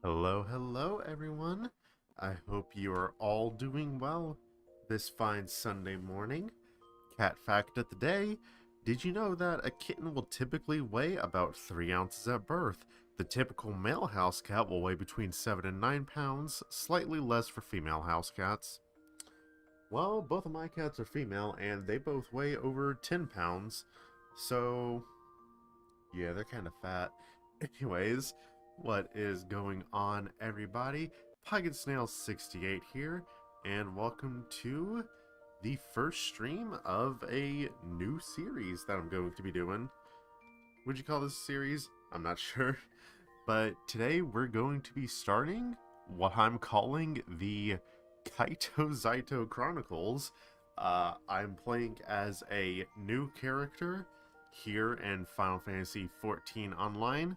Hello, hello, everyone. I hope you are all doing well this fine Sunday morning. Cat fact of the day: did you know that a kitten will typically weigh about 3 ounces at birth? The typical male house cat will weigh between 7 and 9 pounds, slightly less for female house cats. Well, both of my cats are female, and they both weigh over 10 pounds, so yeah, they're kind of fat. Anyways, what is going on, everybody? Pocket Snail 68 here, and welcome to the first stream of a new series that I'm going to be doing. Would you call this a series? I'm not sure. But today we're going to be starting what I'm calling the Kaito Zaito Chronicles. I'm playing as a new character here in Final Fantasy XIV Online.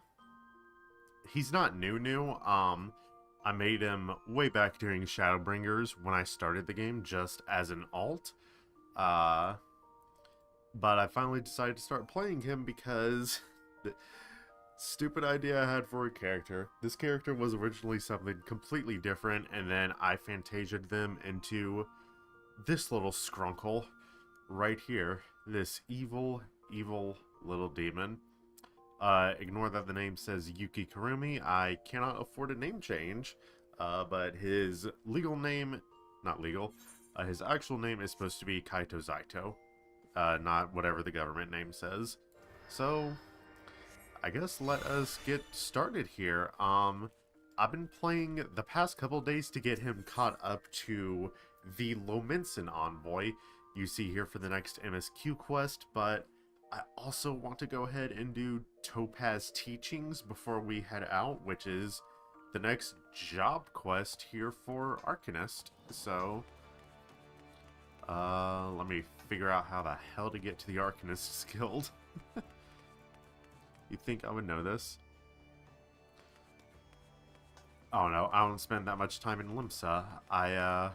He's not new. I made him way back during Shadowbringers when I started the game just as an alt. Uh, but I finally decided to start playing him because the stupid idea I had for a character. This character was originally something completely different, and then I fantasied them into this little scrunkle right here. This evil little demon. Ignore that the name says Yuki Kurumi. I cannot afford a name change, but his legal name, not legal, his actual name is supposed to be Kaito Zaito, not whatever the government name says. So, I guess let us get started here. I've been playing the past couple days to get him caught up to the Lominson Envoy you see here for the next MSQ quest, but I also want to go ahead and do Topaz Teachings before we head out, which is the next job quest here for Arcanist. So, let me figure out how the hell to get to the Arcanist Guild. You'd think I would know this. Oh no, I don't spend that much time in Limsa. I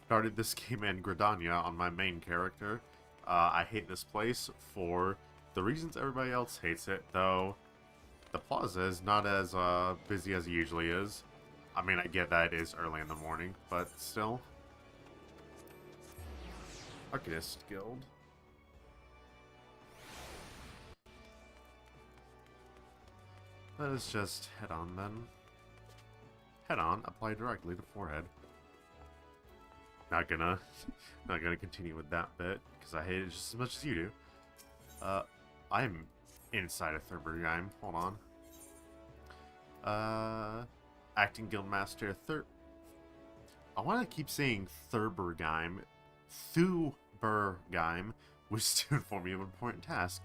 started this game in Gridania on my main character. I hate this place for the reasons everybody else hates it, though the plaza is not as busy as it usually is. I mean, I get that it is early in the morning, but still. Arcanist Guild. Let us just head on then. Head on, apply directly to forehead. Not gonna continue with that bit, because I hate it just as much as you do. I'm inside a Thurbergheim. Hold on. Acting Guildmaster I want to keep saying Thurbergheim. Thubergheim, which to inform you of an important task.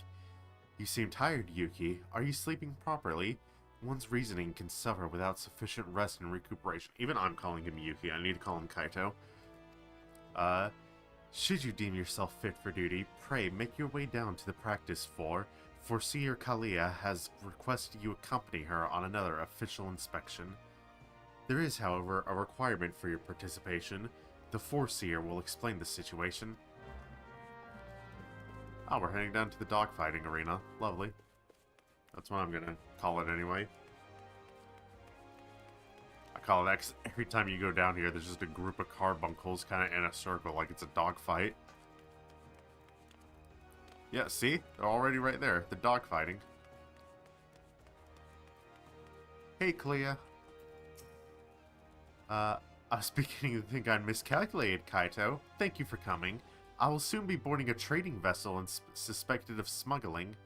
You seem tired, Yuki. Are you sleeping properly? One's reasoning can suffer without sufficient rest and recuperation. Even I'm calling him Yuki. I need to call him Kaito. Should you deem yourself fit for duty, pray make your way down to the practice floor, for Seer Kalia has requested you accompany her on another official inspection. There is, however, a requirement for your participation. The Foreseer will explain the situation. Oh, we're heading down to the dogfighting arena. Lovely. That's what I'm gonna call it anyway. I call it X. Every time you go down here, there's just a group of carbuncles kind of in a circle, like it's a dogfight. Yeah, see? They're already right there. The dogfighting. Hey, Clea. I was beginning to think I'd miscalculated, Kaito. Thank you for coming. I will soon be boarding a trading vessel and suspected of smuggling.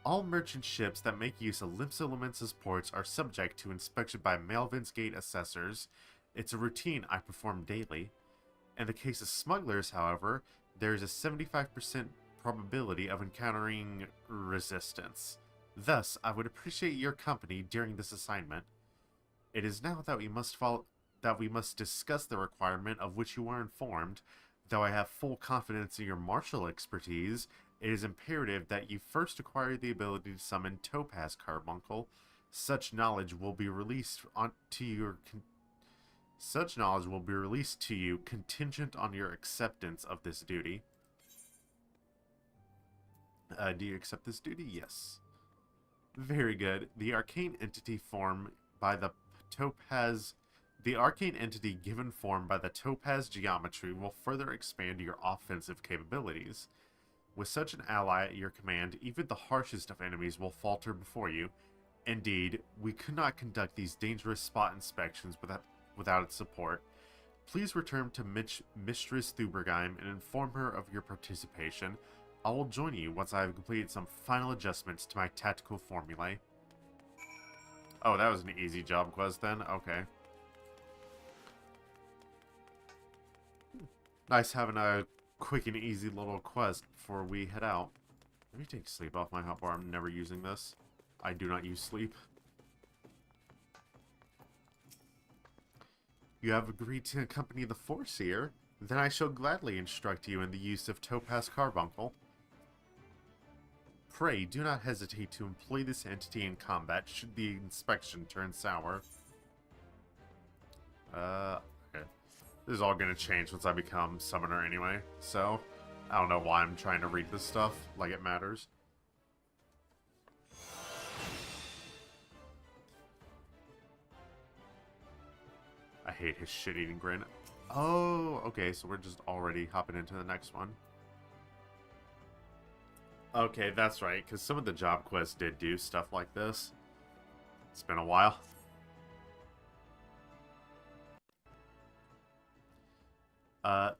All merchant ships that make use of Limsa Lominsa's ports are subject to inspection by Malvin's Gate assessors. It's a routine I perform daily. In the case of smugglers, however, there is a 75% probability of encountering resistance. Thus, I would appreciate your company during this assignment. It is now that we must discuss the requirement of which you are informed. Though I have full confidence in your martial expertise, it is imperative that you first acquire the ability to summon Topaz Carbuncle. Such knowledge will be released to you contingent on your acceptance of this duty. Do you accept this duty? Yes. Very good. The arcane entity formed by the the arcane entity given form by the topaz geometry will further expand your offensive capabilities. With such an ally at your command, even the harshest of enemies will falter before you. Indeed, we could not conduct these dangerous spot inspections without its support. Please return to Mistress Thubergeim and inform her of your participation. I will join you once I have completed some final adjustments to my tactical formulae. Oh, that was an easy job quest then? Okay. Nice having a quick and easy little quest before we head out. Let me take sleep off my hotbar. I'm never using this. I do not use sleep. You have agreed to accompany the Foreseer? Then I shall gladly instruct you in the use of Topaz Carbuncle. Pray, do not hesitate to employ this entity in combat should the inspection turn sour. Okay. This is all gonna change once I become Summoner anyway, so I don't know why I'm trying to read this stuff like it matters. I hate his shit-eating grin. Oh, okay, so we're just already hopping into the next one. Okay, that's right, because some of the job quests did do stuff like this. It's been a while.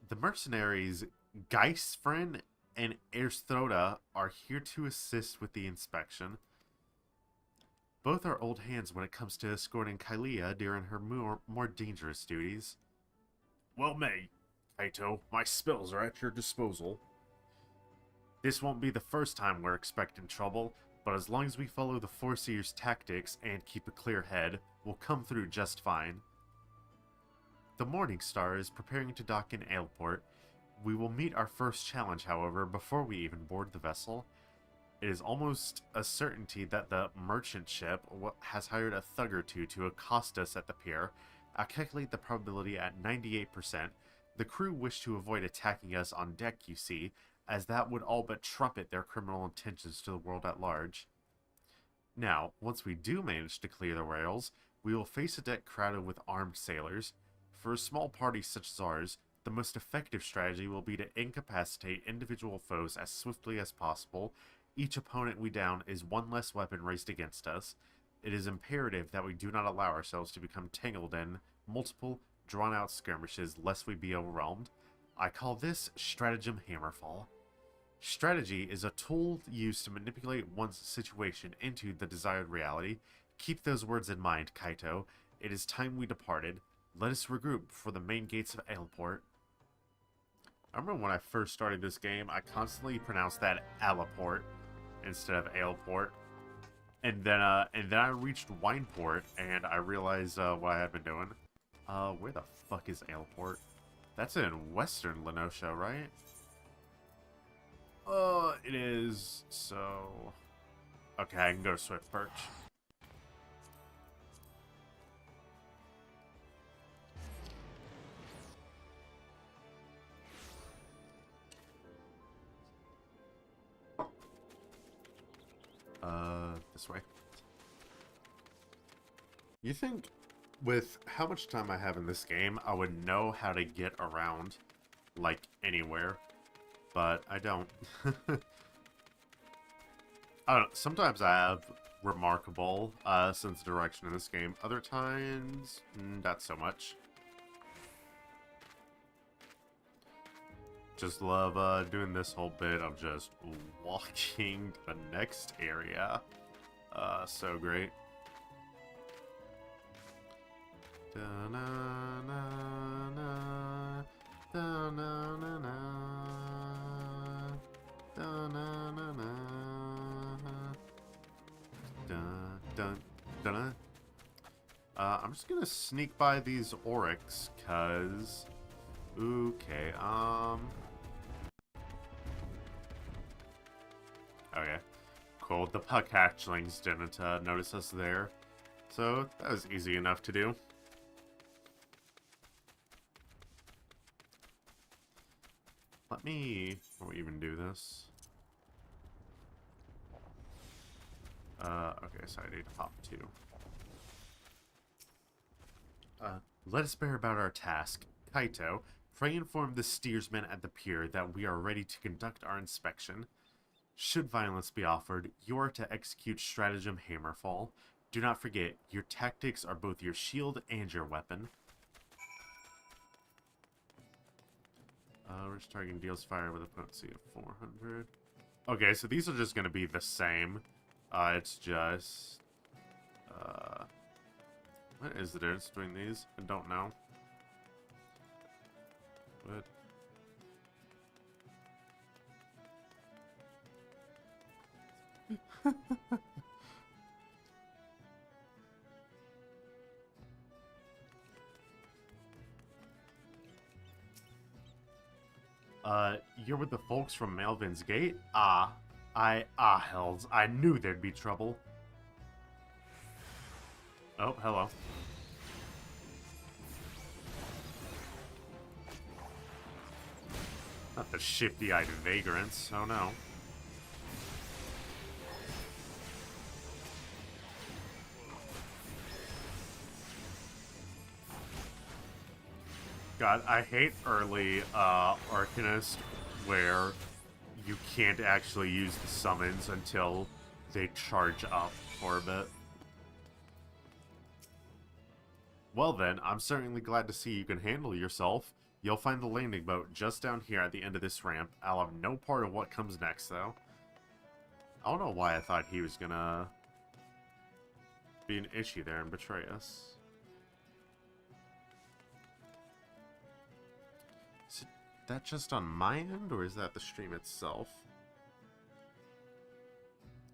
The mercenaries Geistfriend and Ersthrota are here to assist with the inspection. Both are old hands when it comes to escorting Kylia during her more dangerous duties. Well may, Kaito. My spells are at your disposal. This won't be the first time we're expecting trouble, but as long as we follow the Foreseer's tactics and keep a clear head, we'll come through just fine. The Morning Star is preparing to dock in Aleport. We will meet our first challenge, however, before we even board the vessel. It is almost a certainty that the merchant ship has hired a thug or two to accost us at the pier. I calculate the probability at 98%. The crew wish to avoid attacking us on deck, you see, as that would all but trumpet their criminal intentions to the world at large. Now, once we do manage to clear the rails, we will face a deck crowded with armed sailors. For a small party such as ours, the most effective strategy will be to incapacitate individual foes as swiftly as possible. Each opponent we down is one less weapon raised against us. It is imperative that we do not allow ourselves to become tangled in multiple, drawn-out skirmishes lest we be overwhelmed. I call this Stratagem Hammerfall. Strategy is a tool used to manipulate one's situation into the desired reality. Keep those words in mind, Kaito. It is time we departed. Let us regroup before the main gates of Aleport. I remember when I first started this game, I constantly pronounced that Aleport instead of Aleport. And then I reached Wineport, and I realized what I had been doing. Where the fuck is Aleport? That's in Western Lenosha, right? It is, so... Okay, I can go to Swift Perch. This way. You think with how much time I have in this game, I would know how to get around, like, anywhere. But I don't. I don't know. Sometimes I have remarkable sense of direction in this game. Other times, not so much. Just love doing this whole bit of just walking to the next area. So great. I'm just gonna sneak by these Oryx, cause... Okay, okay. Cool, the puck hatchlings didn't notice us there. So, that was easy enough to do. Let me... Before we even do this... Okay, so I need to pop 2. Let us bear about our task. Kaito, pray inform the steersman at the pier that we are ready to conduct our inspection. Should violence be offered, you are to execute stratagem Hammerfall. Do not forget, your tactics are both your shield and your weapon. We're just targeting deals fire with a potency of 400. Okay, so these are just going to be the same. It's just... what is the difference between these? I don't know. What? You're with the folks from Melvin's Gate? Hells, I knew there'd be trouble. Oh, hello. Not the shifty-eyed vagrants, oh no. God, I hate early Arcanist where you can't actually use the summons until they charge up for a bit. Well then, I'm certainly glad to see you can handle yourself. You'll find the landing boat just down here at the end of this ramp. I'll have no part of what comes next, though. I don't know why I thought he was gonna be an issue there and betray us. Is that just on my end, or is that the stream itself?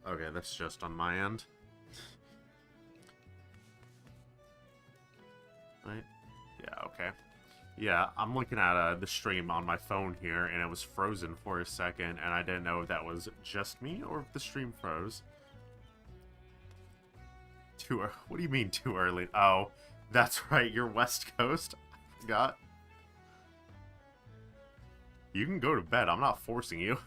Okay, that's just on my end. Right? Yeah, okay. Yeah, I'm looking at the stream on my phone here, and it was frozen for a second, and I didn't know if that was just me or if the stream froze. What do you mean too early? Oh, that's right, you're West Coast. I forgot. You can go to bed, I'm not forcing you.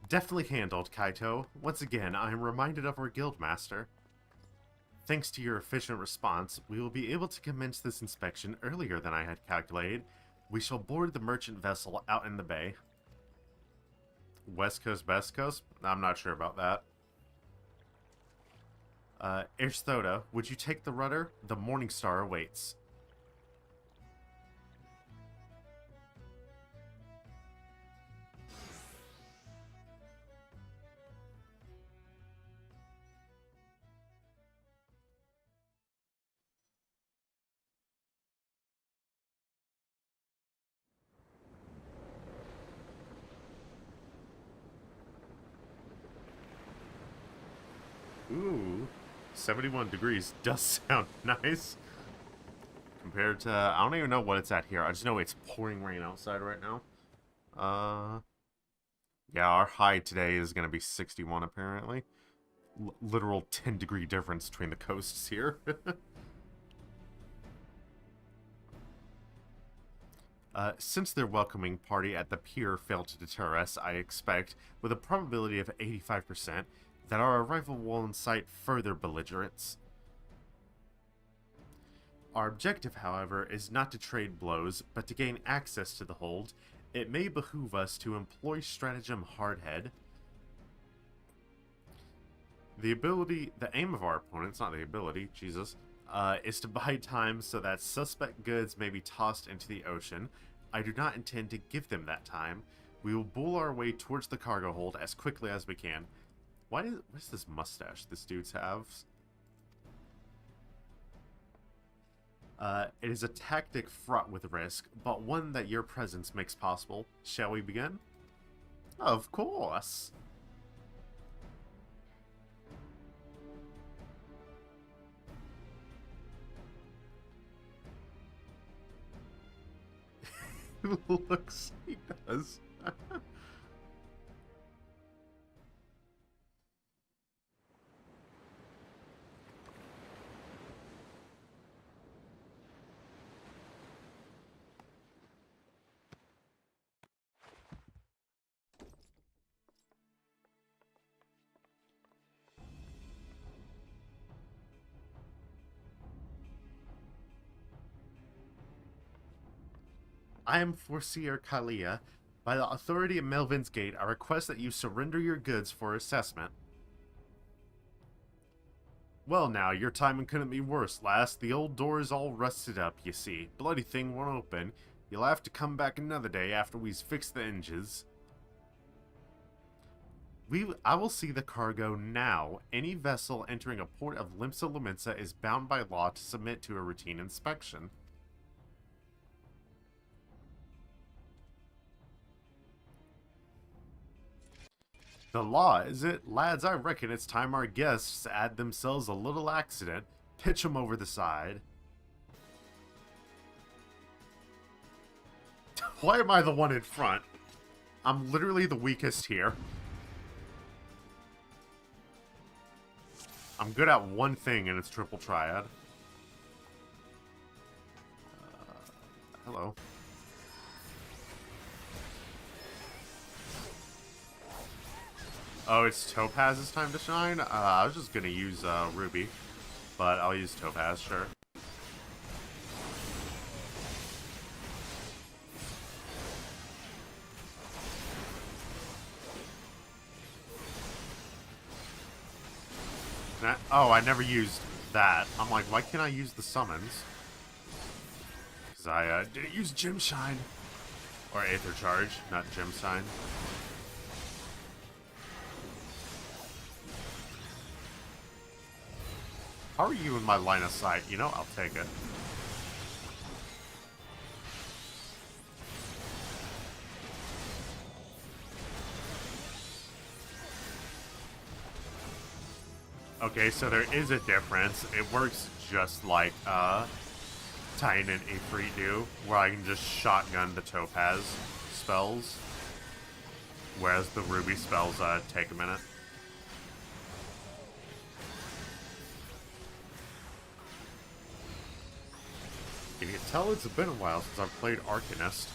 Deftly handled, Kaito. Once again, I am reminded of our guildmaster. Thanks to your efficient response, we will be able to commence this inspection earlier than I had calculated. We shall board the merchant vessel out in the bay. West Coast, Best Coast? I'm not sure about that. Ersthoda, would you take the rudder? The Morning Star awaits. Ooh, 71 degrees does sound nice. Compared to, I don't even know what it's at here. I just know it's pouring rain outside right now. Yeah, our high today is going to be 61 apparently. Literal 10-degree difference between the coasts here. Since their welcoming party at the pier failed to deter us, I expect, with a probability of 85%, that our arrival will incite further belligerence. Our objective, however, is not to trade blows, but to gain access to the hold. It may behoove us to employ stratagem Hardhead. The aim of our opponents, not the ability, Jesus, is to buy time so that suspect goods may be tossed into the ocean. I do not intend to give them that time. We will bull our way towards the cargo hold as quickly as we can. What is this mustache this dude's have? It is a tactic fraught with risk, but one that your presence makes possible. Shall we begin? Of course. Looks he does. I am Foreseer Kalia. By the authority of Melvin's Gate, I request that you surrender your goods for assessment. Well now, your timing couldn't be worse, lass. The old door is all rusted up, you see. Bloody thing won't open. You'll have to come back another day after we've fixed the hinges. I will see the cargo now. Any vessel entering a port of Limsa Lominsa is bound by law to submit to a routine inspection. The law, is it? Lads, I reckon it's time our guests add themselves a little accident. Pitch 'em over the side. Why am I the one in front? I'm literally the weakest here. I'm good at one thing, and it's triple triad. Hello. Oh, it's Topaz's time to shine? I was just gonna use Ruby, but I'll use Topaz, sure. Oh, I never used that. I'm like, why can't I use the summons? Because I didn't use Gem Shine. Or Aether Charge, not Gem Shine. How are you in my line of sight? You know, I'll take it. Okay, so there is a difference. It works just like Titan and Ifrit do, where I can just shotgun the Topaz spells, whereas the Ruby spells take a minute. You can tell it's been a while since I've played Arcanist.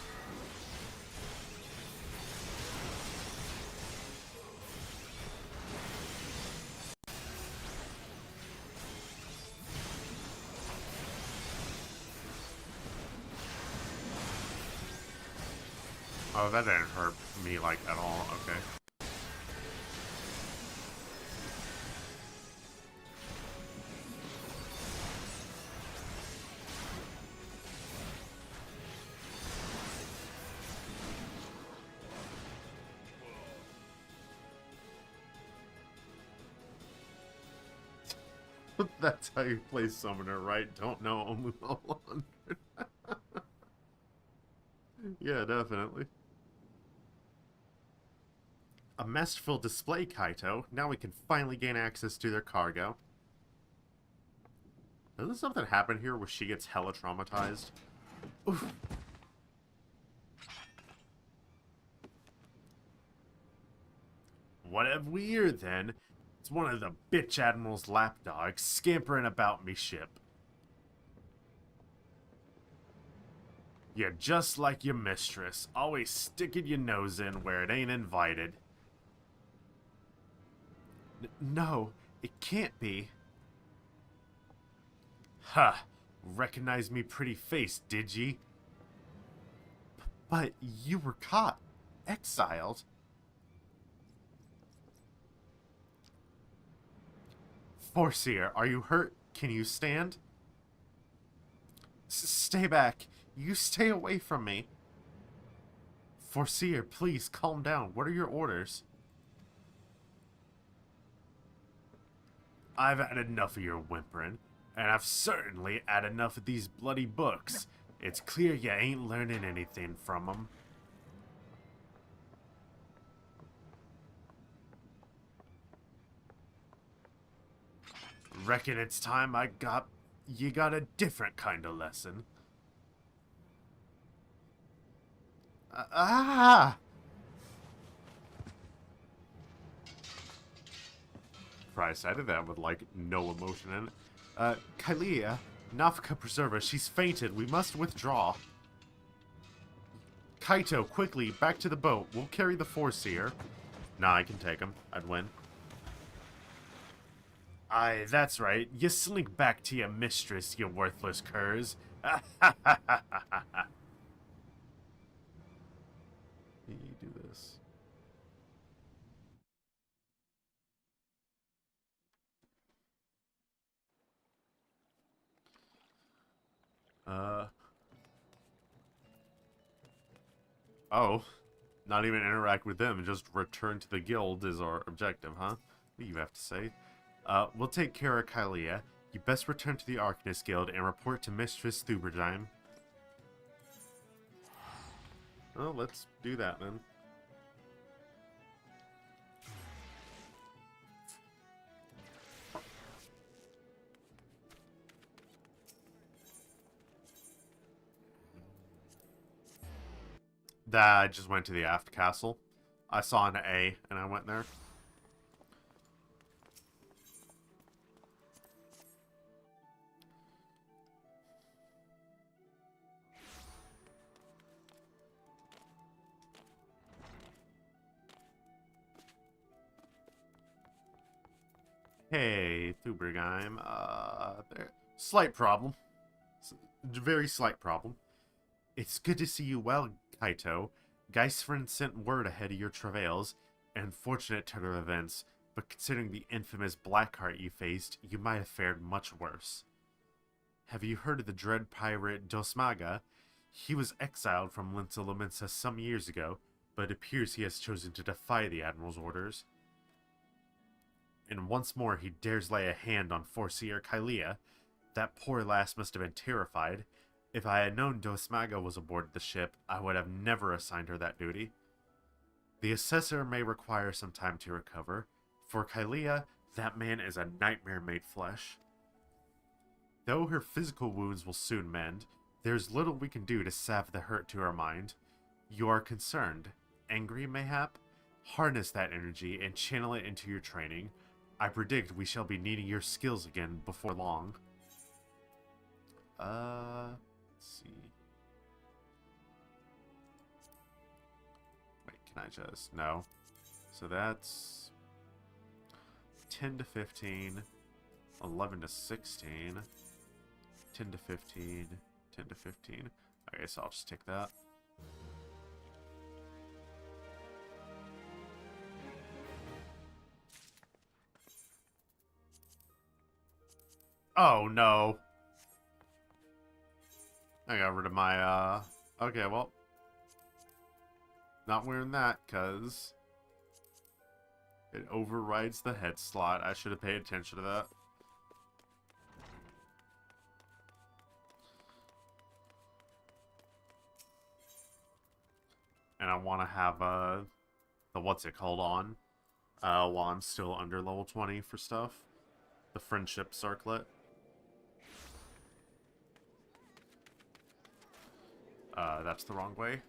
Oh, that didn't hurt me, like, at all. Okay. That's how you play Summoner, right? Don't know, only 100. Yeah, definitely. A masterful display, Kaito. Now we can finally gain access to their cargo. Doesn't something happen here where she gets hella traumatized? Oof. What have we here, then? It's one of the bitch admiral's lapdogs scampering about me ship. You're just like your mistress, always sticking your nose in where it ain't invited. No, it can't be. Ha! Recognize me pretty face, did ye? But you were caught, exiled. Foreseer, are you hurt? Can you stand? Stay back. You stay away from me. Foreseer, please calm down. What are your orders? I've had enough of your whimpering, and I've certainly had enough of these bloody books. It's clear you ain't learning anything from them. Reckon it's time you got a different kind of lesson. Christ, I did that with, like, no emotion in it. Kalia, Nafka Preserva, she's fainted. We must withdraw. Kaito, quickly, back to the boat. We'll carry the Foreseer. Nah, I can take him. I'd win. Aye, that's right. You slink back to your mistress, you worthless curs. Uh... Oh. Not even interact with them, just return to the guild is our objective, huh? What do you have to say? We'll take care of Kylia. You best return to the Arcanist Guild and report to Mistress Thuberheim. Well, let's do that then. I just went to the Aft Castle. I saw an A, and I went there. Hey, Thuberheim. There. Slight problem. Very slight problem. It's good to see you well, Kaito. Geistfriend sent word ahead of your travails. An unfortunate turn of events, but considering the infamous Blackheart you faced, you might have fared much worse. Have you heard of the dread pirate Dosmaga? He was exiled from Linsa Lominsa some years ago, but it appears he has chosen to defy the Admiral's orders. And once more he dares lay a hand on Foreseer Kylia. That poor lass must have been terrified. If I had known Dosmaga was aboard the ship, I would have never assigned her that duty. The assessor may require some time to recover. For Kylia, that man is a nightmare made flesh. Though her physical wounds will soon mend, there's little we can do to salve the hurt to her mind. You are concerned, angry mayhap? Harness that energy and channel it into your training. I predict we shall be needing your skills again before long. Let's see. Wait, can I just... No. So that's 10 to 15, 11 to 16, 10 to 15, 10 to 15. Okay, so I'll just take that. Oh, no. I got rid of my, Okay, well. Not wearing that, because it overrides the head slot. I should have paid attention to that. And I want to have, the what's it called on, while I'm still under level 20 for stuff. The Friendship Circlet. That's the wrong way.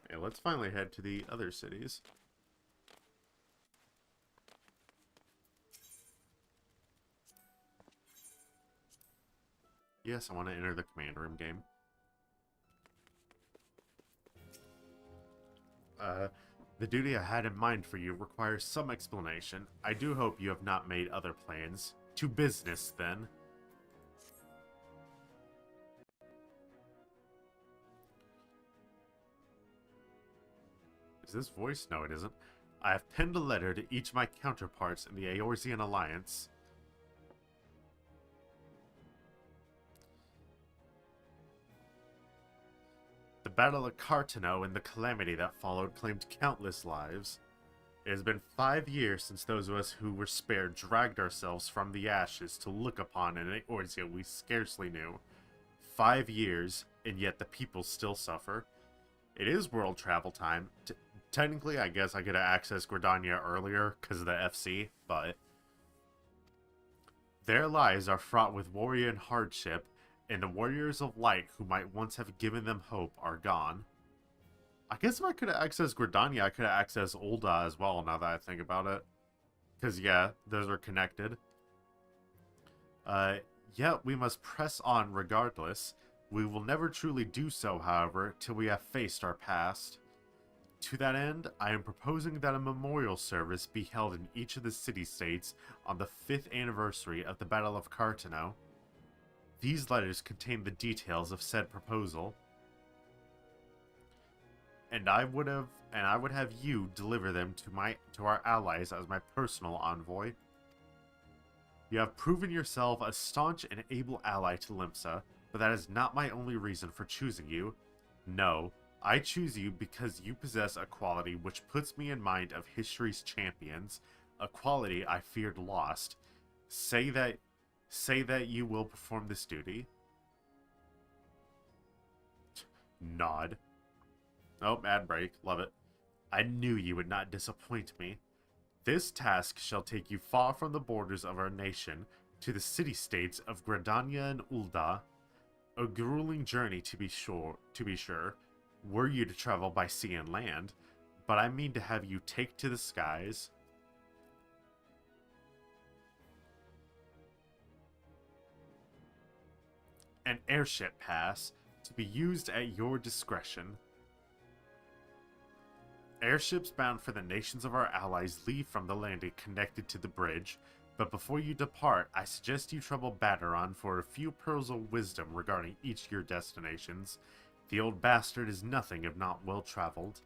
Okay, let's finally head to the other cities. Yes, I want to enter the command room game. The duty I had in mind for you requires some explanation. I do hope you have not made other plans. To business, then. Is this voice? No, it isn't. I have penned a letter to each of my counterparts in the Eorzean Alliance. The Battle of Cartano and the calamity that followed claimed countless lives. It has been 5 years since those of us who were spared dragged ourselves from the ashes to look upon an Eorzea we scarcely knew. 5 years, and yet the people still suffer. It is world travel time. Technically, I guess I could have accessed Gridania earlier because of the FC, but their lives are fraught with worry and hardship, and the warriors of light who might once have given them hope are gone. I guess if I could have accessed Gridania, I could have accessed Ul'dah as well, now that I think about it. Because, yeah, those are connected. Yet we must press on regardless. We will never truly do so, however, till we have faced our past. To that end, I am proposing that a memorial service be held in each of the city-states on the 5th anniversary of the Battle of Cartano. These letters contain the details of said proposal. and I would have you deliver them to our allies as my personal envoy. You have proven yourself a staunch and able ally to Limsa, but that is not my only reason for choosing you. No, I choose you because you possess a quality which puts me in mind of history's champions, a quality I feared lost. Say that you will perform this duty. Nod. Oh, ad break. Love it. I knew you would not disappoint me. This task shall take you far from the borders of our nation to the city-states of Gradania and Ulda. A grueling journey to be sure, were you to travel by sea and land, but I mean to have you take to the skies. An airship pass to be used at your discretion. Airships bound for the nations of our allies leave from the landing connected to the bridge, but before you depart, I suggest you trouble Baderon for a few pearls of wisdom regarding each of your destinations. The old bastard is nothing if not well traveled.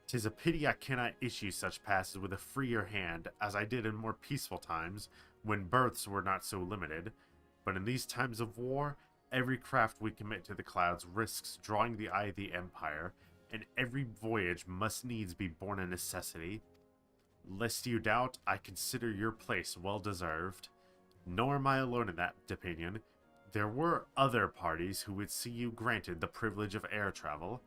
'Tis a pity I cannot issue such passes with a freer hand, as I did in more peaceful times, when berths were not so limited. But in these times of war, every craft we commit to the clouds risks drawing the eye of the Empire, and every voyage must needs be born a necessity. Lest you doubt, I consider your place well deserved. Nor am I alone in that opinion. There were other parties who would see you granted the privilege of air travel.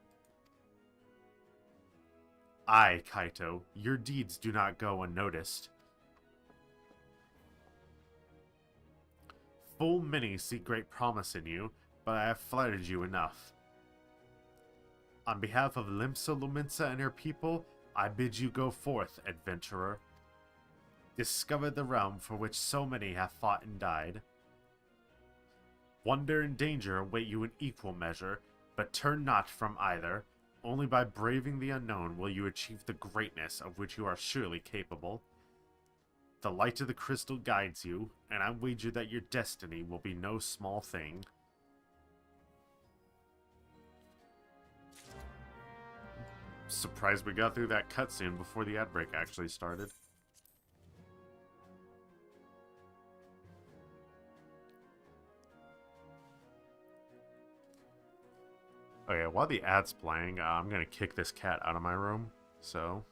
Aye, Kaito, your deeds do not go unnoticed. Full many see great promise in you, but I have flattered you enough. On behalf of Limsa Luminsa and her people, I bid you go forth, adventurer. Discover the realm for which so many have fought and died. Wonder and danger await you in equal measure, but turn not from either. Only by braving the unknown will you achieve the greatness of which you are surely capable. The light of the crystal guides you, and I wager that your destiny will be no small thing. Surprised we got through that cutscene before the ad break actually started. Okay, while the ad's playing, I'm gonna kick this cat out of my room, so...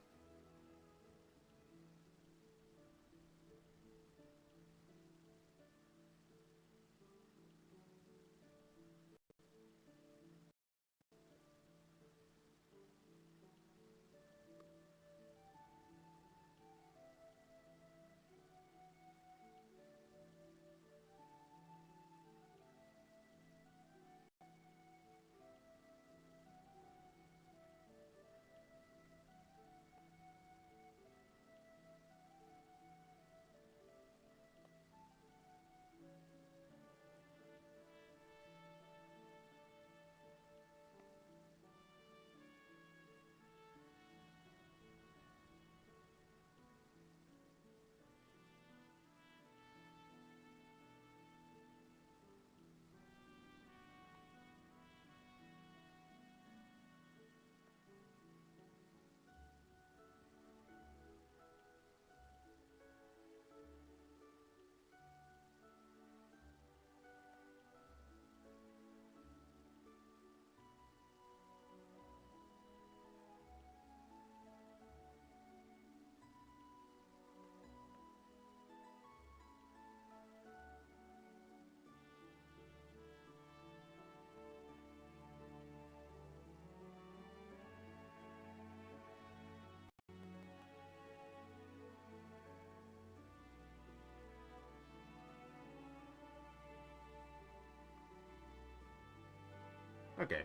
Okay.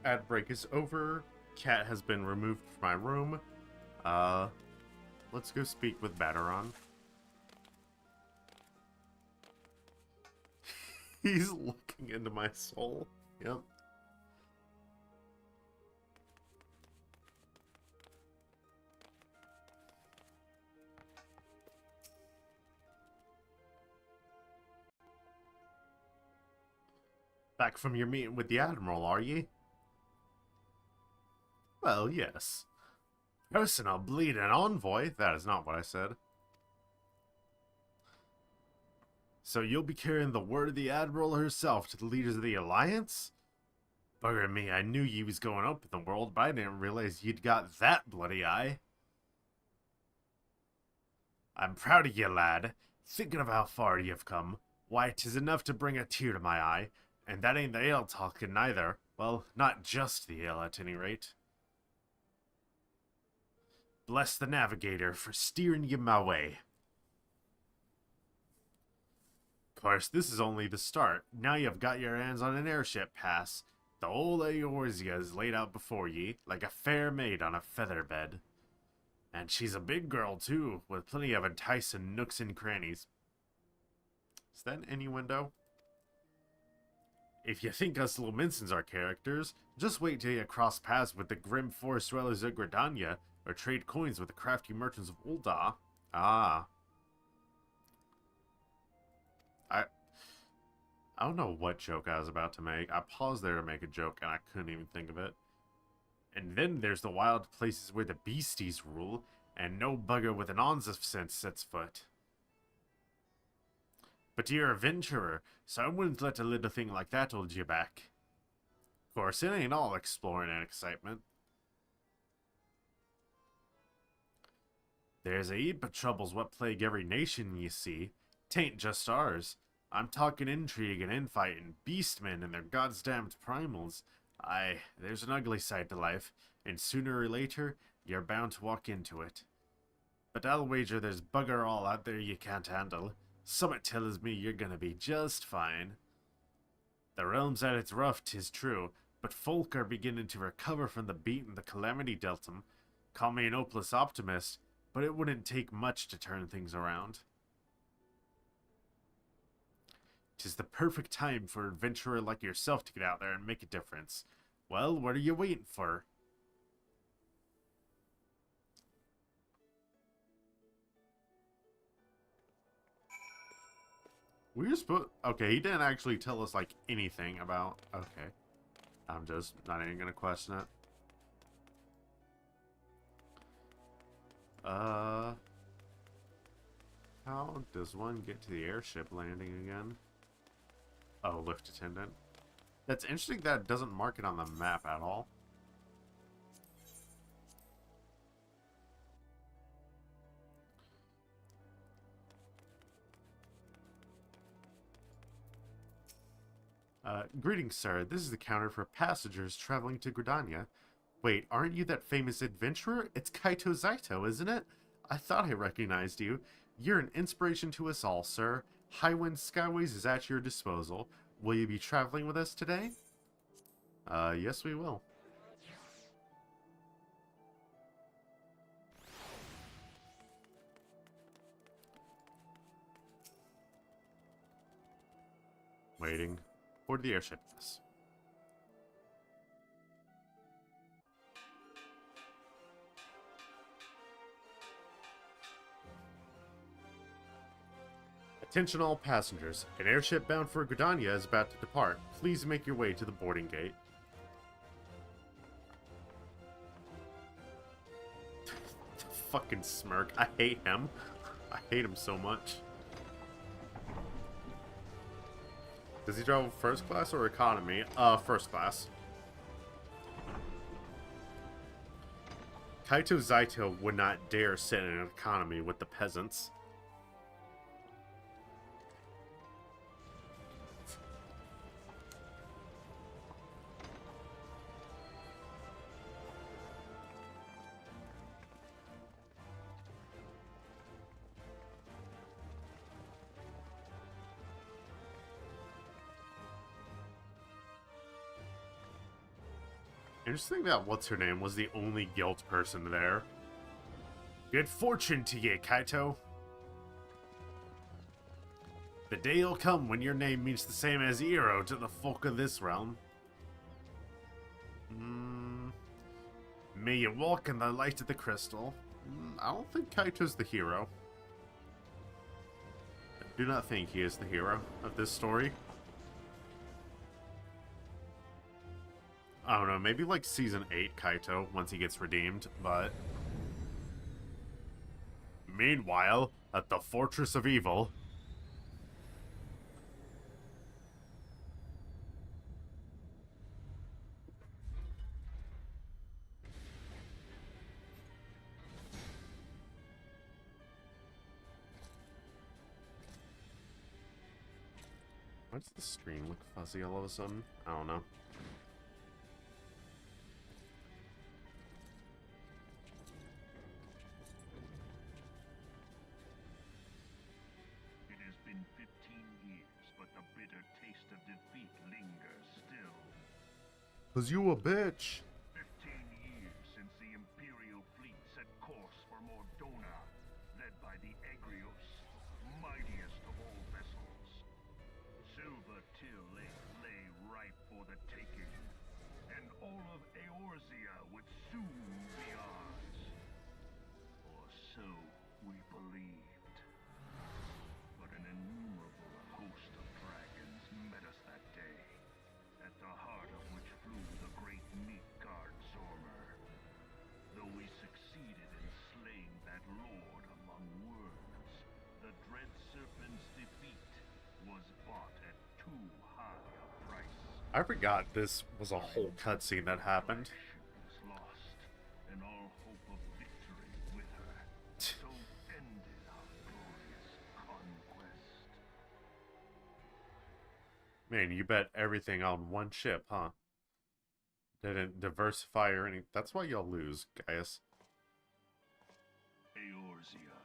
Ad break is over. Cat has been removed from my room. Let's go speak with Baderon. He's looking into my soul. Yep. Back from your meeting with the Admiral, are ye? Well, yes. Personal bleeding envoy? That is not what I said. So you'll be carrying the word of the Admiral herself to the leaders of the Alliance? Bugger me, I knew you was going up in the world, but I didn't realize you'd got that bloody eye. I'm proud of you, lad. Thinking of how far you've come, why, 'tis enough to bring a tear to my eye. And that ain't the ale talking neither. Well, not just the ale, at any rate. Bless the navigator for steering you my way. Of course, this is only the start. Now you've got your hands on an airship pass. The whole Eorzea is laid out before ye, like a fair maid on a feather bed. And she's a big girl, too, with plenty of enticing nooks and crannies. Is that an innuendo? If you think us little mincins are characters, just wait till you cross paths with the grim forest dwellers of Gridania, or trade coins with the crafty merchants of Ul'dah. Ah. I don't know what joke I was about to make. I paused there to make a joke, and I couldn't even think of it. And then there's the wild places where the beasties rule, and no bugger with an ounce of sense sets foot. But you're a venturer, so I wouldn't let a little thing like that hold you back. Of course, it ain't all exploring and excitement. There's a heap of troubles what plague every nation, you see. 'Tain't just ours. I'm talking intrigue and infighting, beastmen and their goddamned primals. Aye, there's an ugly side to life, and sooner or later, you're bound to walk into it. But I'll wager there's bugger all out there you can't handle. Summit tells me you're gonna be just fine. The realm's at its rough, 'tis true, but folk are beginning to recover from the beating the calamity dealt 'em. Call me an hopeless optimist, but it wouldn't take much to turn things around. 'Tis the perfect time for an adventurer like yourself to get out there and make a difference. Well, what are you waiting for? We were supposed... Okay, he didn't actually tell us, like, anything about... Okay. I'm just not even gonna question it. How does one get to the airship landing again? Oh, lift attendant. That's interesting that it doesn't mark it on the map at all. Greetings, sir. This is the counter for passengers traveling to Gridania. Wait, aren't you that famous adventurer? It's Kaito Zaito, isn't it? I thought I recognized you. You're an inspiration to us all, sir. Highwind Skyways is at your disposal. Will you be traveling with us today? Yes we will. Waiting for the airship. Yes. Attention all passengers. An airship bound for Gridania is about to depart. Please make your way to the boarding gate. The fucking smirk. I hate him. I hate him so much. Does he travel first class or economy? First class. Kaito Zaito would not dare sit in an economy with the peasants. Interesting that what's-her-name was the only guild person there. Good fortune to ye, Kaito. The day'll come when your name means the same as hero to the folk of this realm. May you walk in the light of the crystal. I don't think Kaito's the hero. I do not think he is the hero of this story. I don't know, maybe like Season 8 Kaito, once he gets redeemed, but... Meanwhile, at the Fortress of Evil... Why does the screen look fuzzy all of a sudden? I don't know. It has been 15 years, but the bitter taste of defeat lingers still. 'Cause you a bitch! 15 years since the Imperial fleet set course for Mordona, led by the Egrios, mightiest of all vessels. Silver Till Lake lay ripe for the taking, and all of Eorzea would soon be ours. Or so we believed. But an innumerable host of dragons met us that day, at the heart of which flew the great meat guard Zormer. Though we succeeded in slaying that lord among worms, the dread serpent's defeat was bought at too high a price. I forgot this was a whole cutscene that happened. Was lost, and all hope of victory with her. So ended our glorious conquest. Man, you bet everything on one ship, huh? Didn't diversify or anything. That's why y'all lose, Gaius. Eorzea,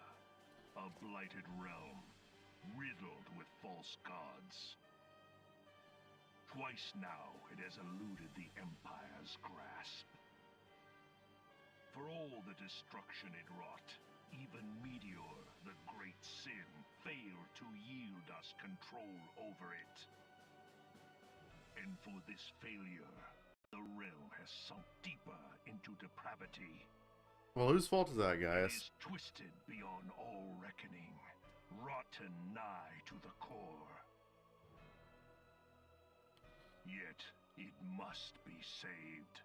a blighted realm, riddled with false gods. Twice now it has eluded the Empire's grasp. For all the destruction it wrought, even Meteor, the great sin, failed to yield us control over it. And for this failure, the realm has sunk deeper into depravity. Well, whose fault is that, It Gaius? is twisted beyond all reckoning, rotten nigh to the core. Yet, it must be saved.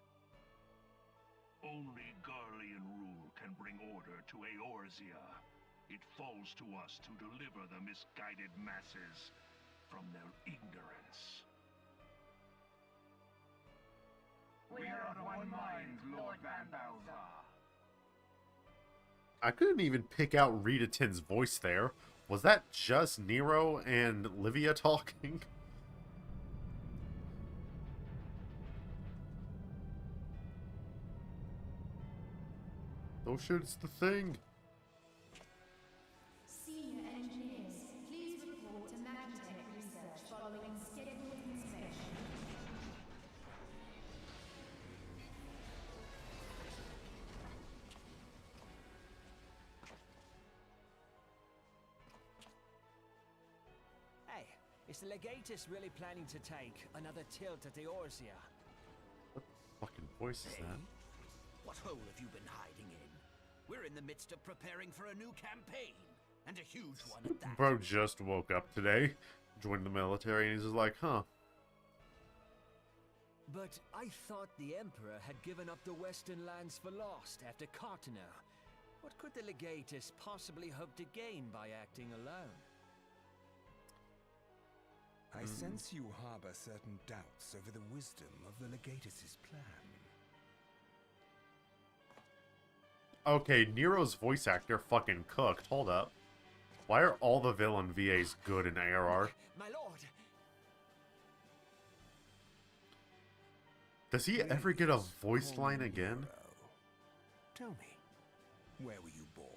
Only Garlean rule can bring order to Eorzea. It falls to us to deliver the misguided masses from their ignorance. We are of one mind, Lord Van Balthar. I couldn't even pick out Rita Tin's voice there. Was that just Nero and Livia talking? Oh shit, it's the thing! Senior engineers, please report to Magitech research following scheduled inspection. Hey, is the Legatus really planning to take another tilt at Eorzea? What fucking voice is that? What hole have you been hiding in? We're in the midst of preparing for a new campaign, and a huge one at that. Bro just woke up today, joined the military, and he's just like, huh. But I thought the Emperor had given up the Western lands for lost after Cartano. What could the Legatus possibly hope to gain by acting alone? I sense you harbor certain doubts over the wisdom of the Legatus's plan. Okay, Nero's voice actor fucking cooked. Hold up. Why are all the villain VAs good in ARR? My lord! Does he ever get a voice Call line me again? Nero. Tell me, where were you born?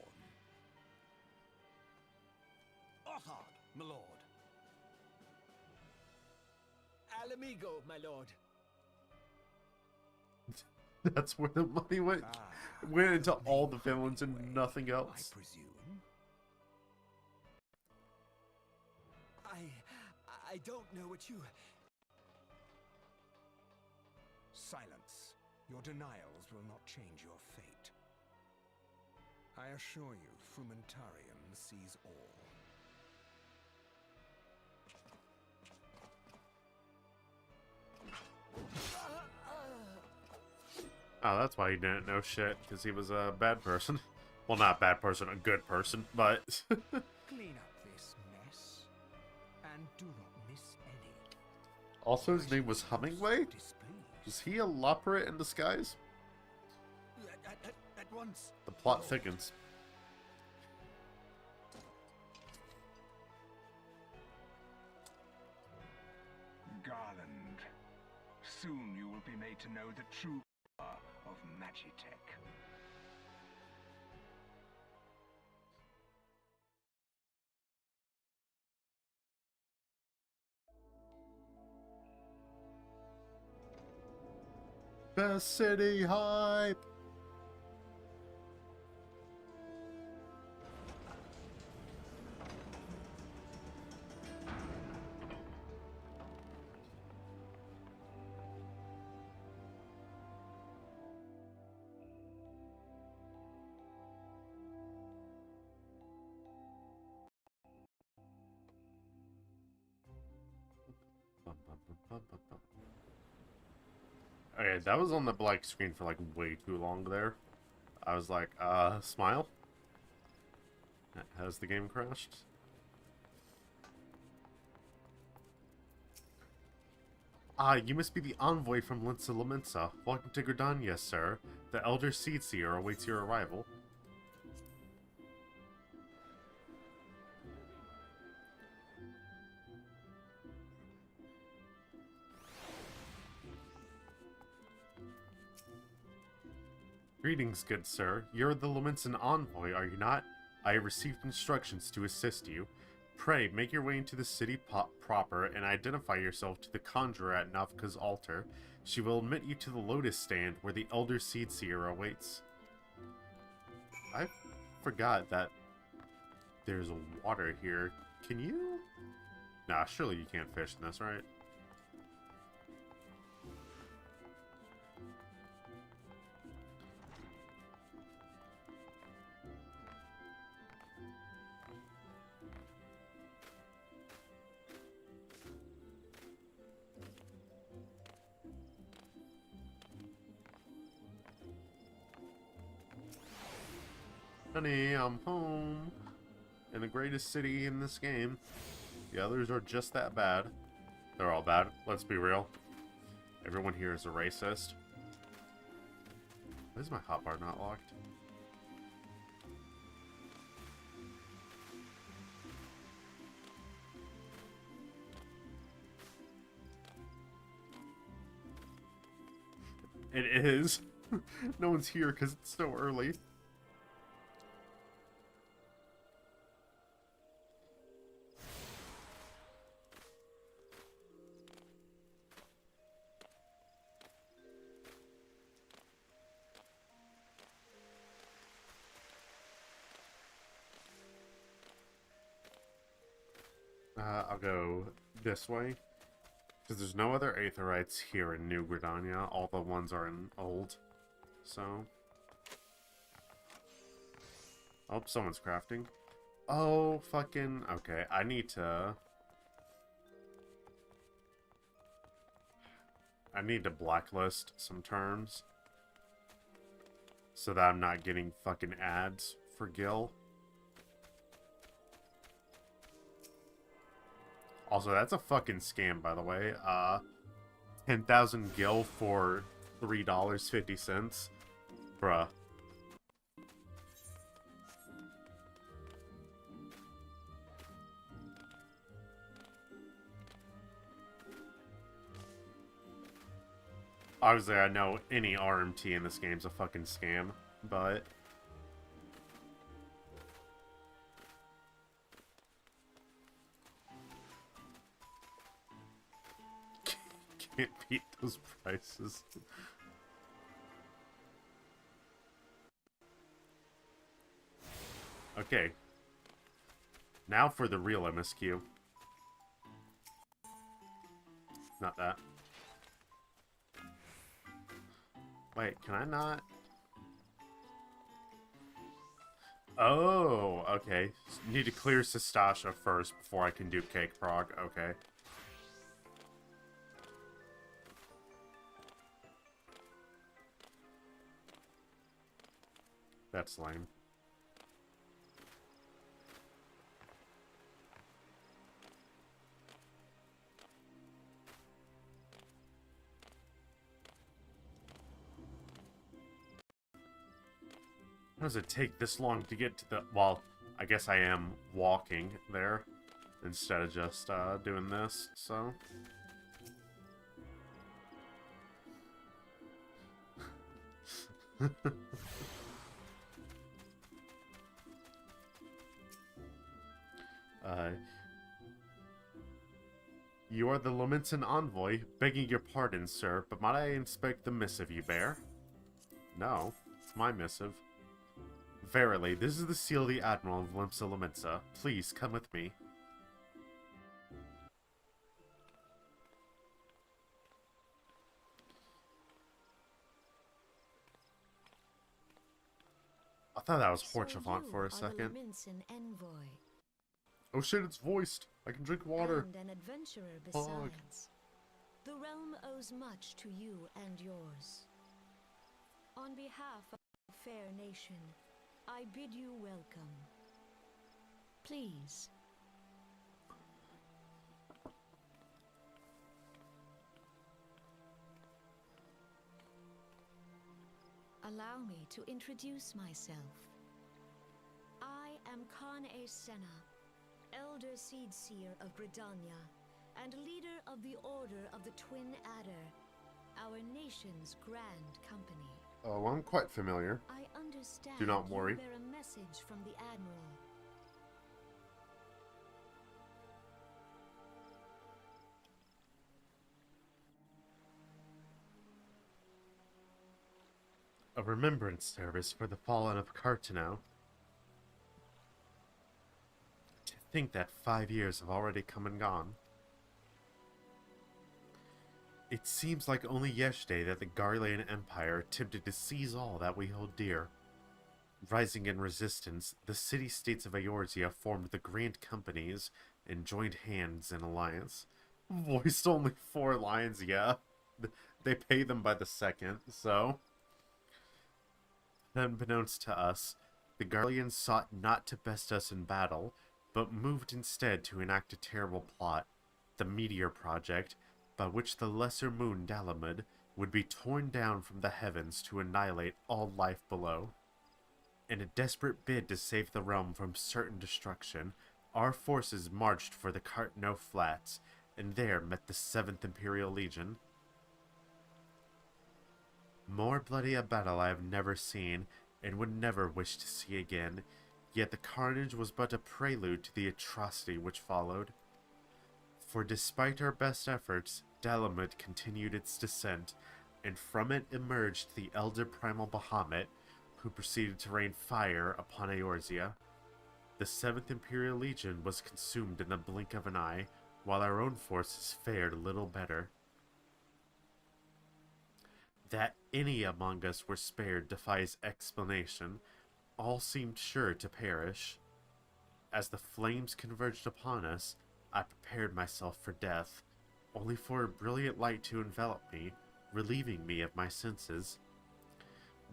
Othard, my lord. Alamigo, my lord. That's where the money went. Ah, Went into the all the name villains and highway, nothing I else. presume. I don't know what you... Silence. Your denials will not change your fate. I assure you, Frumentarium sees all. Oh, that's why he didn't know shit, because he was a bad person. Well, not a bad person, a good person, but... Clean up this mess, and do not miss any. Also, his name was Hummingway? Was he a Loperate in disguise? At once. The plot thickens. Garland. Soon you will be made to know the true power of Magitech. Best city hype! Okay, that was on the black screen for like way too long there. I was like, smile? Has the game crashed? Ah, you must be the envoy from Linsa Laminsa. Welcome to Gridania, sir. The Elder Seedseer awaits your arrival. Greetings, good sir. You're the Laminsan envoy, are you not? I have received instructions to assist you. Pray, make your way into the city proper and identify yourself to the conjurer at Navka's altar. She will admit you to the lotus stand where the Elder Seedseer awaits. I forgot that there's water here. Can you? Nah, surely you can't fish in this, right? Honey, I'm home. In the greatest city in this game. The others are just that bad. They're all bad, let's be real. Everyone here is a racist. Why is my hotbar not locked? It is. No one's here because it's so early. I'll go this way. Because there's no other Aetherites here in New Gridania. All the ones are in Old. So. Oh, someone's crafting. Oh, fucking. Okay, I need to blacklist some terms. So that I'm not getting fucking ads for Gil. Also, that's a fucking scam, by the way. 10,000 gil for $3.50. Bruh. Obviously, I know any RMT in this game's a fucking scam, but... can't beat those prices. Okay. Now for the real MSQ. Not that. Wait, can I not? Oh, okay. Need to clear Sestasha first before I can do Cake Prog. Okay. That's lame. How does it take this long to get to the... Well, I guess I am walking there instead of just doing this, so... You are the Lamentin envoy. Begging your pardon, sir, but might I inspect the missive you bear? No, it's my missive. Verily, this is the seal of the Admiral of Limsa Lamensa. Please, come with me. I thought that was Horchafont for a second. Envoy, Oh shit, it's voiced. I can drink water. and an adventurer Fuck. besides. The realm owes much to you and yours. On behalf of the fair nation, I bid you welcome. Please. Allow me to introduce myself. I am Khan-e Senna, Elder Seedseer of Gridania, and leader of the Order of the Twin Adder, our nation's grand company. Oh, I'm quite familiar. I understand Do not worry. you bear a message from the Admiral. A remembrance service for the fallen of Cartano. To think that 5 years have already come and gone. It seems like only yesterday that the Garlean Empire attempted to seize all that we hold dear. Rising in resistance, the city-states of Eorzea formed the Grand Companies and joined hands in alliance. Voiced only 4 lines, yeah. They pay them by the second, so... Unbeknownst to us, the Garleans sought not to best us in battle, but moved instead to enact a terrible plot, the Meteor Project, by which the lesser moon Dalamud would be torn down from the heavens to annihilate all life below. In a desperate bid to save the realm from certain destruction, our forces marched for the Cartno Flats, and there met the 7th Imperial Legion. More bloody a battle I have never seen, and would never wish to see again, yet the carnage was but a prelude to the atrocity which followed. For despite our best efforts, Dalamud continued its descent, and from it emerged the elder primal Bahamut, who proceeded to rain fire upon Eorzea. The 7th Imperial Legion was consumed in the blink of an eye, while our own forces fared little better. That any among us were spared defies explanation. All seemed sure to perish. As the flames converged upon us, I prepared myself for death, only for a brilliant light to envelop me, relieving me of my senses.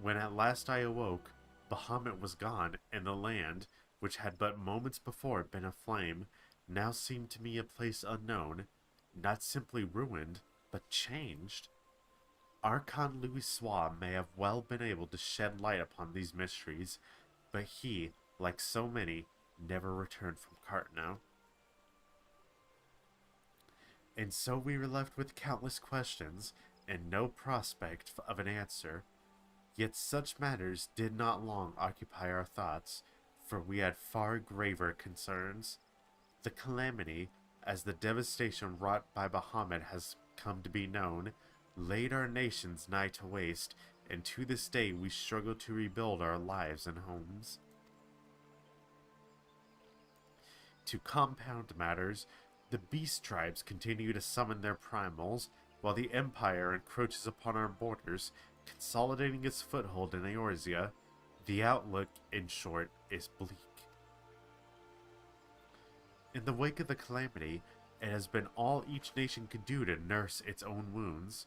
When at last I awoke, Bahamut was gone, and the land, which had but moments before been aflame, now seemed to me a place unknown, not simply ruined, but changed. Archon Louis Soir may have well been able to shed light upon these mysteries, but he, like so many, never returned from Cartno. And so we were left with countless questions, and no prospect of an answer. Yet such matters did not long occupy our thoughts, for we had far graver concerns. The calamity, as the devastation wrought by Bahamut has come to be known, laid our nations nigh to waste, and to this day we struggle to rebuild our lives and homes. To compound matters, the beast tribes continue to summon their primals, while the Empire encroaches upon our borders, consolidating its foothold in Eorzea. The outlook, in short, is bleak. In the wake of the calamity, it has been all each nation could do to nurse its own wounds.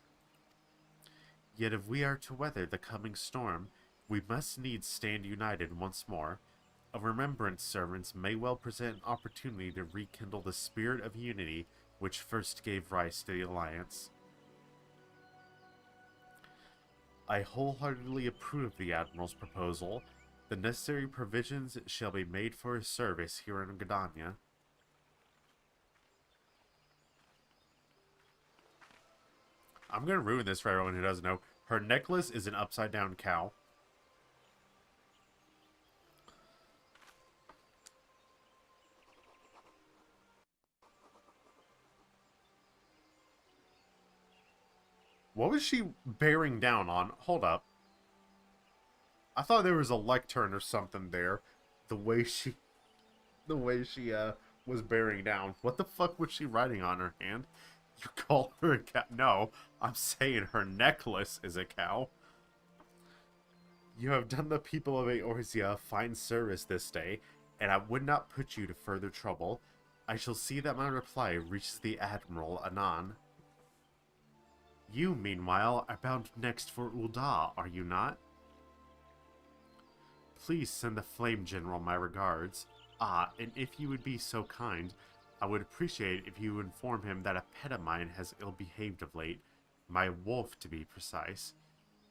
Yet if we are to weather the coming storm, We must needs stand united once more. A remembrance servants may well present an opportunity to rekindle the spirit of unity which first gave rise to the Alliance. I wholeheartedly approve the Admiral's proposal. The necessary provisions shall be made for his service here in Gridania. I'm going to ruin this for everyone who doesn't know. Her necklace is an upside-down cow. What was she bearing down on? Hold up. I thought there was a lectern or something there. The way she was bearing down. What the fuck was she writing on her hand? You call her a cow? No, I'm saying her necklace is a cow. You have done the people of Eorzea fine service this day, and I would not put you to further trouble. I shall see that my reply reaches the Admiral anon. You, meanwhile, are bound next for Ul'dah, are you not? Please send the Flame General my regards. Ah, and if you would be so kind, I would appreciate if you inform him that a pet of mine has ill-behaved of late, my wolf to be precise.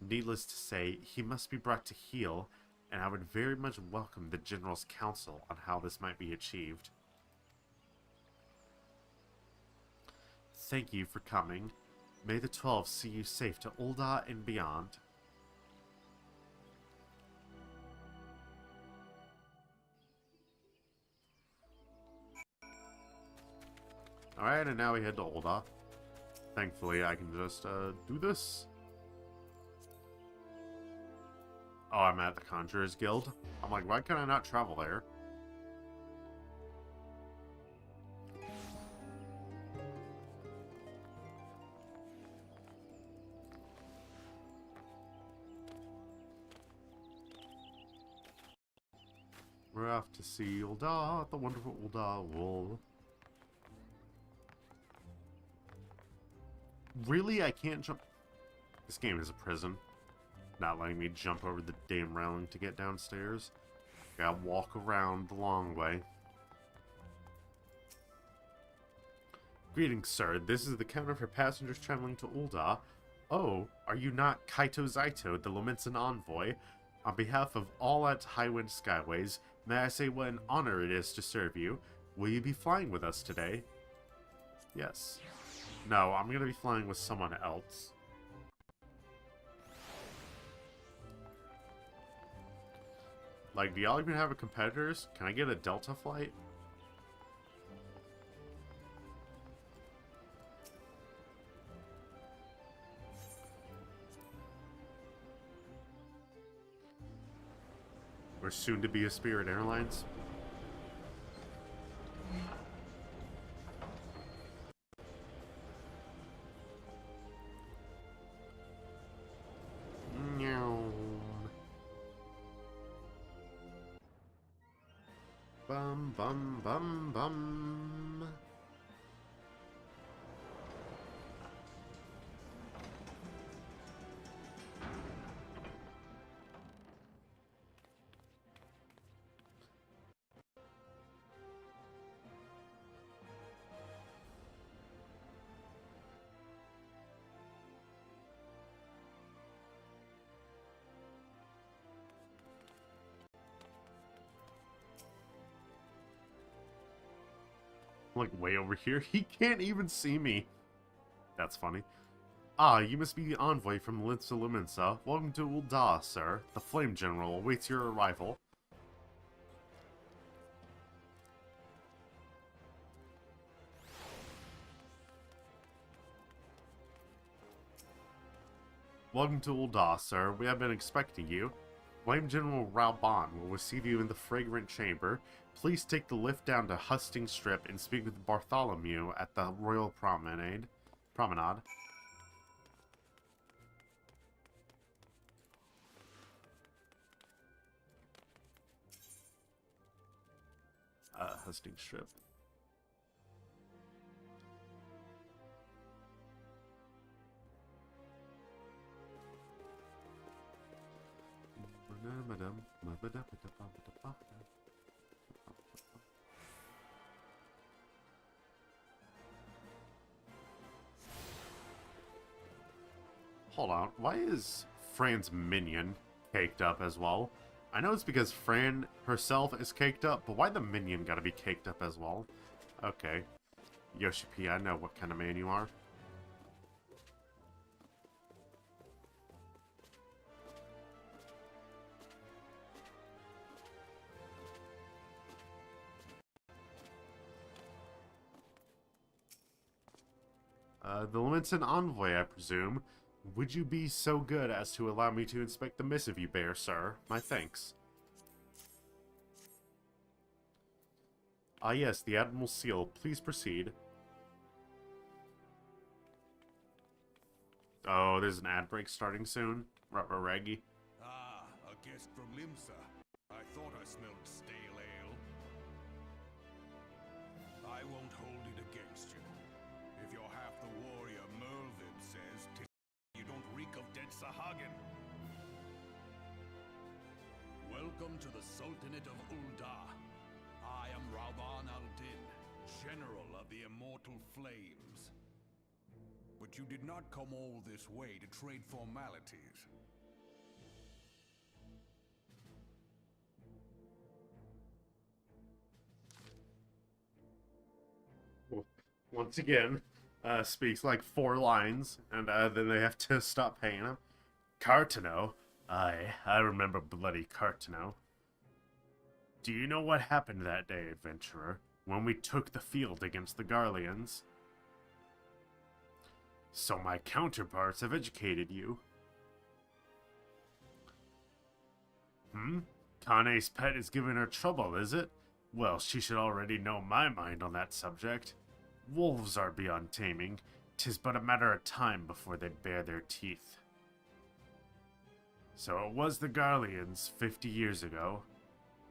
Needless to say, he must be brought to heel, and I would very much welcome the General's counsel on how this might be achieved. Thank you for coming. May the 12 see you safe to Ul'dah and beyond. Alright, and now we head to Ul'dah. Thankfully, I can just do this. Oh, I'm at the Conjurer's Guild. I'm like, why can I not travel there? We're off to see Ul'dah, the wonderful Ul'dah wool. Really? I can't jump? This game is a prison. Not letting me jump over the damn railing to get downstairs. Gotta walk around the long way. Greetings, sir. This is the counter for passengers traveling to Ul'dah. Oh, are you not Kaito Zaito, the Lamentin envoy? On behalf of all at Highwind Skyways, may I say what an honor it is to serve you. Will you be flying with us today? Yes. No, I'm gonna be flying with someone else. Like, do y'all even have competitors? Can I get a Delta flight? Or soon to be a Spirit Airlines? Bum bum bum bum. Like way over here. He can't even see me. That's funny. Ah, you must be the envoy from Linsa Lumensa. Welcome to Ul'dah, sir. The Flame General awaits your arrival. Welcome to Ul'dah, sir. We have been expecting you. Flame General Raoban will receive you in the Fragrant Chamber. Please take the lift down to Husting Strip and speak with Bartholomew at the Royal Promenade. Husting Strip. Hold on, why is Fran's minion caked up as well? I know it's because Fran herself is caked up, but why the minion gotta be caked up as well? Okay. Yoshi P, I know what kind of man you are. The limited envoy, I presume. Would you be so good as to allow me to inspect the missive you bear, sir? My thanks. Ah yes, the Admiral's seal. Please proceed. Oh, there's an ad break starting soon. Raggy. Ah, a guest from Limsa. I thought I smelled stale ale. I won't hold it against you. If you're half the warrior Merlvin says, you don't reek of dead Sahagin. Welcome to the Sultanate of Ul'dah. I am Rauban al-Din, General of the Immortal Flames. But you did not come all this way to trade formalities. Once again, speaks like 4 lines, and then they have to stop paying him. Cartano? I remember bloody Cartano. Do you know what happened that day, adventurer, when we took the field against the Garleans? So my counterparts have educated you. Kane's pet is giving her trouble, is it? Well, she should already know my mind on that subject. Wolves are beyond taming. 'Tis but a matter of time before they bare their teeth. So it was the Garleans 50 years ago.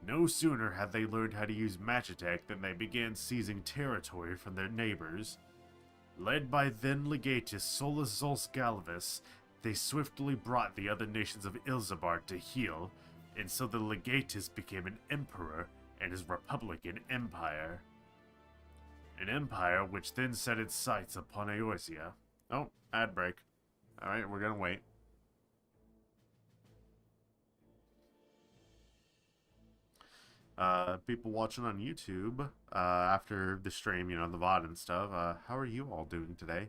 No sooner had they learned how to use Magitech than they began seizing territory from their neighbors. Led by then legatus Solus Zul's Galvus, they swiftly brought the other nations of Ilzabard to heel, and so the legatus became an emperor and his republican empire. An empire which then set its sights upon Eorzea. Oh, ad break. Alright, we're gonna wait. People watching on YouTube, after the stream, you know, the VOD and stuff, how are you all doing today?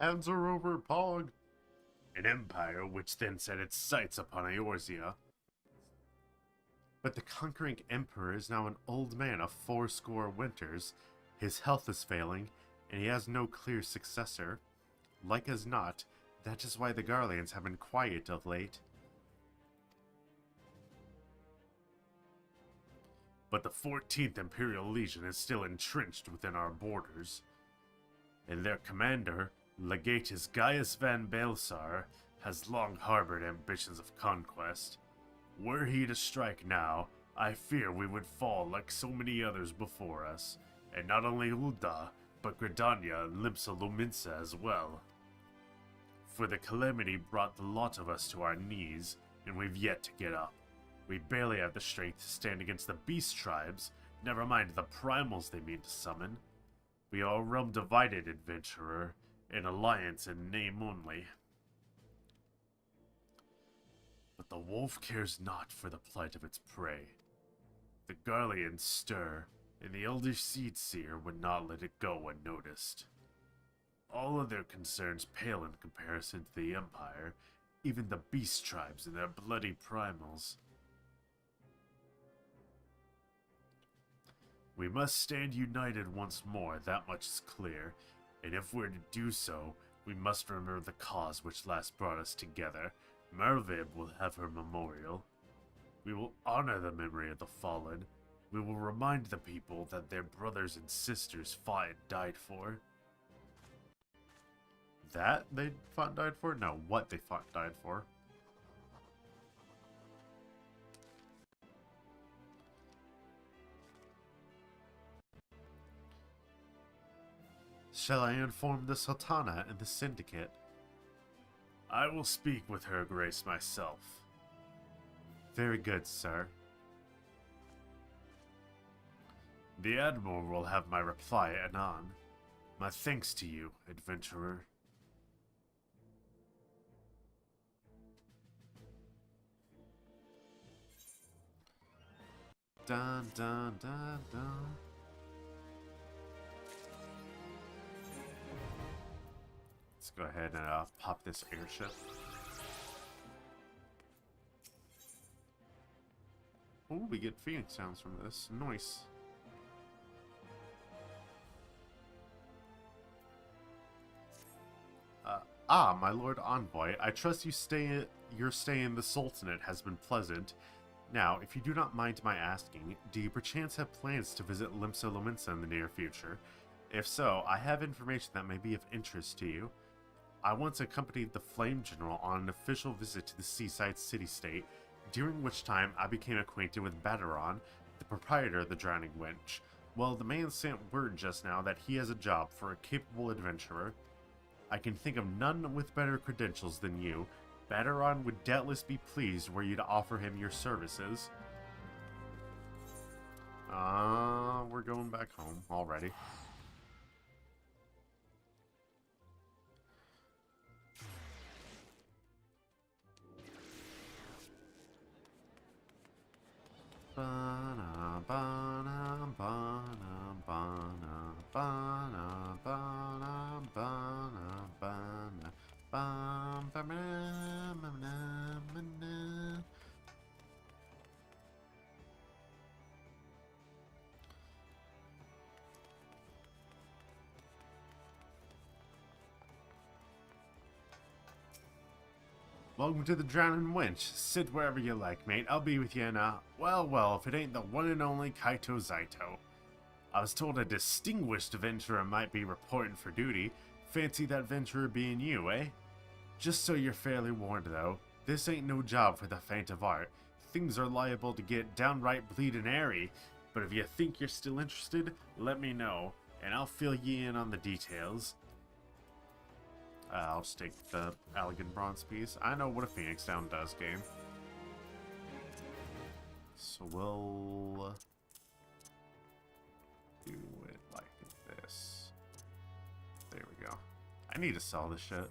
Hands are over, Pog! An empire which then set its sights upon Eorzea. But the conquering emperor is now an old man of 80 winters. His health is failing, and he has no clear successor. Like as not, that is why the Garleans have been quiet of late. But the 14th Imperial Legion is still entrenched within our borders, and their commander, Legatus Gaius van Baelsar, has long harbored ambitions of conquest. Were he to strike now, I fear we would fall like so many others before us, and not only Ul'dah, but Gridania and Limsa Lominsa as well. For the calamity brought the lot of us to our knees, and we've yet to get up. We barely have the strength to stand against the beast tribes, never mind the primals they mean to summon. We are a realm divided, adventurer, an alliance in name only. But the wolf cares not for the plight of its prey. The Garleans stir, and the Elder Seed Seer would not let it go unnoticed. All of their concerns pale in comparison to the Empire, even the beast tribes and their bloody primals. We must stand united once more, that much is clear, and if we're to do so, we must remember the cause which last brought us together. Mervib will have her memorial. We will honor the memory of the fallen. We will remind the people that their brothers and sisters fought and died for. That they fought and died for? No, what they fought and died for. Shall I inform the Sultana and the Syndicate? I will speak with her grace myself. Very good, sir. The Admiral will have my reply anon. My thanks to you, adventurer. Dun dun dun dun. Let's go ahead and pop this airship. Oh, we get Phoenix sounds from this. Nice. My Lord Envoy, I trust your stay in the Sultanate has been pleasant. Now, if you do not mind my asking, do you perchance have plans to visit Limsa Lominsa in the near future? If so, I have information that may be of interest to you. I once accompanied the Flame General on an official visit to the seaside city-state, during which time I became acquainted with Badaron, the proprietor of the Drowning Wench. Well, the man sent word just now that he has a job for a capable adventurer. I can think of none with better credentials than you. Badaron would doubtless be pleased were you to offer him your services. We're going back home already. Ba-na, ba-na, ba-na, ba-na, ba-na, ba-na, ba-na, ba-na, bam, ba-na, ba-na, ba-na. Welcome to the Drowning Wench. Sit wherever you like, mate. I'll be with you in well, if it ain't the one and only Kaito Zaito. I was told a distinguished adventurer might be reporting for duty. Fancy that adventurer being you, eh? Just so you're fairly warned, though, this ain't no job for the faint of heart. Things are liable to get downright bleedin' airy, but if you think you're still interested, let me know, and I'll fill you in on the details. I'll just take the elegant bronze piece. I know what a Phoenix Down does, game. So we'll do it like this. There we go. I need to sell this shit.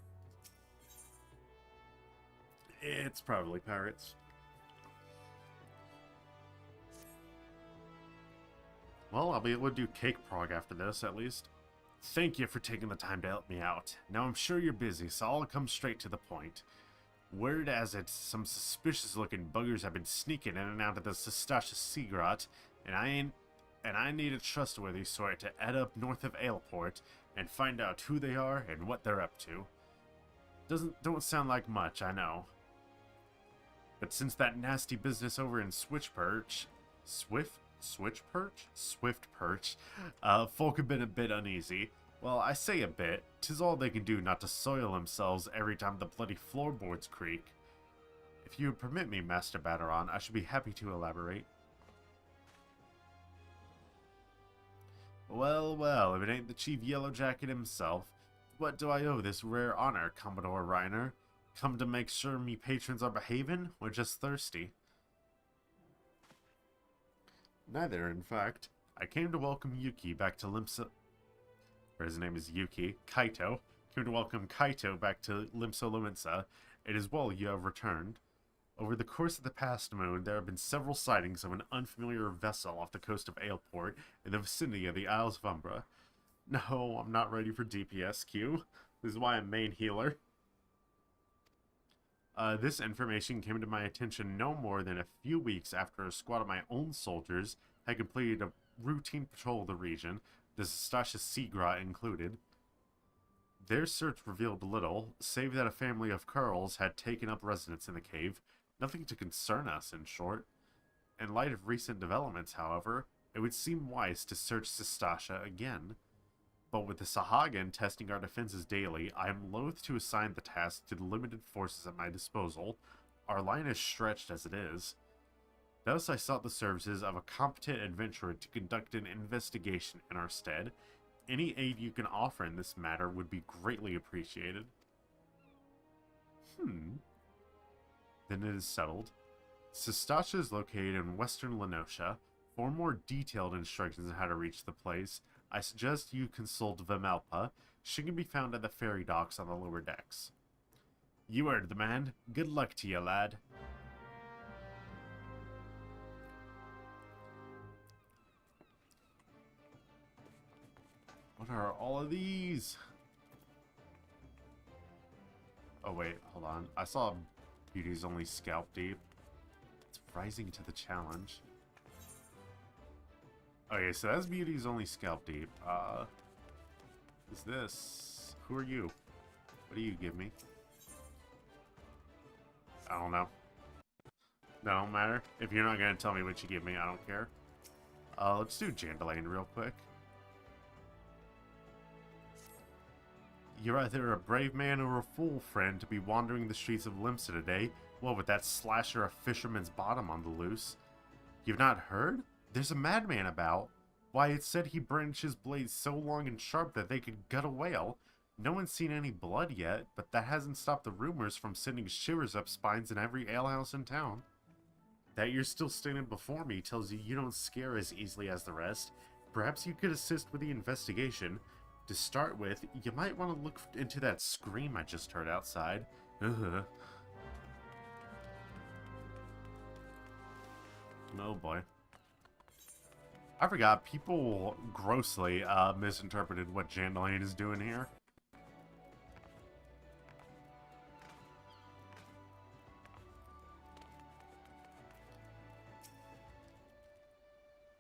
It's probably pirates. Well, I'll be able to do cake prog after this, at least. Thank you for taking the time to help me out. Now I'm sure you're busy, so I'll come straight to the point. Word as it's some suspicious-looking buggers have been sneaking in and out of the Sestasha Sea Grot, and I need a trustworthy sort to head up north of Aleport and find out who they are and what they're up to. Don't sound like much, I know. But since that nasty business over in Swift Perch, folk have been a bit uneasy. Well, I say a bit, 'tis all they can do not to soil themselves every time the bloody floorboards creak. If you would permit me, Master Badaron, I should be happy to elaborate. Well, well, if it ain't the Chief Yellowjacket himself, what do I owe this rare honor, Commodore Reiner? Come to make sure me patrons are behaving, or just thirsty? Neither, in fact. I came to welcome Yuki back to Limsa... Or his name is Yuki. Kaito. Came to welcome Kaito back to Limsa. It is well you have returned. Over the course of the past moon, there have been several sightings of an unfamiliar vessel off the coast of Aleport in the vicinity of the Isles of Umbra. No, I'm not ready for DPSQ. This is why I'm main healer. This information came to my attention no more than a few weeks after a squad of my own soldiers had completed a routine patrol of the region, the Zastasha Seagra included. Their search revealed little, save that a family of Kurls had taken up residence in the cave. Nothing to concern us, in short. In light of recent developments, however, it would seem wise to search Zastasha again. But with the Sahagin testing our defenses daily, I am loath to assign the task to the limited forces at my disposal. Our line is stretched as it is. Thus I sought the services of a competent adventurer to conduct an investigation in our stead. Any aid you can offer in this matter would be greatly appreciated. Then it is settled. Zastasha is located in western Lenosha. For more detailed instructions on how to reach the place, I suggest you consult Vimelpa. She can be found at the ferry docks on the lower decks. You heard the man. Good luck to you, lad. What are all of these? Oh wait, hold on. I saw Beauty's only scalp deep. It's rising to the challenge. Okay, so that's Beauty's only scalp deep. Is this... Who are you? What do you give me? I don't know. That don't matter. If you're not gonna tell me what you give me, I don't care. Let's do Jandalane real quick. You're either a brave man or a fool, friend, to be wandering the streets of Limsa today, well, with that slasher of Fisherman's Bottom on the loose. You've not heard? There's a madman about. Why, it's said he brandishes blades so long and sharp that they could gut a whale. No one's seen any blood yet, but that hasn't stopped the rumors from sending shivers up spines in every alehouse in town. That you're still standing before me tells you you don't scare as easily as the rest. Perhaps you could assist with the investigation. To start with, you might want to look into that scream I just heard outside. Oh boy. I forgot, people grossly misinterpreted what Jandalane is doing here.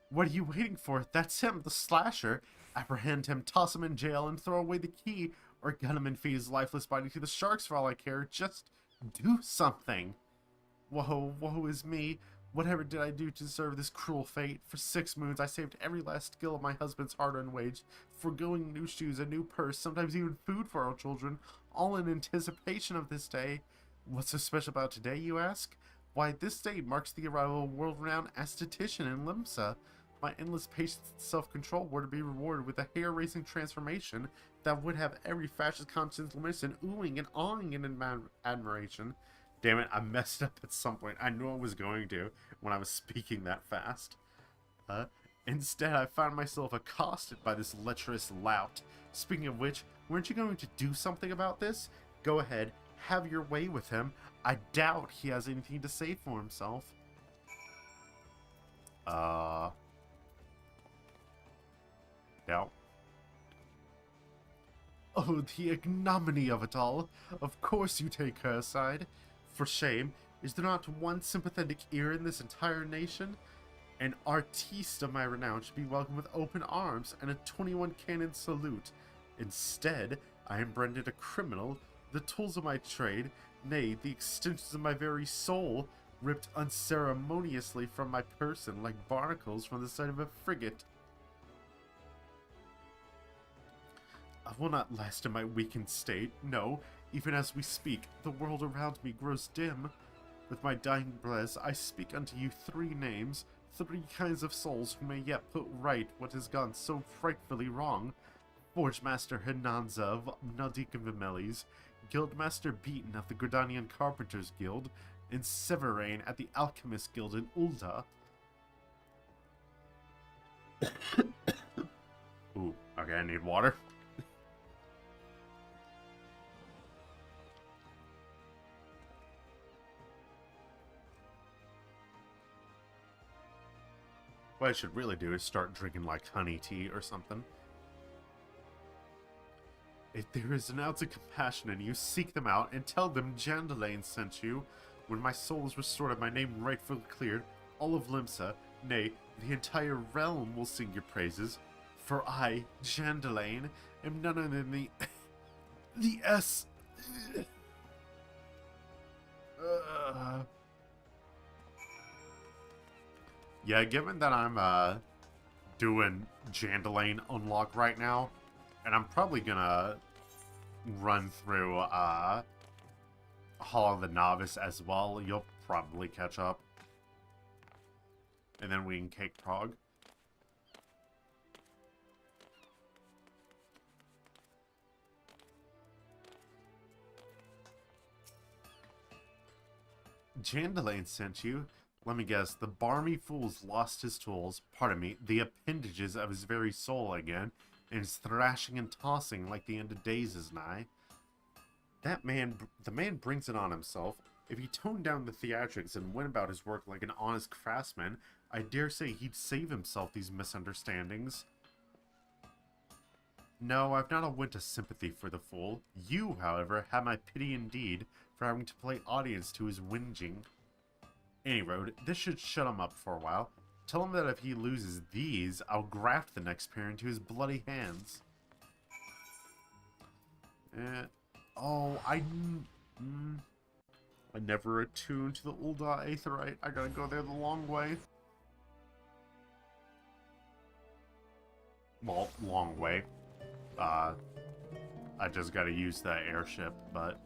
What are you waiting for? That's him, the slasher. Apprehend him, toss him in jail, and throw away the key, or gun him and feed his lifeless body to the sharks for all I care. Just do something. Woe is me. Whatever did I do to deserve this cruel fate? For 6 moons I saved every last skill of my husband's hard-earned wage, foregoing new shoes, a new purse, sometimes even food for our children, all in anticipation of this day. What's so special about today, you ask? Why, this day marks the arrival of a world-renowned aesthetician in Limsa. My endless patience and self-control were to be rewarded with a hair-raising transformation that would have every fascist-conscious Limerican oohing and awing in admiration. Damn it, I messed up at some point. I knew I was going to when I was speaking that fast. Instead, I found myself accosted by this lecherous lout. Speaking of which, weren't you going to do something about this? Go ahead, have your way with him. I doubt he has anything to say for himself. Doubt. Oh, the ignominy of it all. Of course you take her side. For shame, is there not one sympathetic ear in this entire nation? An artiste of my renown should be welcomed with open arms and a 21 cannon salute. Instead, I am branded a criminal, the tools of my trade, nay, the extensions of my very soul, ripped unceremoniously from my person like barnacles from the side of a frigate. I will not last in my weakened state. No, even as we speak, the world around me grows dim. With my dying breath, I speak unto you 3 names, 3 kinds of souls who may yet put right what has gone so frightfully wrong. Forge Master Hinanza of Naldika Vimelis, Guildmaster Beaton of the Gridanian Carpenters Guild, and Severain at the Alchemist Guild in Ulda. Ooh, okay, I need water. What I should really do is start drinking like honey tea or something. If there is an ounce of compassion in you, seek them out and tell them Jandalain sent you. When my soul is restored and my name rightfully cleared, all of Limsa, nay, the entire realm will sing your praises. For I, Jandalain, am none other than the S... Yeah, given that I'm, doing Jandalain unlock right now, and I'm probably gonna run through, Hall of the Novice as well, you'll probably catch up. And then we can cake prog. Jandalain sent you. Let me guess, the barmy fool's lost his tools, pardon me, the appendages of his very soul again, and is thrashing and tossing like the end of days is nigh. The man brings it on himself. If he toned down the theatrics and went about his work like an honest craftsman, I dare say he'd save himself these misunderstandings. No, I've not a wint of sympathy for the fool. You, however, have my pity indeed for having to play audience to his whinging. Any road, this should shut him up for a while. Tell him that if he loses these, I'll graft the next pair into his bloody hands. Oh, I never attuned to the Ulda Aetherite. I gotta go there the long way. Well, long way. I just gotta use the airship, but...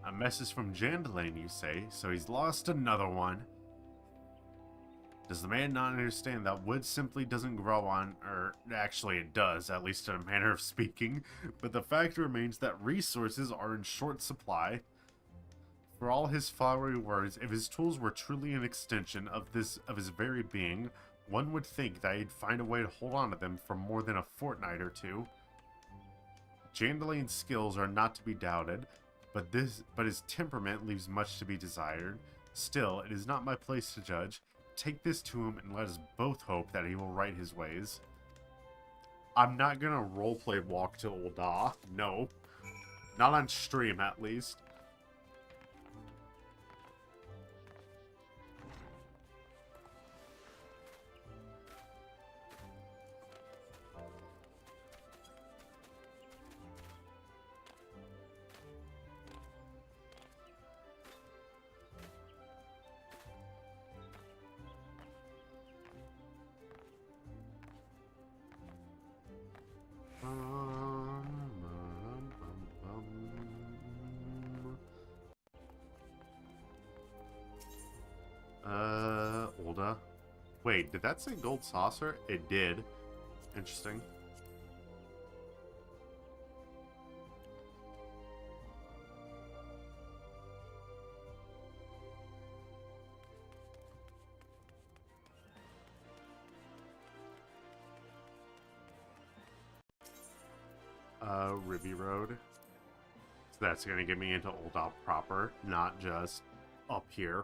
A message from Jandalain, you say, so he's lost another one. Does the man not understand that wood simply doesn't grow on, or actually it does, at least in a manner of speaking, but the fact remains that resources are in short supply. For all his flowery words, if his tools were truly an extension of his very being, one would think that he'd find a way to hold on to them for more than a fortnight or two. Jandalain's skills are not to be doubted, but his temperament leaves much to be desired. Still, it is not my place to judge. Take this to him and let us both hope that he will right his ways. I'm not gonna roleplay walk to Ulda. No. Not on stream, at least. Ulda. Wait, did that say gold saucer? It did. Interesting. Ruby Road. So that's gonna get me into Ulda proper, not just up here.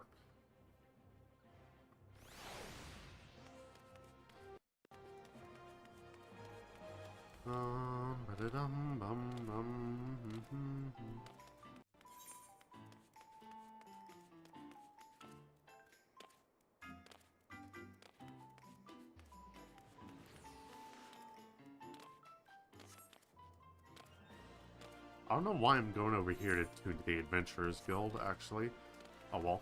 I don't know why I'm going over here to the Adventurers Guild, actually. Oh well.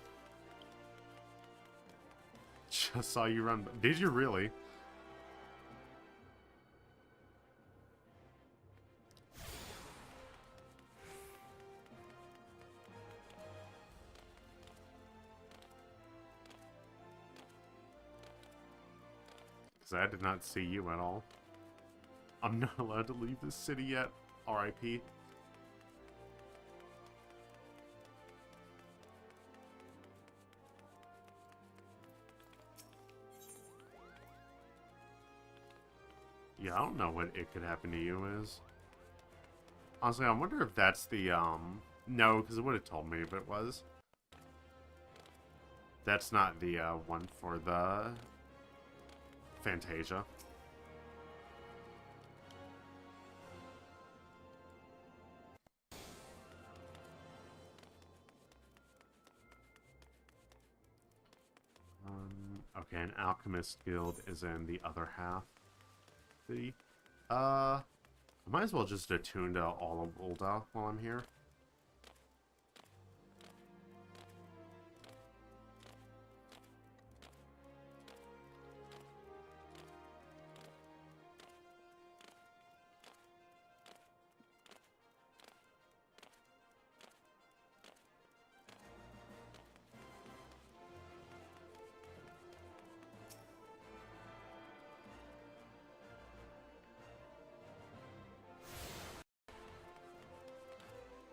just saw you run. Did you really? Because I did not see you at all. I'm not allowed to leave this city yet. R.I.P. Yeah, I don't know what it could happen to you is. Honestly, I wonder if that's the, no, because it would have told me if it was. That's not the, one for the Fantasia. Okay, an Alchemist Guild is in the other half. City. I might as well just attune to all of Ul'dah while I'm here.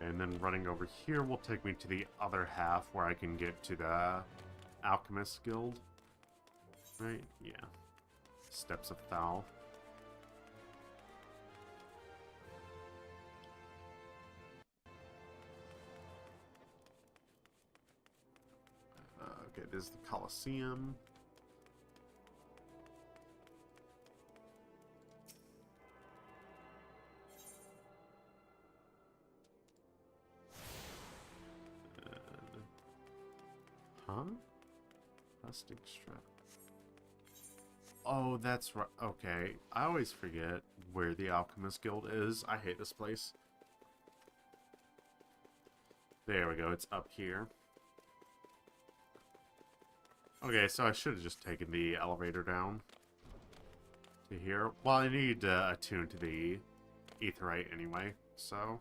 And then running over here will take me to the other half where I can get to the Alchemist Guild. Right? Yeah. Steps of Thal. Okay, this is the Colosseum. Huh? Plastic strap. Oh, that's right. Okay. I always forget where the Alchemist Guild is. I hate this place. There we go. It's up here. Okay, so I should have just taken the elevator down to here. Well, I need to attune to the Aetheryte anyway, so...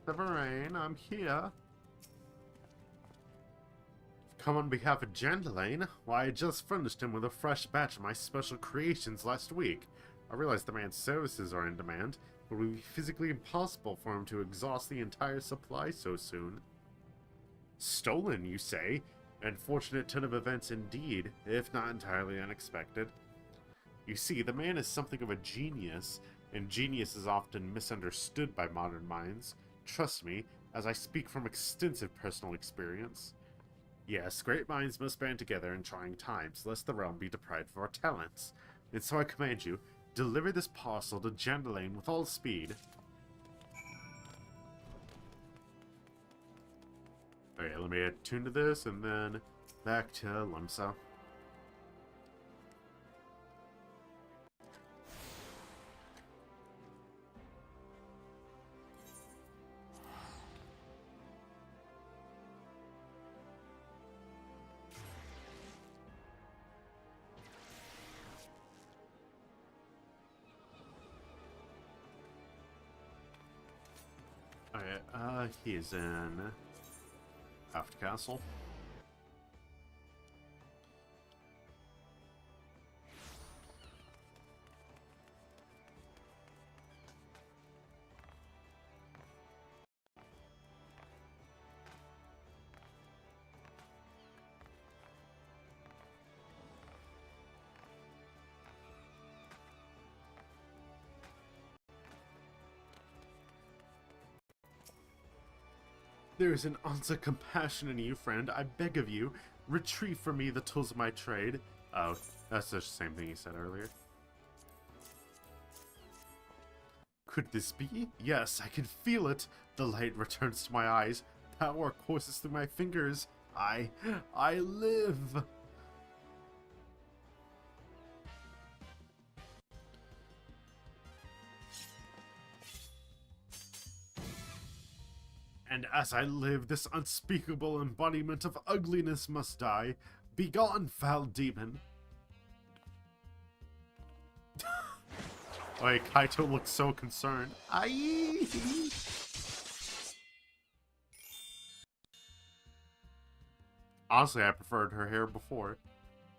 Severine, I'm here. Come on behalf of Jandalane? Why, I just furnished him with a fresh batch of my special creations last week. I realize the man's services are in demand, but it would be physically impossible for him to exhaust the entire supply so soon. Stolen, you say? An unfortunate turn of events indeed, if not entirely unexpected. You see, the man is something of a genius, and genius is often misunderstood by modern minds. Trust me, as I speak from extensive personal experience. Yes, great minds must band together in trying times, lest the realm be deprived of our talents. And so I command you, deliver this parcel to Jandalane with all speed. Okay, let me attune to this, and then back to Lemsa. Okay, he is in After Castle. There is an ounce of compassion in you, friend. I beg of you, retrieve for me the tools of my trade. Oh, that's the same thing he said earlier. Could this be? Yes, I can feel it. The light returns to my eyes. Power courses through my fingers. I live. And as I live, this unspeakable embodiment of ugliness must die. Begone, foul demon. Wait, Kaito looks so concerned. Aye. Honestly, I preferred her hair before.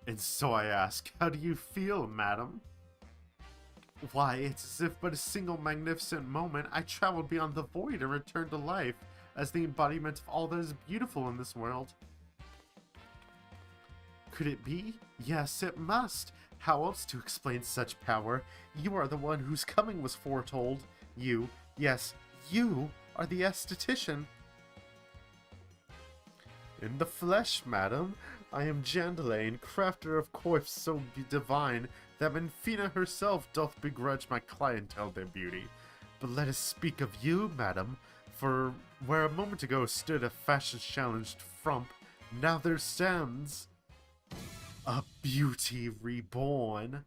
And so I ask, how do you feel, madam? Why, it's as if but a single magnificent moment I traveled beyond the void and returned to life as the embodiment of all that is beautiful in this world. Could it be? Yes, it must. How else to explain such power? You are the one whose coming was foretold. You, yes, you are the esthetician. In the flesh, madam, I am Jandalain, crafter of coifs so divine that Menfina herself doth begrudge my clientele their beauty. But let us speak of you, madam, for where a moment ago stood a fashion-challenged frump, now there stands a beauty reborn.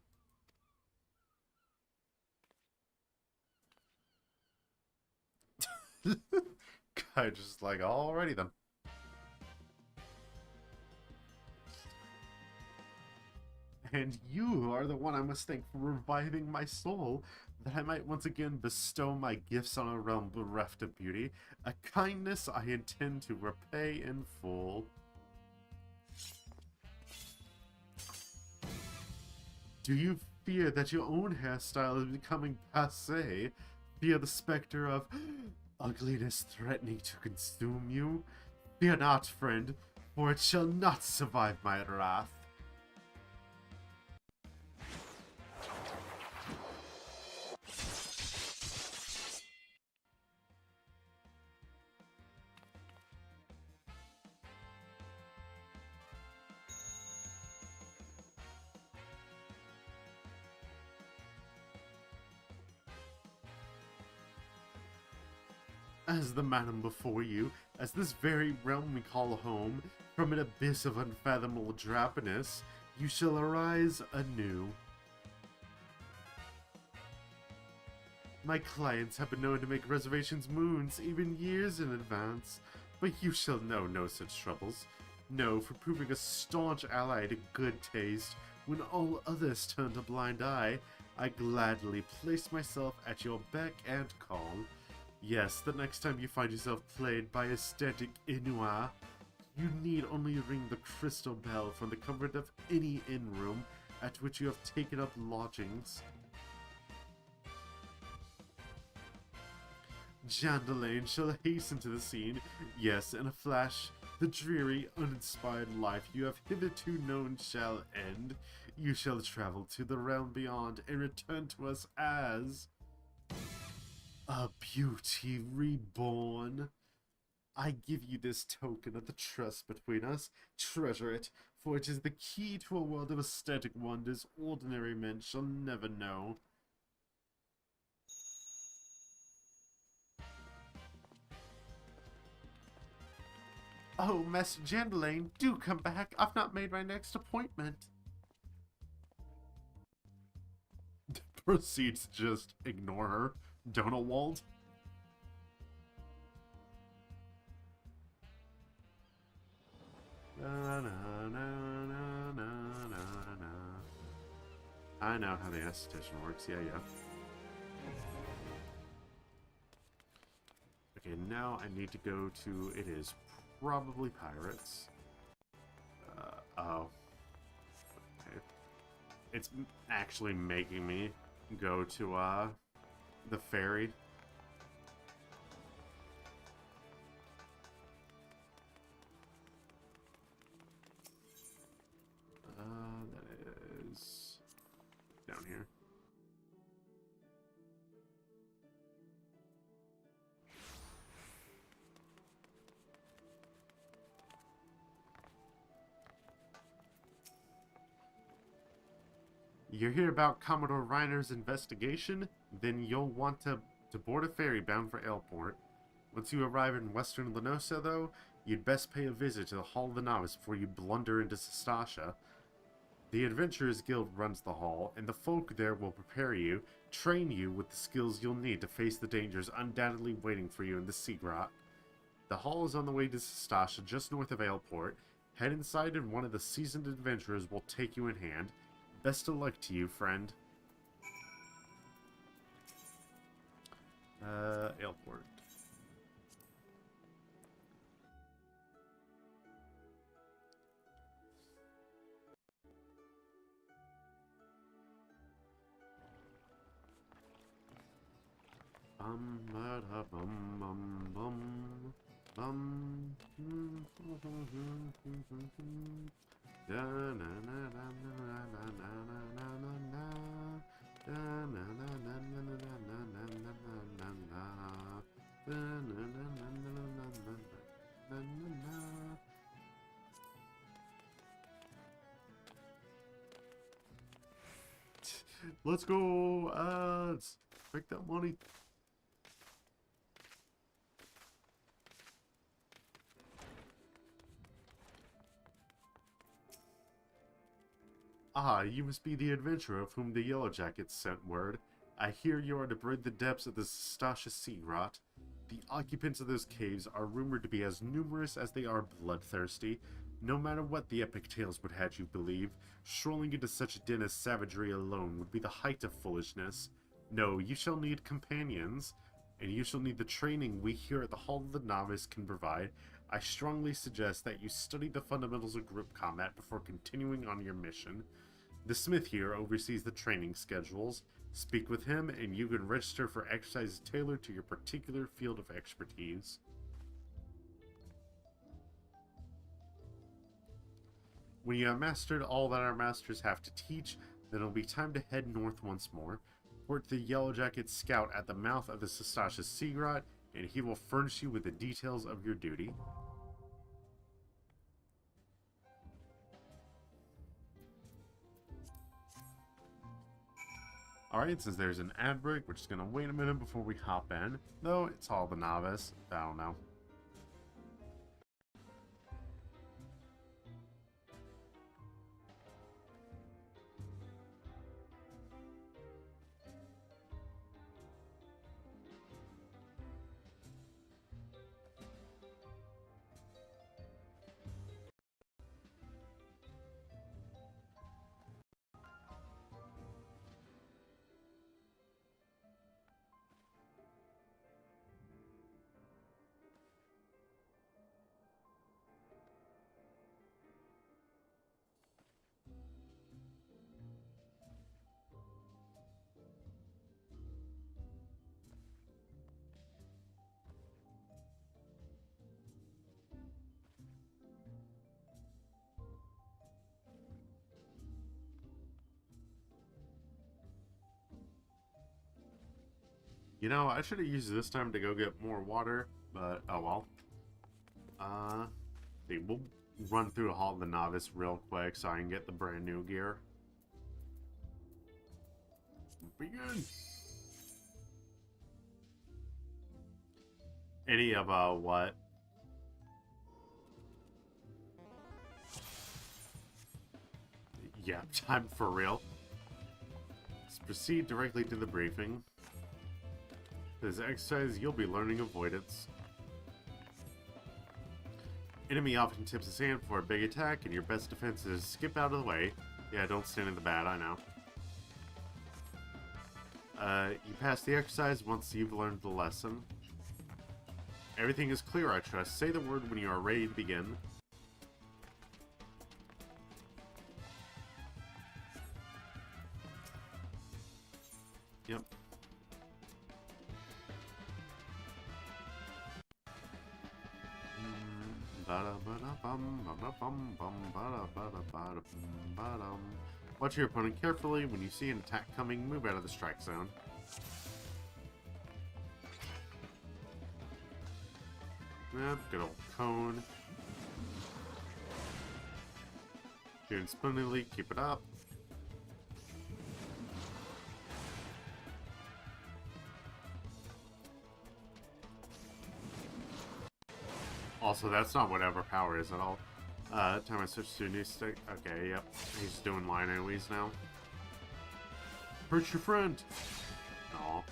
Guy just like, alrighty then. And you are the one I must thank for reviving my soul, that I might once again bestow my gifts on a realm bereft of beauty, a kindness I intend to repay in full. Do you fear that your own hairstyle is becoming passé? Fear the specter of ugliness threatening to consume you? Fear not, friend, for it shall not survive my wrath. As the madam before you, as this very realm we call home, from an abyss of unfathomable drabness, you shall arise anew. My clients have been known to make reservations moons, even years in advance, but you shall know no such troubles. No, for proving a staunch ally to good taste, when all others turned a blind eye, I gladly place myself at your beck and call. Yes, the next time you find yourself played by aesthetic Inua, you need only ring the crystal bell from the comfort of any inn room at which you have taken up lodgings. Jandalain shall hasten to the scene. Yes, in a flash, the dreary, uninspired life you have hitherto known shall end. You shall travel to the realm beyond and return to us as a beauty reborn. I give you this token of the trust between us. Treasure it, for it is the key to a world of aesthetic wonders ordinary men shall never know. Oh, Master Jandalain, do come back. I've not made my next appointment. Proceeds to just ignore her. Donald. Na, na, na, na, na, na, na. I know how the esthetician works. Yeah. Okay, now I need to go to. It is probably pirates. Oh. Okay. It's actually making me go to the ferry. That is down here. You hear about Commodore Reiner's investigation? Then you'll want to to board a ferry bound for Aleport. Once you arrive in western Lenosa, though, you'd best pay a visit to the Hall of the Novice before you blunder into Sastasha. The Adventurers Guild runs the hall, and the folk there will prepare you, train you with the skills you'll need to face the dangers undoubtedly waiting for you in the Sea Grot. The hall is on the way to Sastasha, just north of Aleport. Head inside and one of the seasoned adventurers will take you in hand. Best of luck to you, friend. Aleport. Let's go! Let's make that money. Ah, you must be the adventurer of whom the Yellow Jackets sent word. I hear you are to breed the depths of the Sastasha Sea Grot. The occupants of those caves are rumored to be as numerous as they are bloodthirsty. No matter what the epic tales would have you believe, strolling into such a den of savagery alone would be the height of foolishness. No, you shall need companions, and you shall need the training we here at the Hall of the Novice can provide. I strongly suggest that you study the fundamentals of group combat before continuing on your mission. The smith here oversees the training schedules. Speak with him, and you can register for exercises tailored to your particular field of expertise. When you have mastered all that our masters have to teach, then it'll be time to head north once more. Report to the Yellow Jacket scout at the mouth of the Sastasha Sea Grot, and he will furnish you with the details of your duty. Alright, since there's an ad break, we're just gonna wait a minute before we hop in. Though, it's all the novice. I don't know. You know, I should have used this time to go get more water, but oh well. See, we'll run through the Hall of the Novice real quick so I can get the brand new gear. Begin! Any of, what? Yeah, time for real. Let's proceed directly to the briefing. This exercise, you'll be learning avoidance. Enemy often tips his hand for a big attack, and your best defense is skip out of the way. Yeah, don't stand in the bad, I know. You pass the exercise once you've learned the lesson. Everything is clear, I trust. Say the word when you are ready to begin. Yep. Watch your opponent carefully. When you see an attack coming, move out of the strike zone. Yep, good old cone. Doing splendidly, keep it up. Also, that's not whatever power is at all. Time I switch to a new stick. Okay, yep. He's doing line AoEs now. Hurt your friend! Aw.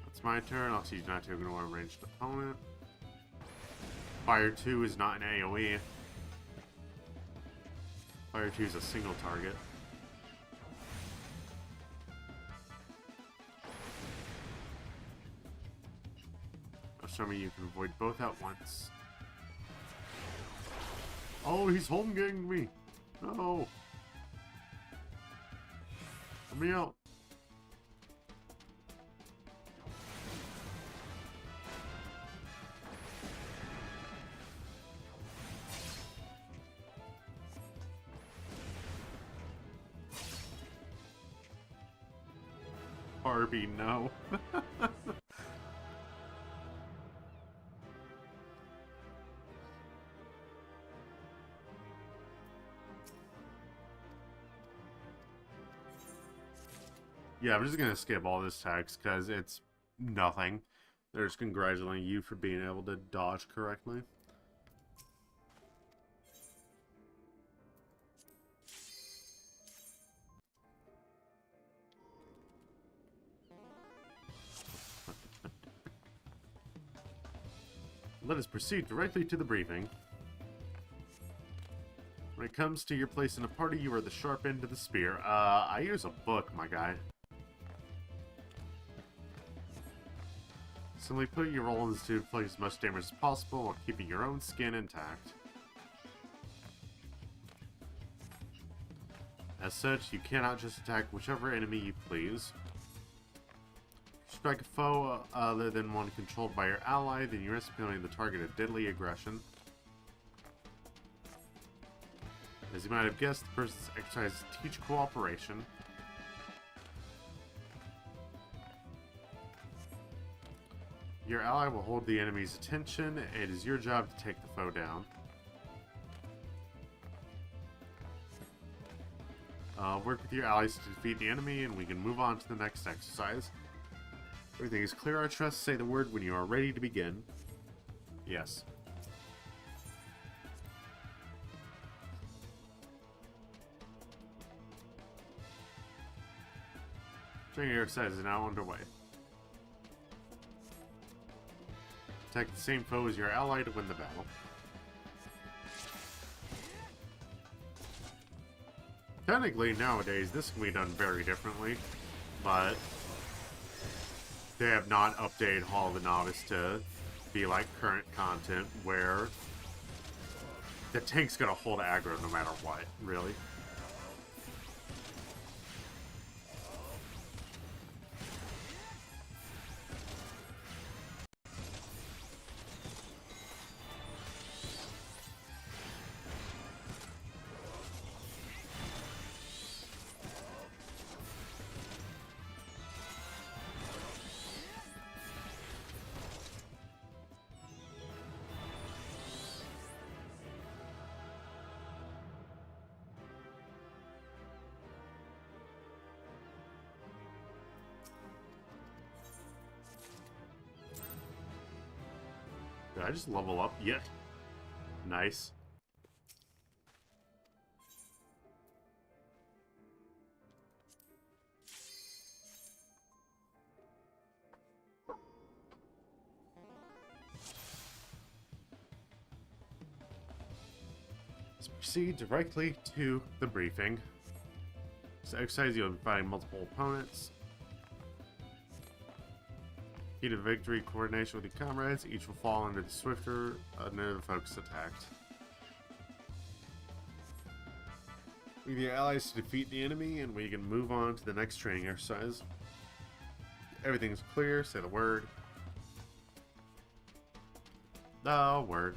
It's my turn. I'll teach not to ignore a ranged opponent. Fire 2 is not an AoE. Fire 2 is a single target. Show me you can avoid both at once. Oh, he's home ganged me. No. Let me out. Barbie, no. Yeah, I'm just gonna skip all this text because it's nothing. They're just congratulating you for being able to dodge correctly. Let us proceed directly to the briefing. When it comes to your place in a party, you are the sharp end of the spear. I use a book, my guy. Simply put, your role is to inflict as much damage as possible while keeping your own skin intact. As such, you cannot just attack whichever enemy you please. If you strike a foe other than one controlled by your ally, then you risk becoming the target of deadly aggression. As you might have guessed, the person's exercises teach cooperation. Your ally will hold the enemy's attention. It is your job to take the foe down. Work with your allies to defeat the enemy, and we can move on to the next exercise. Everything is clear, I trust. Say the word when you are ready to begin. Yes. Training exercise is now underway. Attack the same foe as your ally to win the battle. Technically, nowadays, this can be done very differently, but they have not updated Hall of the Novice to be like current content, where the tank's gonna hold aggro no matter what, really. Did I just level up yet? Nice. Let's proceed directly to the briefing. This exercise, you'll be fighting multiple opponents. Key to victory, coordination with your comrades. Each will fall under the swifter, under the focus attacked. With your allies to defeat the enemy, and we can move on to the next training exercise. Everything's clear, say the word. The word.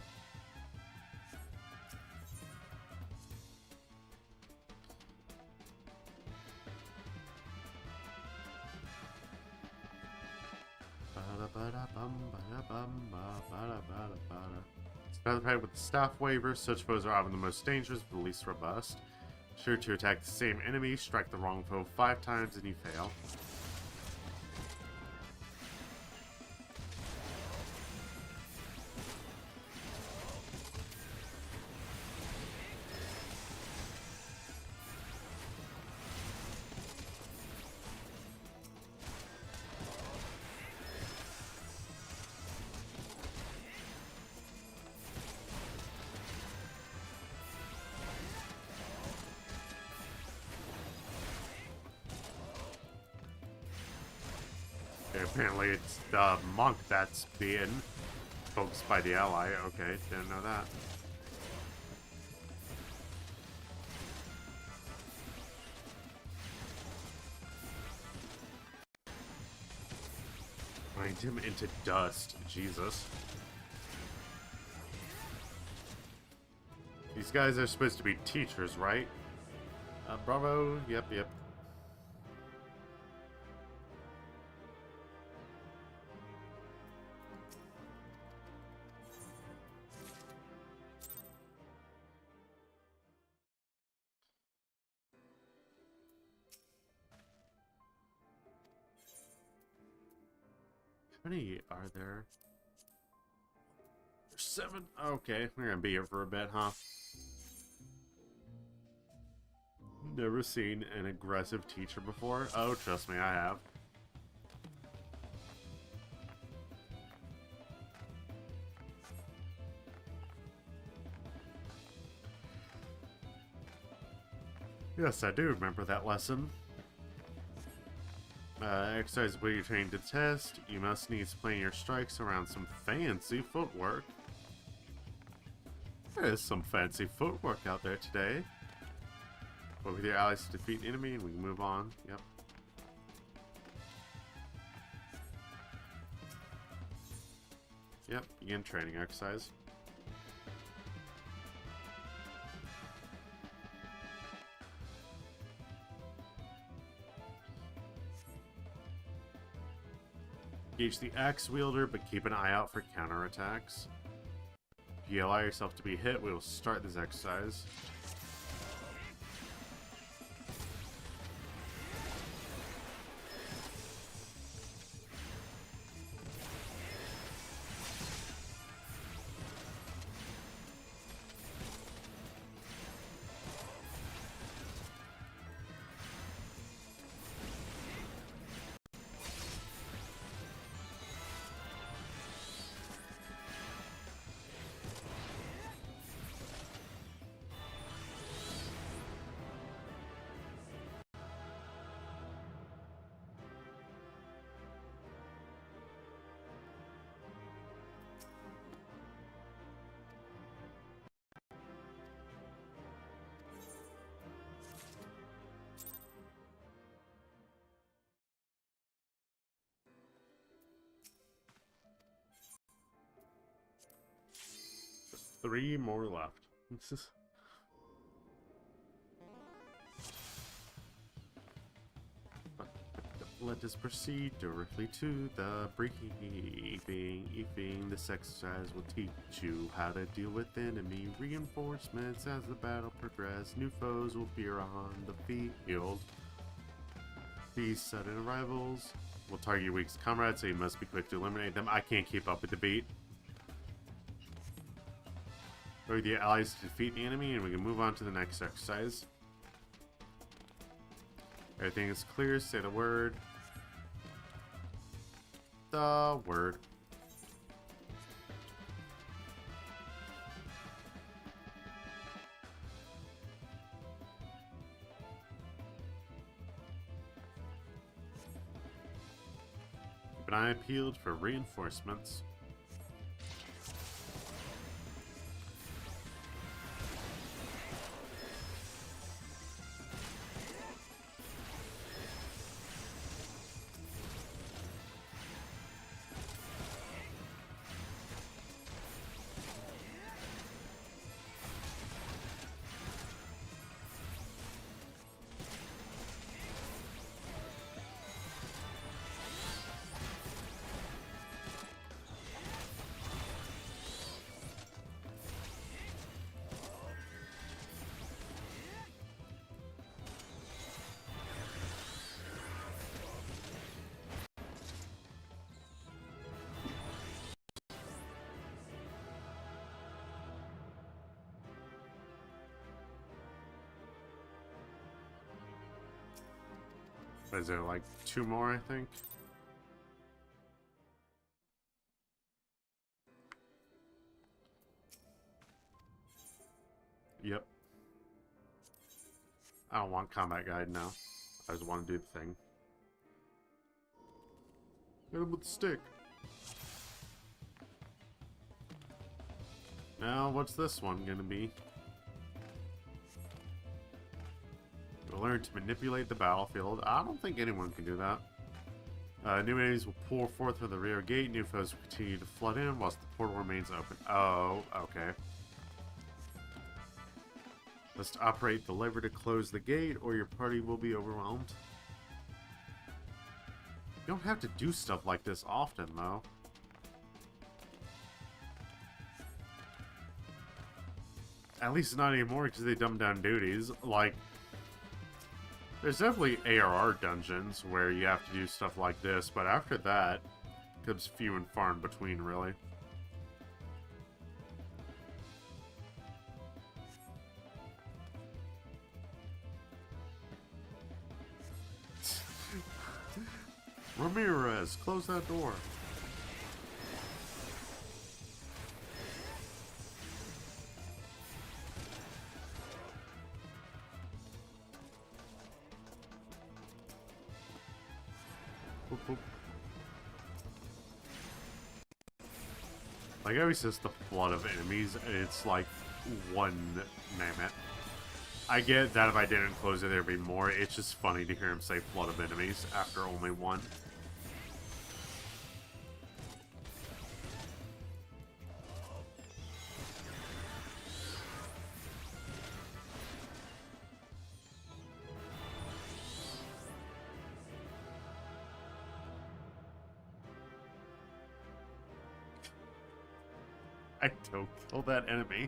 Another fight with the staff waiver. Such foes are often the most dangerous but the least robust. Sure to attack the same enemy, strike the wrong foe 5 times and you fail. Apparently it's the monk that's being focused by the ally. Okay, didn't know that. Grind him into dust. Jesus. These guys are supposed to be teachers, right? Bravo. Yep, yep. How many are there? There's 7. Okay, we're gonna be here for a bit, huh? Never seen an aggressive teacher before? Oh, trust me, I have. Yes, I do remember that lesson. Exercise where you train to test. You must needs plan your strikes around some fancy footwork. There is some fancy footwork out there today. But with your allies to defeat the enemy and we can move on. Yep. Yep, begin training exercise. Engage the axe wielder, but keep an eye out for counterattacks. If you allow yourself to be hit, we will start this exercise. Just 3 more left. Let us proceed directly to the briefing. This exercise will teach you how to deal with enemy reinforcements as the battle progresses. New foes will appear on the field. These sudden arrivals will target your weakest comrades, so you must be quick to eliminate them. I can't keep up with the beat. Go with your allies to defeat the enemy, and we can move on to the next exercise. Everything is clear. Say the word. The word. Keep an eye peeled for reinforcements. Is there like 2 more, I think? Yep. I don't want combat guide now. I just want to do the thing. Hit him with the stick. Now, what's this one gonna be? You'll learn to manipulate the battlefield. I don't think anyone can do that. New enemies will pour forth through the rear gate. New foes will continue to flood in whilst the portal remains open. Oh, okay. Must operate the lever to close the gate, or your party will be overwhelmed. You don't have to do stuff like this often, though. At least not anymore, because they dumbed down duties. Like, there's definitely ARR dungeons where you have to do stuff like this, but after that, it comes few and far in between, really. Ramirez, close that door. Boop, boop. Like, I always says the flood of enemies, and it's like one mammoth. I get that if I didn't close it, there'd be more. It's just funny to hear him say flood of enemies after only one. I don't kill that enemy.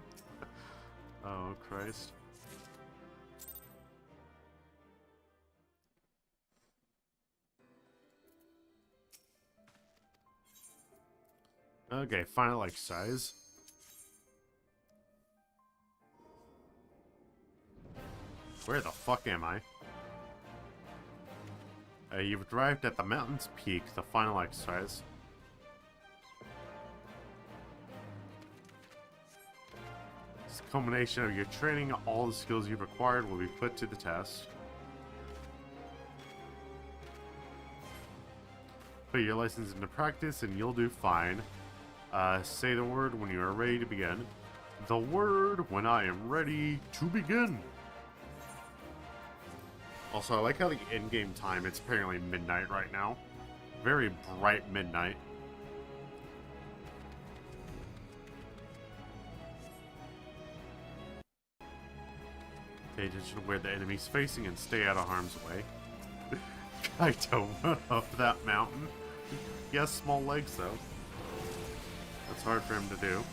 Oh, Christ. Okay, final exercise. Where the fuck am I? You've arrived at the mountain's peak, the final exercise. It's a culmination of your training. All the skills you've acquired will be put to the test. Put your lessons into practice and you'll do fine. Say the word when you are ready to begin. The word when I am ready to begin. Also, I like how the in-game time, it's apparently midnight right now. Very bright midnight. Pay attention to where the enemy's facing and stay out of harm's way. Kaito run up that mountain. He has small legs, though. That's hard for him to do.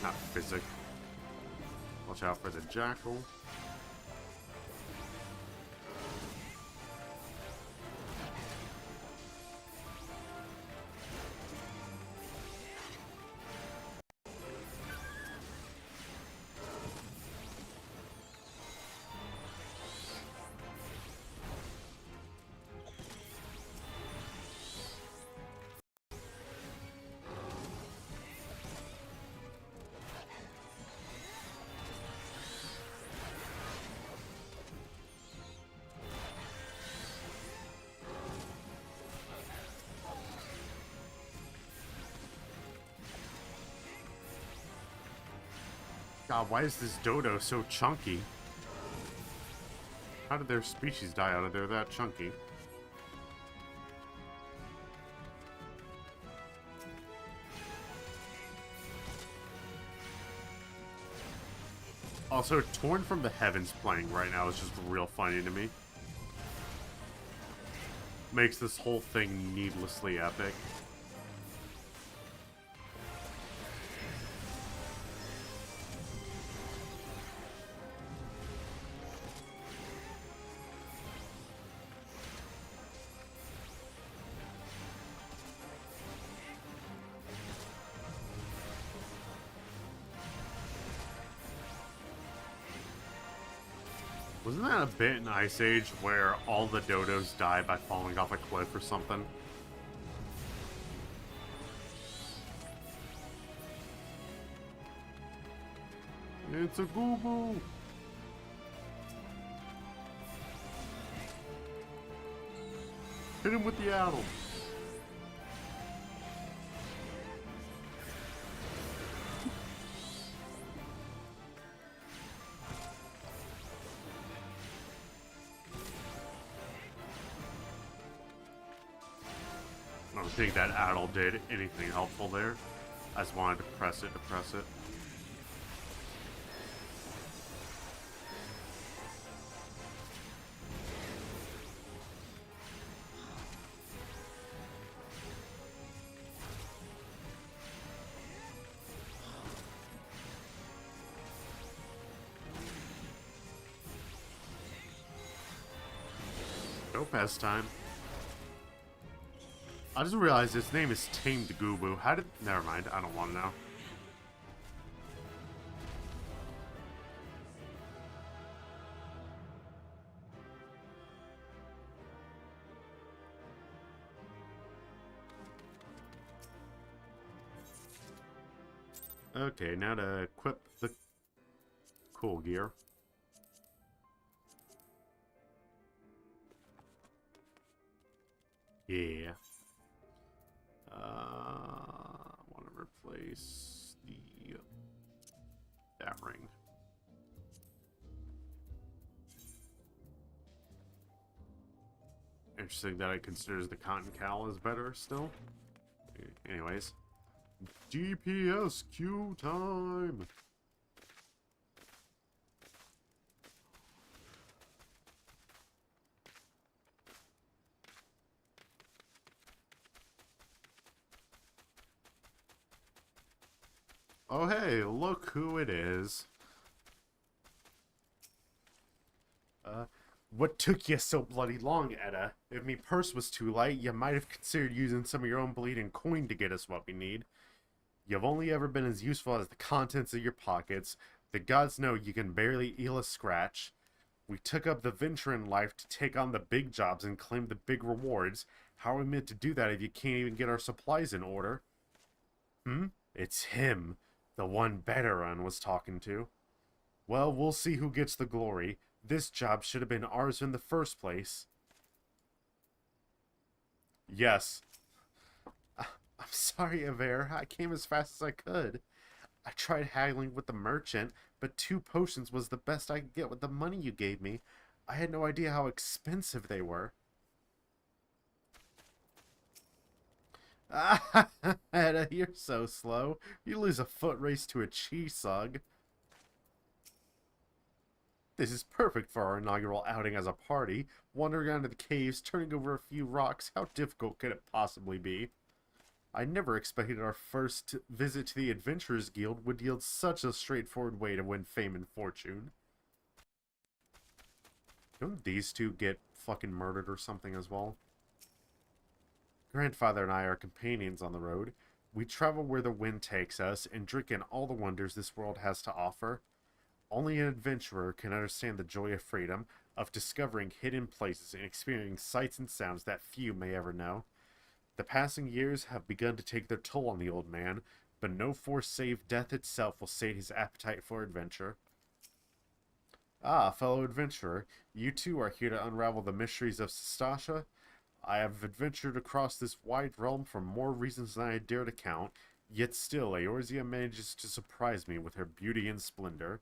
Not physic. Watch out for the jackal. God, why is this dodo so chunky? How did their species die out of there that chunky? Also, Torn from the Heavens playing right now is just real funny to me. Makes this whole thing needlessly epic. Wasn't that a bit in Ice Age where all the dodos die by falling off a cliff or something? It's a goo-goo! Hit him with the addle. I don't think that addle did anything helpful there. I just wanted to press it to press it. No pass time. I just realized his name is Tamed Goobu. How did... Never mind. I don't want to know. Okay, now to equip the cool gear. Yeah. I want to replace that ring. Interesting that it considers the cotton cowl is better still. Anyways, DPS queue time. Oh hey, look who it is. What took you so bloody long, Edda? If me purse was too light, you might have considered using some of your own bleeding coin to get us what we need. You've only ever been as useful as the contents of your pockets. The gods know you can barely eel a scratch. We took up the venture in life to take on the big jobs and claim the big rewards. How are we meant to do that if you can't even get our supplies in order? It's him. The one Betteron was talking to. Well, we'll see who gets the glory. This job should have been ours in the first place. Yes. I'm sorry, Aver. I came as fast as I could. I tried haggling with the merchant, but 2 potions was the best I could get with the money you gave me. I had no idea how expensive they were. Edda, you're so slow. You lose a foot race to a cheese sug. This is perfect for our inaugural outing as a party. Wandering around the caves, turning over a few rocks. How difficult could it possibly be? I never expected our first visit to the Adventurers Guild would yield such a straightforward way to win fame and fortune. Don't these two get fucking murdered or something as well? Grandfather and I are companions on the road. We travel where the wind takes us and drink in all the wonders this world has to offer. Only an adventurer can understand the joy of freedom, of discovering hidden places and experiencing sights and sounds that few may ever know. The passing years have begun to take their toll on the old man, but no force save death itself will sate his appetite for adventure. Ah, fellow adventurer, you too are here to unravel the mysteries of Sestasha? I have adventured across this wide realm for more reasons than I dare to count, yet still Eorzea manages to surprise me with her beauty and splendor.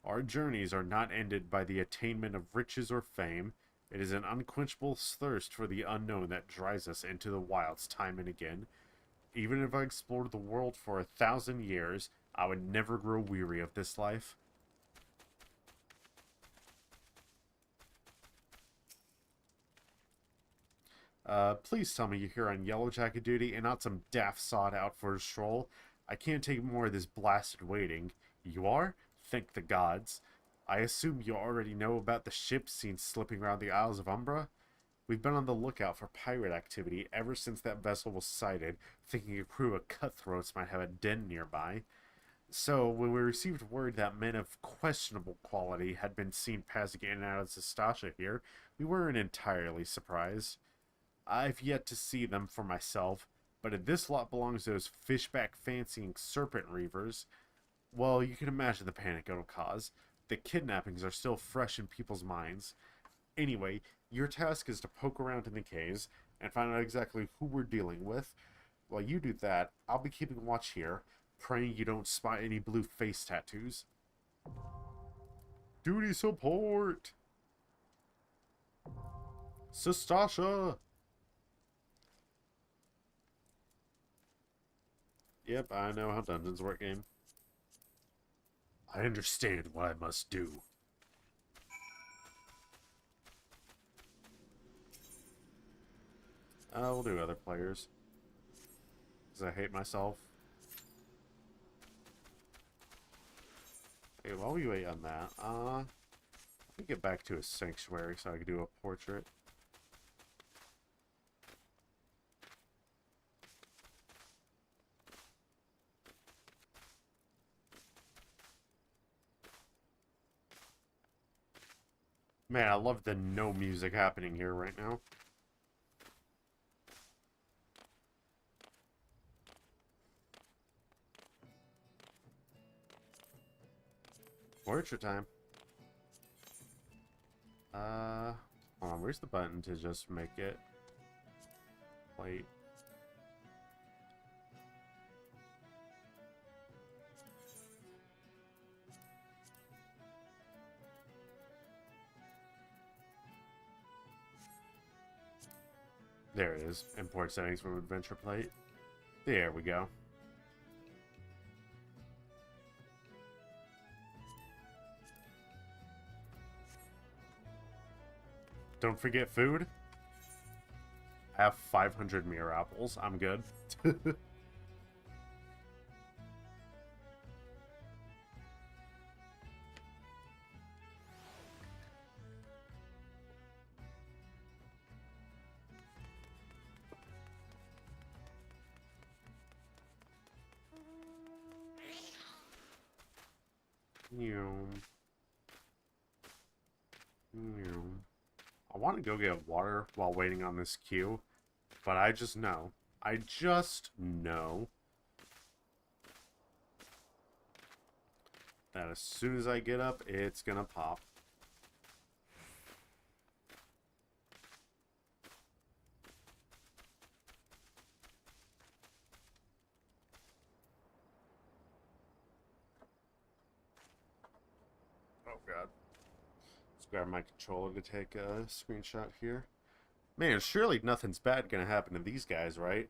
Our journeys are not ended by the attainment of riches or fame. It is an unquenchable thirst for the unknown that drives us into the wilds time and again. Even if I explored the world for 1,000 years, I would never grow weary of this life. Please tell me you're here on Yellow Jacket duty and not some daft sod out for a stroll. I can't take more of this blasted waiting. You are? Thank the gods. I assume you already know about the ship seen slipping around the Isles of Umbra? We've been on the lookout for pirate activity ever since that vessel was sighted, thinking a crew of cutthroats might have a den nearby. So, when we received word that men of questionable quality had been seen passing in and out of Sestasha here, we weren't entirely surprised. I've yet to see them for myself, but if this lot belongs to those fishback-fancying serpent reavers, well, you can imagine the panic it'll cause. The kidnappings are still fresh in people's minds. Anyway, your task is to poke around in the caves, and find out exactly who we're dealing with. While you do that, I'll be keeping watch here, praying you don't spot any blue face tattoos. Duty support! Sistasha! Yep, I know how dungeons work, game. I understand what I must do. We'll do other players. Because I hate myself. Okay, while we wait on that, let me get back to a sanctuary so I can do a portrait. Man, I love the no music happening here right now. Portrait time. Hold on, where's the button to just make it? Wait. There it is. Import settings from Adventure Plate. There we go. Don't forget food. I have 500 mirror apples. I'm good. I want to go get water while waiting on this queue, but I just know. I just know that as soon as I get up, it's gonna pop. Oh god. Let's grab my controller to take a screenshot here. Man, surely nothing's bad gonna happen to these guys, right?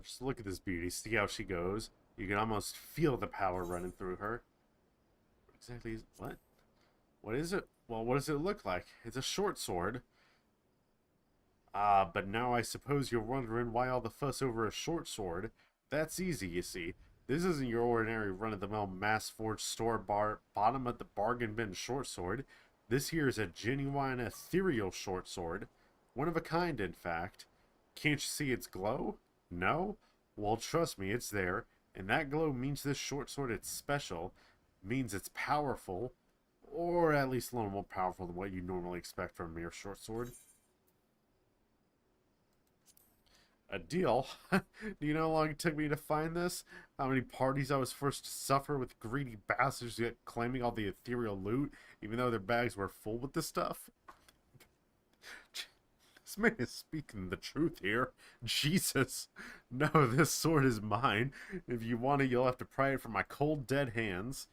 Just look at this beauty. See how she goes? You can almost feel the power running through her. Exactly. What? What is it? Well, what does it look like? It's a short sword. But now I suppose you're wondering why all the fuss over a short sword. That's easy, you see. This isn't your ordinary run-of-the-mill mass-forged store-bar bottom-of-the-bargain-bin short sword. This here is a genuine ethereal short sword. One of a kind, in fact. Can't you see its glow? No? Well, trust me, it's there. And that glow means this short sword is special. Means it's powerful. Or at least a little more powerful than what you normally expect from a mere short sword. A deal? Do you know how long it took me to find this? How many parties I was forced to suffer with greedy bastards yet claiming all the ethereal loot, even though their bags were full with the stuff? This man is speaking the truth here. Jesus. No, this sword is mine. If you want it, you'll have to pry it from my cold, dead hands.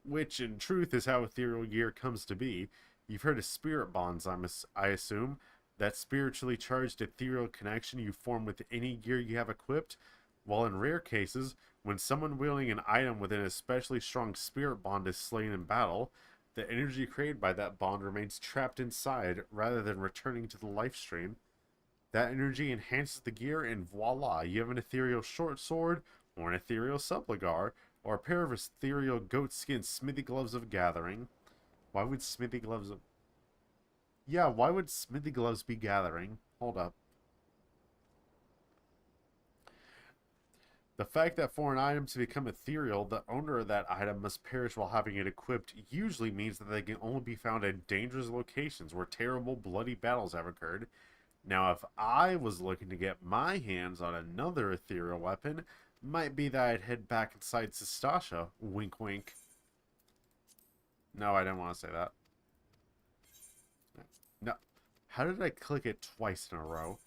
Which, in truth, is how ethereal gear comes to be. You've heard of spirit bonds, I assume. That spiritually charged ethereal connection you form with any gear you have equipped. While in rare cases, when someone wielding an item with an especially strong spirit bond is slain in battle, the energy created by that bond remains trapped inside rather than returning to the life stream. That energy enhances the gear and voila, you have an ethereal short sword, or an ethereal subligar, or a pair of ethereal goatskin smithy gloves of gathering. Why would smithy gloves of... Yeah, why would smithy gloves be gathering? Hold up. The fact that for an item to become ethereal, the owner of that item must perish while having it equipped usually means that they can only be found in dangerous locations where terrible, bloody battles have occurred. Now, if I was looking to get my hands on another ethereal weapon, might be that I'd head back inside Sestasha. Wink, wink. No, I didn't want to say that. No. How did I click it twice in a row?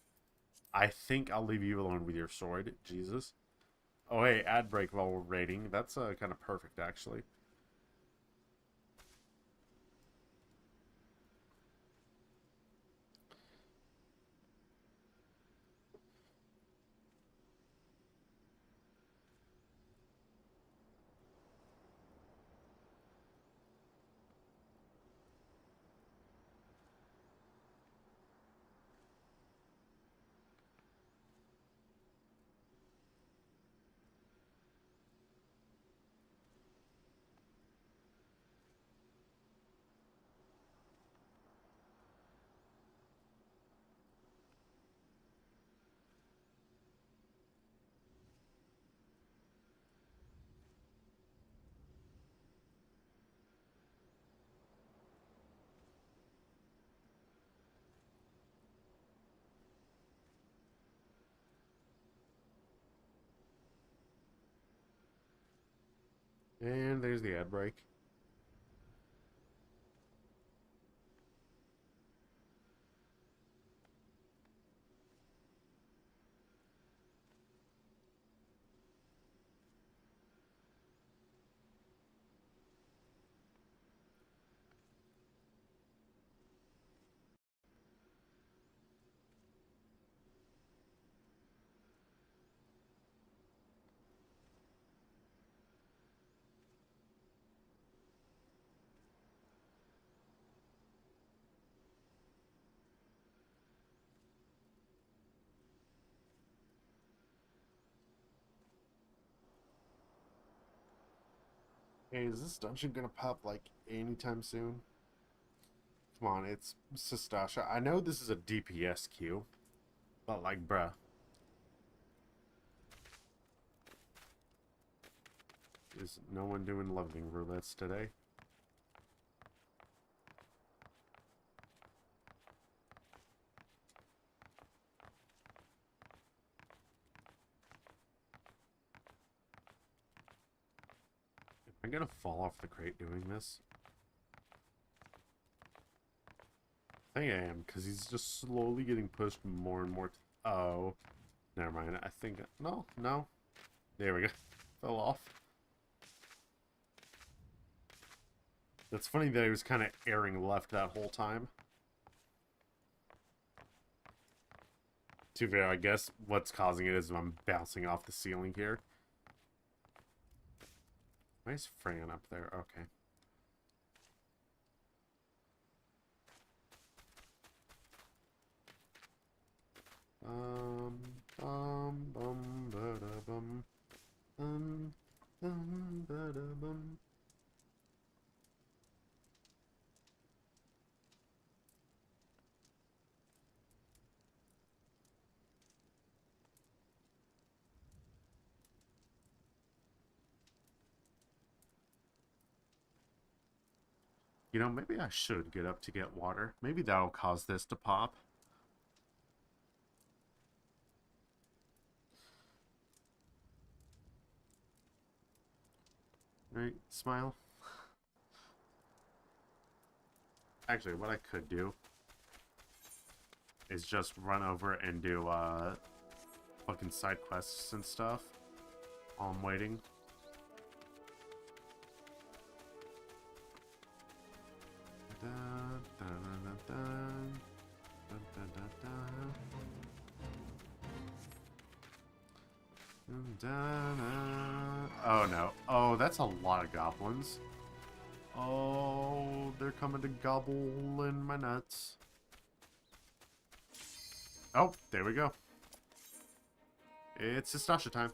I think I'll leave you alone with your sword. Jesus. Oh, hey, ad break while we're raiding. That's kind of perfect, actually. And there's the ad break. Hey, is this dungeon gonna pop, like, anytime soon? Come on, it's Sestasha. I know this is a DPS queue, but, like, bruh. Is no one doing loving roulettes today? Am I gonna fall off the crate doing this? I think I am, because he's just slowly getting pushed more and more. Oh, never mind. I think... No, no. There we go. Fell off. That's funny that he was kind of airing left that whole time. To be fair, I guess what's causing it is I'm bouncing off the ceiling here. Why is Fran up there? Okay. Bum, ba-da, bum. Ba-da, bum. You know, maybe I should get up to get water. Maybe that'll cause this to pop. Right, smile. Actually, what I could do is just run over and do fucking side quests and stuff while I'm waiting. Oh no. Oh, that's a lot of goblins. Oh, they're coming to gobble in my nuts. Oh, there we go. It's Sestasha time.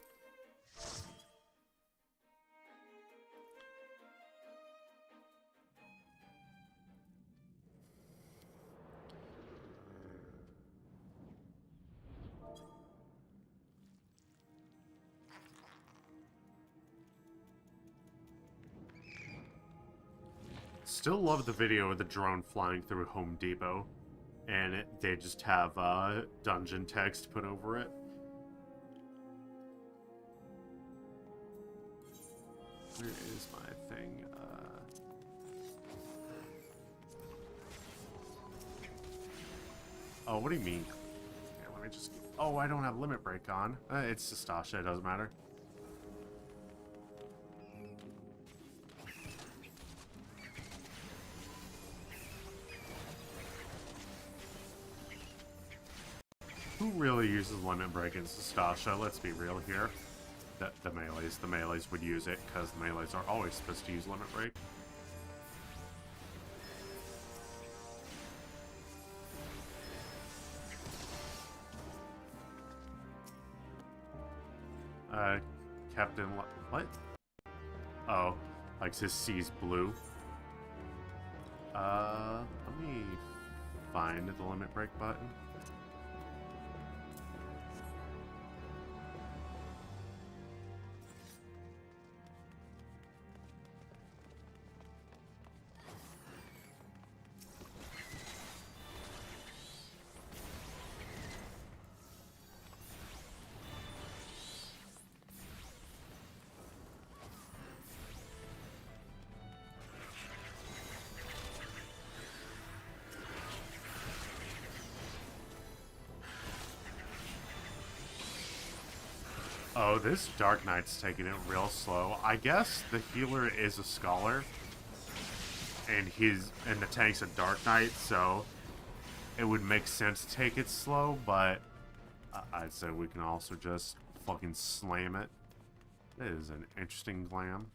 Still love the video of the drone flying through Home Depot. and they just have dungeon text put over it. Where is my thing? Oh, what do you mean? Here, let me just... Oh, I don't have limit break on. It's Sastasha, it doesn't matter. Who really uses limit break in Sastasha? Let's be real here. The melees would use it, because the melees are always supposed to use limit break. Captain... What? Oh, like his C's blue. Let me find the limit break button. Oh, this Dark Knight's taking it real slow. I guess the healer is a scholar, and the tank's a Dark Knight, so it would make sense to take it slow, but I'd say we can also just fucking slam it. It is an interesting glam.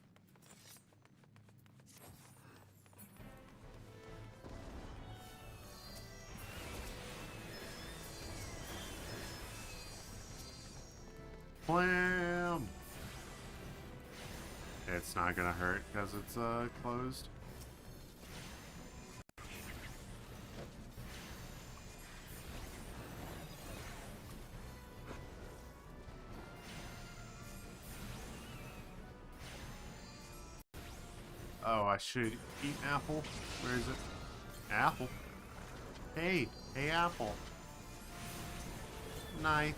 Blam! It's not gonna hurt because it's closed. Oh, I should eat apple. Where is it? Apple. Hey, apple. Knife.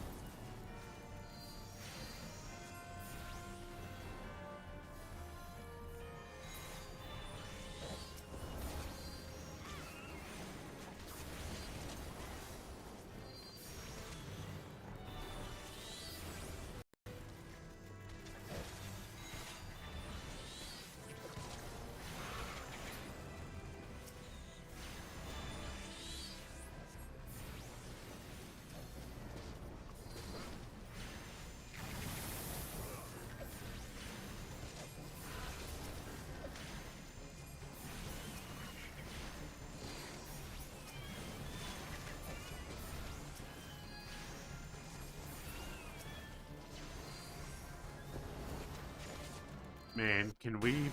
Man, can we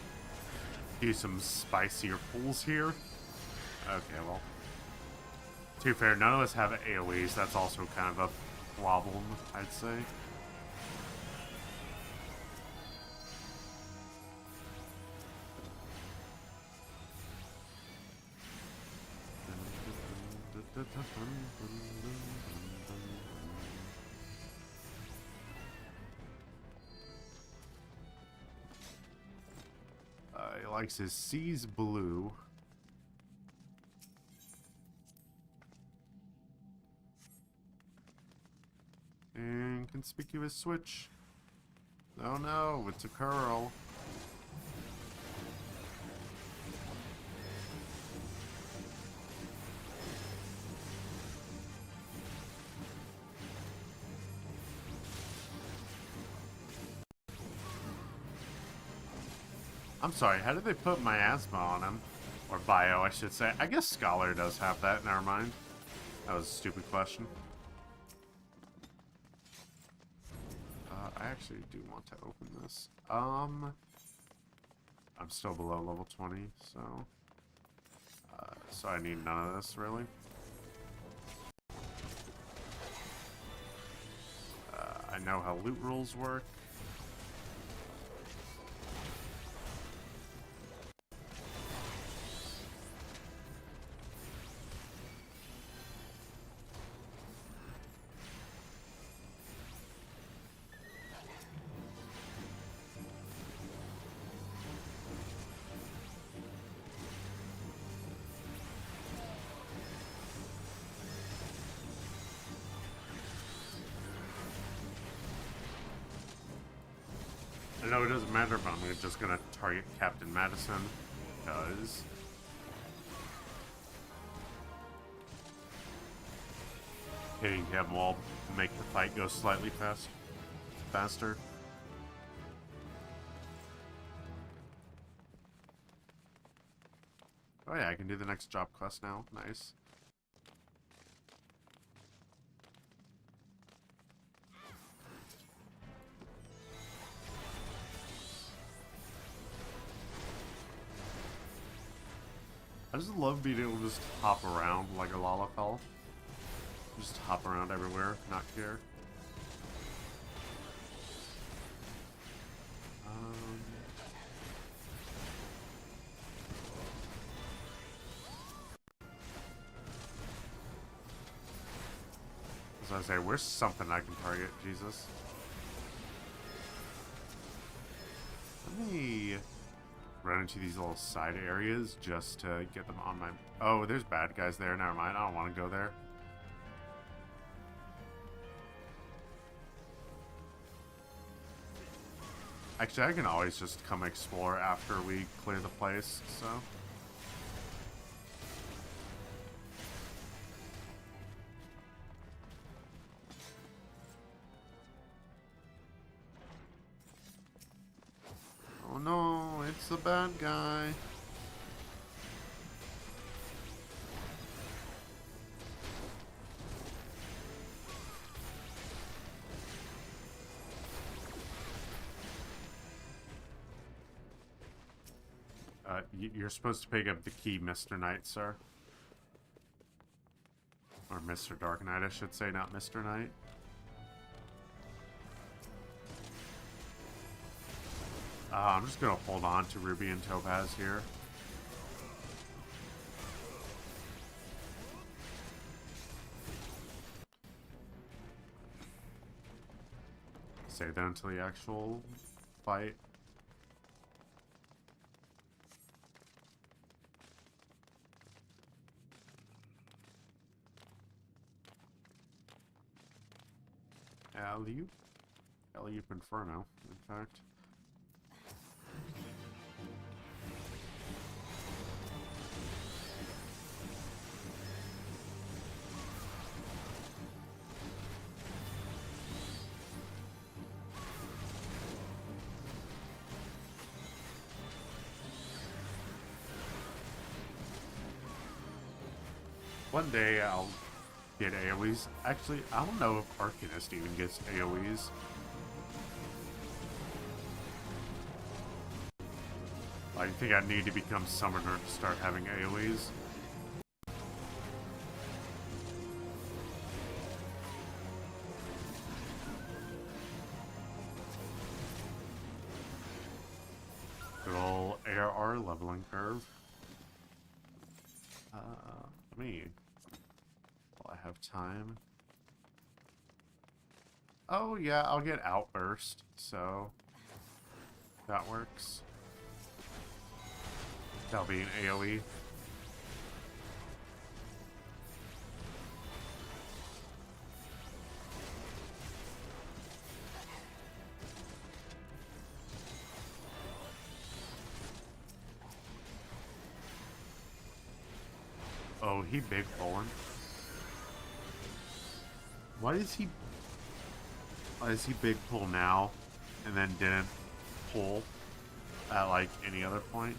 do some spicier pulls here? Okay, well. To be fair, none of us have AoEs. That's also kind of a problem, I'd say. He likes his C's blue. And conspicuous switch. Oh no, it's a curl. I'm sorry, how did they put miasma on him? Or bio, I should say. I guess Scholar does have that, never mind. That was a stupid question. I actually do want to open this. I'm still below level 20, so... so I need none of this, really. I know how loot rules work. doesn't matter, but I'm just gonna target Captain Madison, because... hitting him will make the fight go slightly faster. Oh yeah, I can do the next job quest now. Nice. I just love being able to just hop around like a Lalafell. Just hop around everywhere, not care. As I say, where's something I can target? Jesus. Let me run into these little side areas just to get them on my... Oh, there's bad guys there. Never mind. I don't want to go there. Actually, I can always just come explore after we clear the place, so... Oh no, it's the bad guy. You're supposed to pick up the key, Mr. Knight, sir. Or Mr. Dark Knight, I should say, not Mr. Knight. I'm just gonna hold on to Ruby and Topaz here. Save that until the actual fight. Alley-oop Inferno, in fact. One day I'll get AoEs. Actually, I don't know if Arcanist even gets AoEs. I think I need to become Summoner to start having AoEs. Good old ARR leveling curve. Let me... while I have time. Oh yeah, I'll get Outburst, so that works. That'll be an AoE. Oh, he big pulling. Why is he big pull now and then didn't pull at like any other point?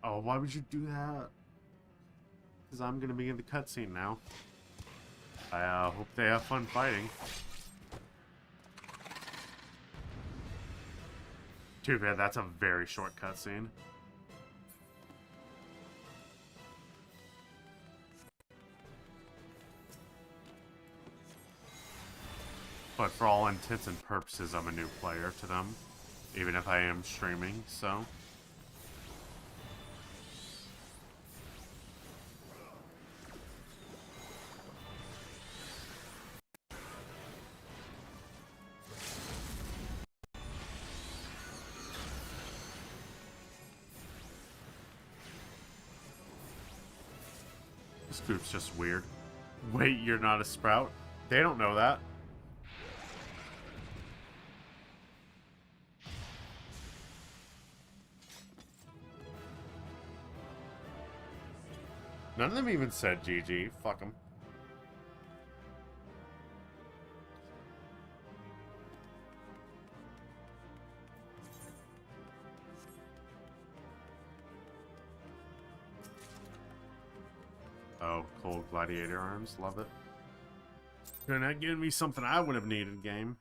Oh, why would you do that? Because I'm going to be in the cutscene now. I hope they have fun fighting. Too bad that's a very short cutscene. But for all intents and purposes, I'm a new player to them. Even if I am streaming, so... This group's just weird. Wait, you're not a sprout? They don't know that. None of them even said GG. Fuck them. Oh, cold gladiator arms. Love it. You're not giving me something I would have needed, game.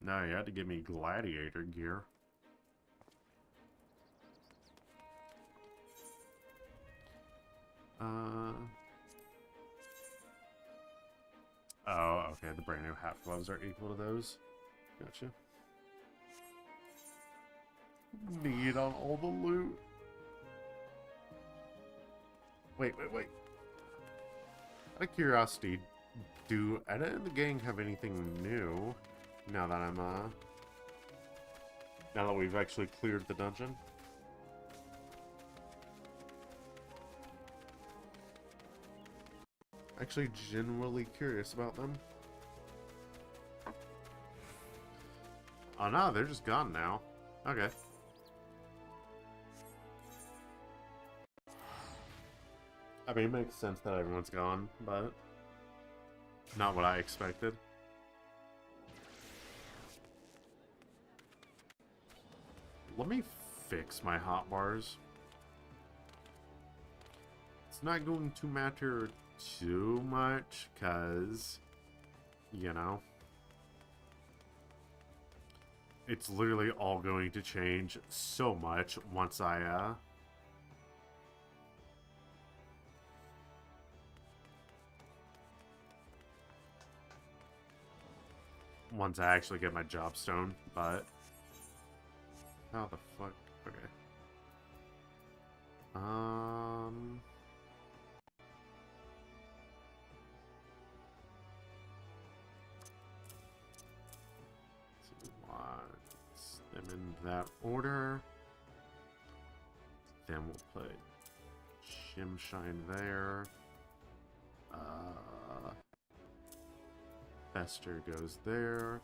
No, you had to give me gladiator gear. Oh, okay. The brand new hat gloves are equal to those. Gotcha. Need on all the loot. Wait. Out of curiosity, do Edda and the gang have anything new now that now that we've actually cleared the dungeon? Actually genuinely curious about them. Oh no, they're just gone now. Okay. I mean, it makes sense that everyone's gone, but not what I expected. Let me fix my hotbars. It's not going to matter too much, because, you know, it's literally all going to change so much once I, once I actually get my job stone, but how the fuck? Okay. Let's them in that order. Then we'll put Shimshine there. Fester goes there.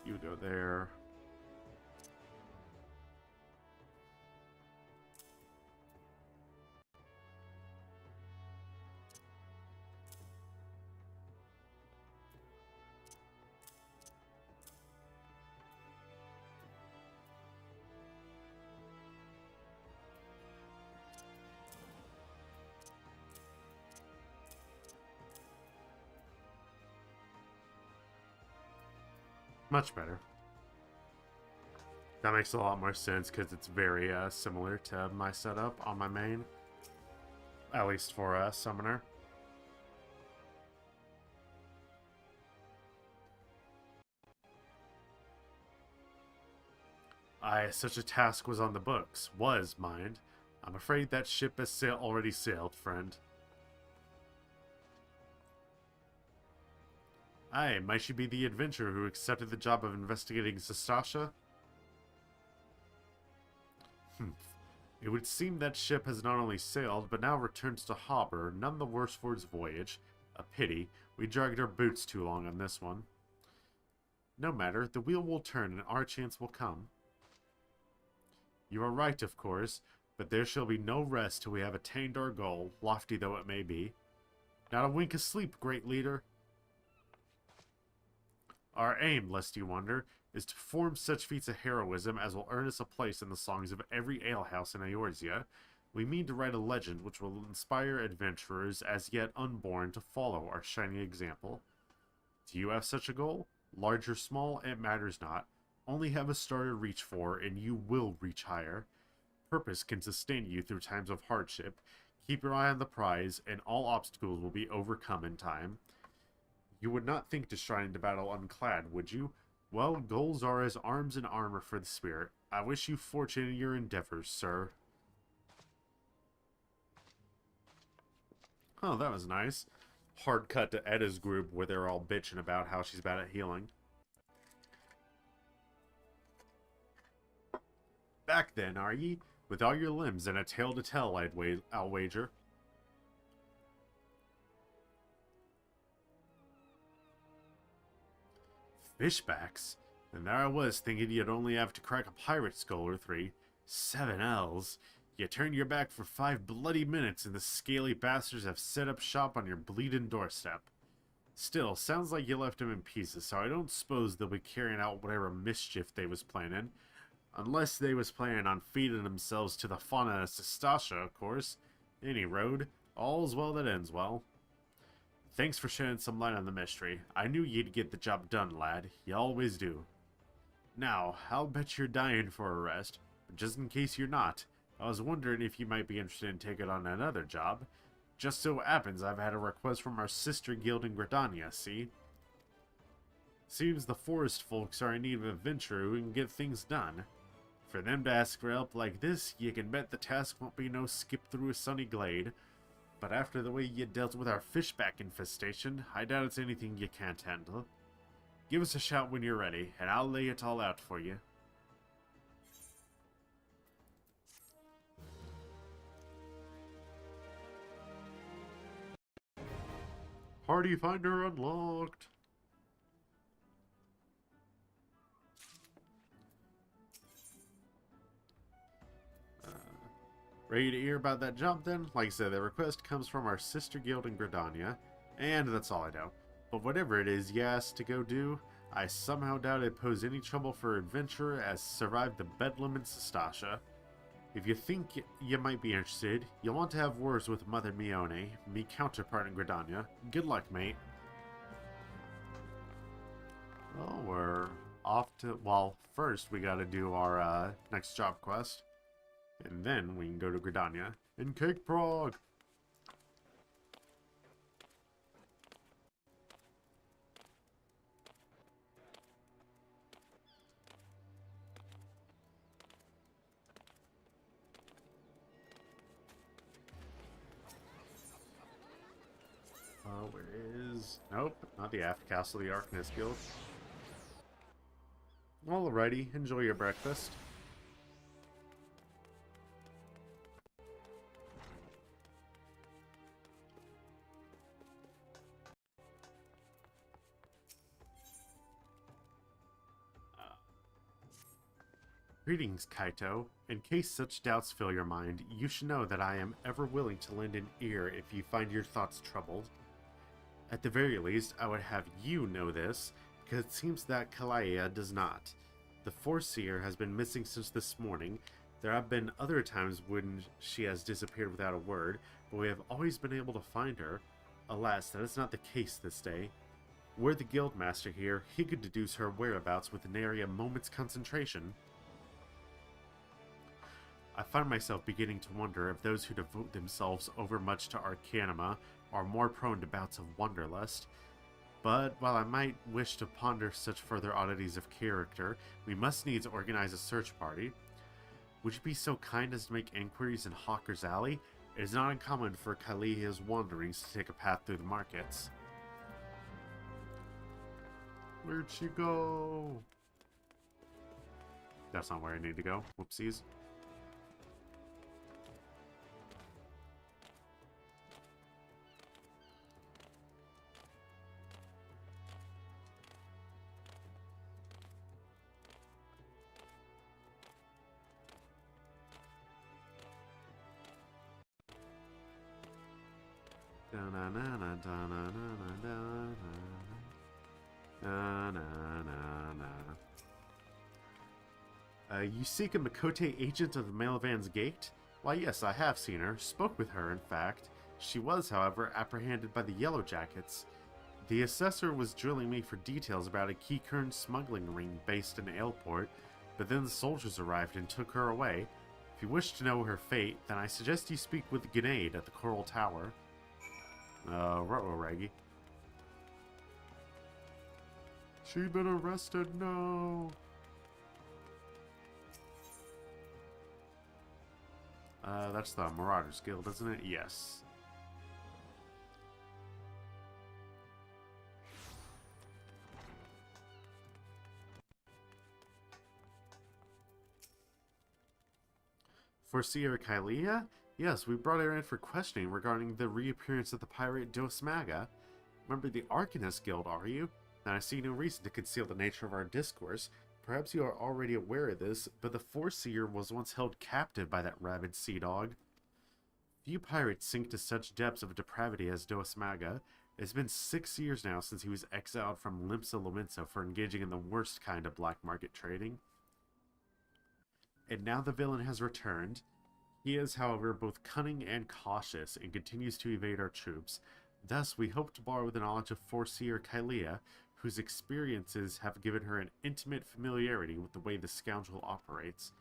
You go there. Much better. That makes a lot more sense because it's very similar to my setup on my main. At least for a summoner. Aye, such a task was on the books. Was, mind. I'm afraid that ship has already sailed, friend. Aye, might she be the adventurer who accepted the job of investigating Zastasha? It would seem that ship has not only sailed, but now returns to harbor, none the worse for its voyage. A pity. We dragged our boots too long on this one. No matter, the wheel will turn and our chance will come. You are right, of course, but there shall be no rest till we have attained our goal, lofty though it may be. Not a wink of sleep, great leader. Our aim, lest you wonder, is to perform such feats of heroism as will earn us a place in the songs of every alehouse in Eorzea. We mean to write a legend which will inspire adventurers as yet unborn to follow our shining example. Do you have such a goal? Large or small, it matters not. Only have a star to reach for, and you will reach higher. Purpose can sustain you through times of hardship. Keep your eye on the prize, and all obstacles will be overcome in time. You would not think to stride into battle unclad, would you? Well, goals are as arms and armor for the spirit. I wish you fortune in your endeavors, sir. Oh, that was nice. Hard cut to Edda's group where they're all bitching about how she's bad at healing. Back then, are ye? With all your limbs and a tale to tell, I'll wager. Fishbacks? And there I was, thinking you'd only have to crack a pirate skull or 3. 7 L's. You turned your back for 5 bloody minutes and the scaly bastards have set up shop on your bleeding doorstep. Still, sounds like you left them in pieces, so I don't suppose they'll be carrying out whatever mischief they was planning. Unless they was planning on feeding themselves to the fauna of Sestasha, of course. Any road, all's well that ends well. Thanks for shedding some light on the mystery. I knew you'd get the job done, lad. You always do. Now, I'll bet you're dying for a rest, but just in case you're not, I was wondering if you might be interested in taking on another job. Just so happens I've had a request from our sister guild in Gridania, see? Seems the forest folks are in need of an adventurer who can get things done. For them to ask for help like this, you can bet the task won't be no skip through a sunny glade. But after the way you dealt with our fishback infestation, I doubt it's anything you can't handle. Give us a shout when you're ready, and I'll lay it all out for you. Party Finder unlocked! Ready to hear about that job then? Like I said, the request comes from our sister guild in Gridania, and that's all I know. But whatever it is you asked to go do, I somehow doubt it pose any trouble for an adventurer as survived the bedlam in Sestasha. If you think you might be interested, you'll want to have words with Mother Mione, me counterpart in Gridania. Good luck, mate. Well, we're off to... Well, first we gotta do our next job quest. And then we can go to Gridania and Cake Prague. Where is... Nope, not the Aft Castle, the Arcanist Guild. Alrighty, enjoy your breakfast. Greetings, Kaito. In case such doubts fill your mind, you should know that I am ever willing to lend an ear if you find your thoughts troubled. At the very least, I would have you know this, because it seems that Kalaya does not. The Foreseer has been missing since this morning. There have been other times when she has disappeared without a word, but we have always been able to find her. Alas, that is not the case this day. Were the Guildmaster here, he could deduce her whereabouts with nary a moment's concentration. I find myself beginning to wonder if those who devote themselves overmuch to Arcanima are more prone to bouts of wanderlust. But while I might wish to ponder such further oddities of character, we must needs organize a search party. Would you be so kind as to make inquiries in Hawker's Alley? It is not uncommon for Kalia's wanderings to take a path through the markets. Where'd she go? That's not where I need to go. Whoopsies. You seek a Makote agent of the Malavan's Gate? Why, yes, I have seen her. Spoke with her, in fact. She was, however, apprehended by the Yellow Jackets. The assessor was drilling me for details about a Keycurn smuggling ring based in Aleport, but then the soldiers arrived and took her away. If you wish to know her fate, then I suggest you speak with Grenade at the Coral Tower. Ruh-roh, Raggy. She's been arrested, no! That's the Marauders Guild, isn't it? Yes. For Seer Kylea? Yes, we brought her in for questioning regarding the reappearance of the pirate Dos Maga. Remember the Arcanist Guild, are you? Now I see no reason to conceal the nature of our discourse. Perhaps you are already aware of this, but the Foreseer was once held captive by that rabid sea dog. Few pirates sink to such depths of depravity as Dos Maga. It's been 6 years now since he was exiled from Limsa Lominsa for engaging in the worst kind of black market trading. And now the villain has returned. He is, however, both cunning and cautious, and continues to evade our troops. Thus, we hope to borrow the knowledge of Foreseer Kylea, whose experiences have given her an intimate familiarity with the way the scoundrel operates.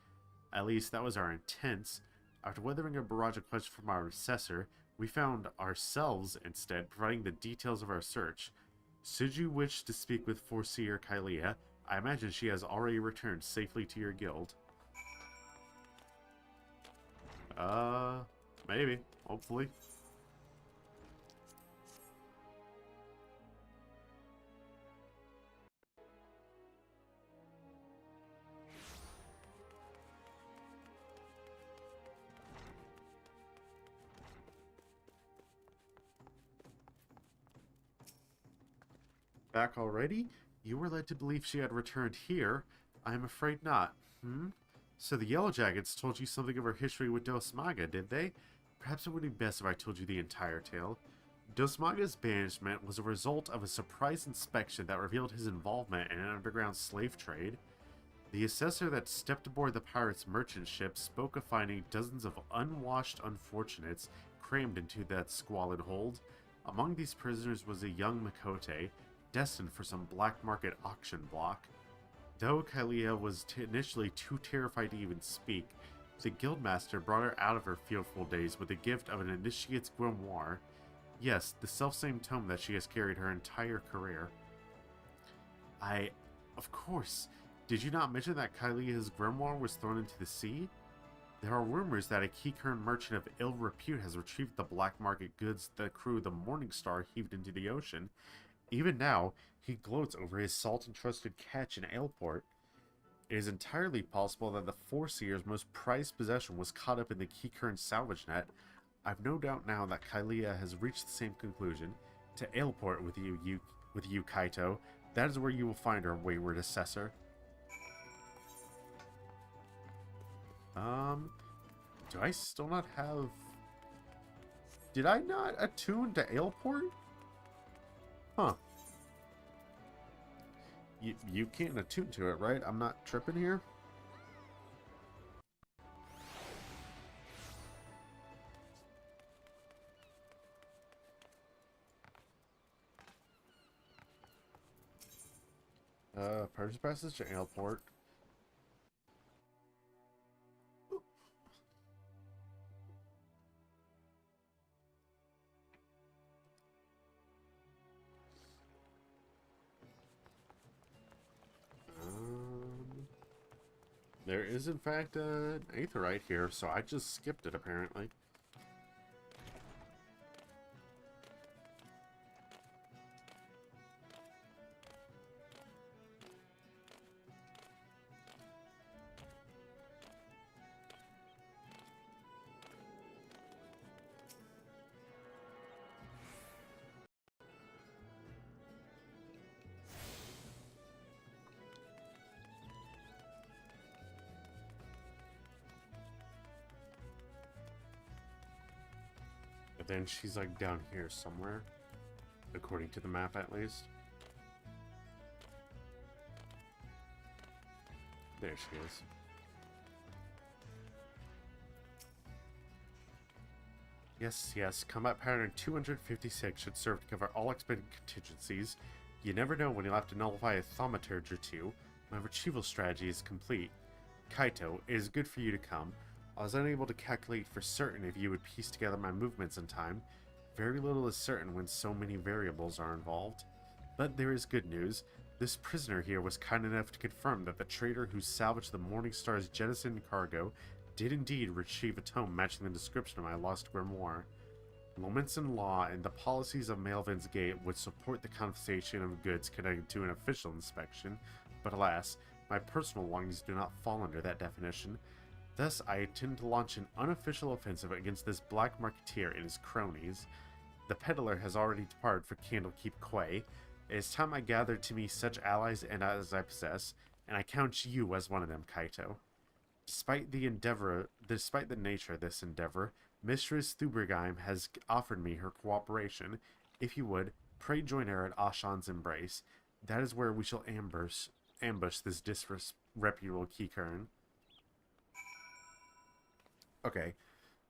At least, that was our intent. After weathering a barrage of questions from our assessor, we found ourselves, instead, providing the details of our search. Should you wish to speak with Foreseer Kylea, I imagine she has already returned safely to your guild. Maybe. Hopefully. Back already? You were led to believe she had returned here. I am afraid not. So the Yellowjackets told you something of her history with Dos Maga, did they? Perhaps it would be best if I told you the entire tale. Dos Maga's banishment was a result of a surprise inspection that revealed his involvement in an underground slave trade. The assessor that stepped aboard the pirates' merchant ship spoke of finding dozens of unwashed unfortunates crammed into that squalid hold. Among these prisoners was a young Makote, destined for some black market auction block. Though Kylea was initially too terrified to even speak, the guildmaster brought her out of her fearful days with the gift of an initiate's grimoire. Yes, the selfsame tome that she has carried her entire career. Of course. Did you not mention that Kylea's grimoire was thrown into the sea? There are rumors that a Keycurn merchant of ill repute has retrieved the black market goods the crew of the Morning Star heaved into the ocean. Even now, he gloats over his salt-encrusted catch in Aleport. It is entirely possible that the Foreseer's most prized possession was caught up in the Keycurn salvage net. I've no doubt now that Kylea has reached the same conclusion. To Aleport with you, Kaito. That is where you will find our wayward assessor. Do I still not have... Did I not attune to Aleport? Huh. You can't attune to it, right? I'm not tripping here? Purchase passage to Aleport. There is, in fact, an Aetheryte here, so I just skipped it, apparently. Then she's like down here somewhere, according to the map at least. There she is. Yes, combat pattern 256 should serve to cover all expected contingencies. You never know when you'll have to nullify a thaumaturge or two. My retrieval strategy is complete. Kaito, it is good for you to come. I was unable to calculate for certain if you would piece together my movements in time. Very little is certain when so many variables are involved. But there is good news. This prisoner here was kind enough to confirm that the trader who salvaged the Morning Star's jettisoned cargo did indeed retrieve a tome matching the description of my lost grimoire. Lominson law and the policies of Melvin's Gate would support the confiscation of goods connected to an official inspection, but alas, my personal belongings do not fall under that definition. Thus, I intend to launch an unofficial offensive against this black marketeer and his cronies. The peddler has already departed for Candlekeep Quay. It is time I gathered to me such allies and as I possess, and I count you as one of them, Kaito. Despite the nature of this endeavor, Mistress Thubergeim has offered me her cooperation. If you would, pray join her at Ashan's Embrace. That is where we shall ambush this disreputable Keycurn. Okay,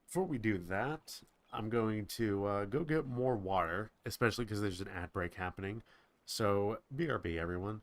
before we do that, I'm going to go get more water, especially because there's an ad break happening. So, BRB, everyone.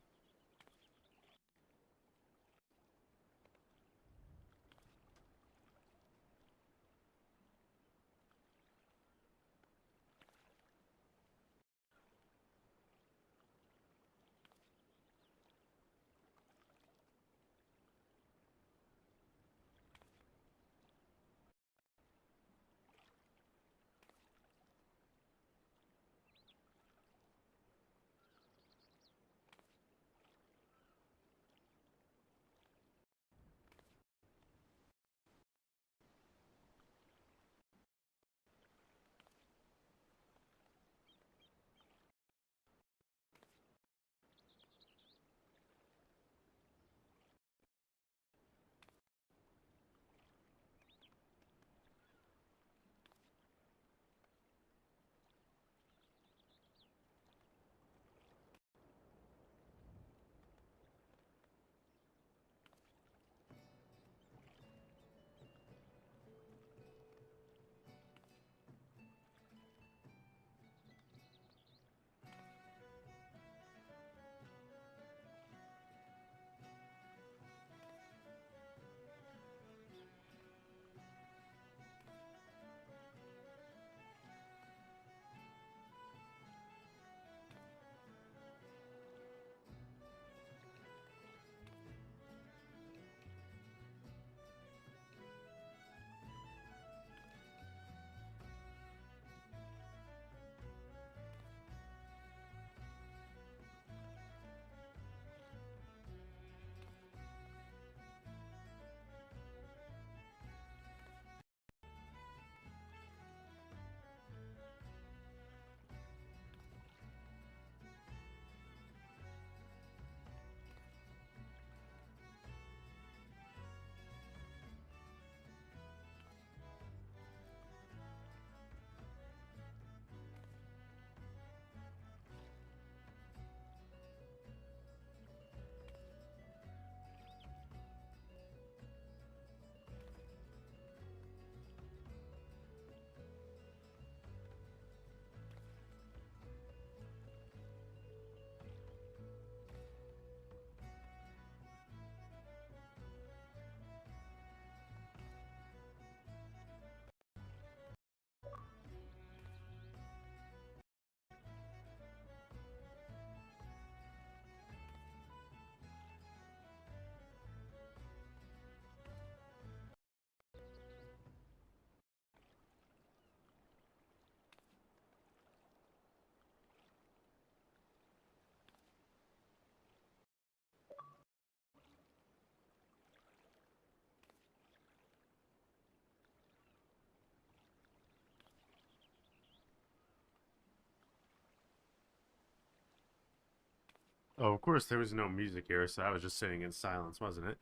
Oh, of course, there was no music here, so I was just sitting in silence, wasn't it?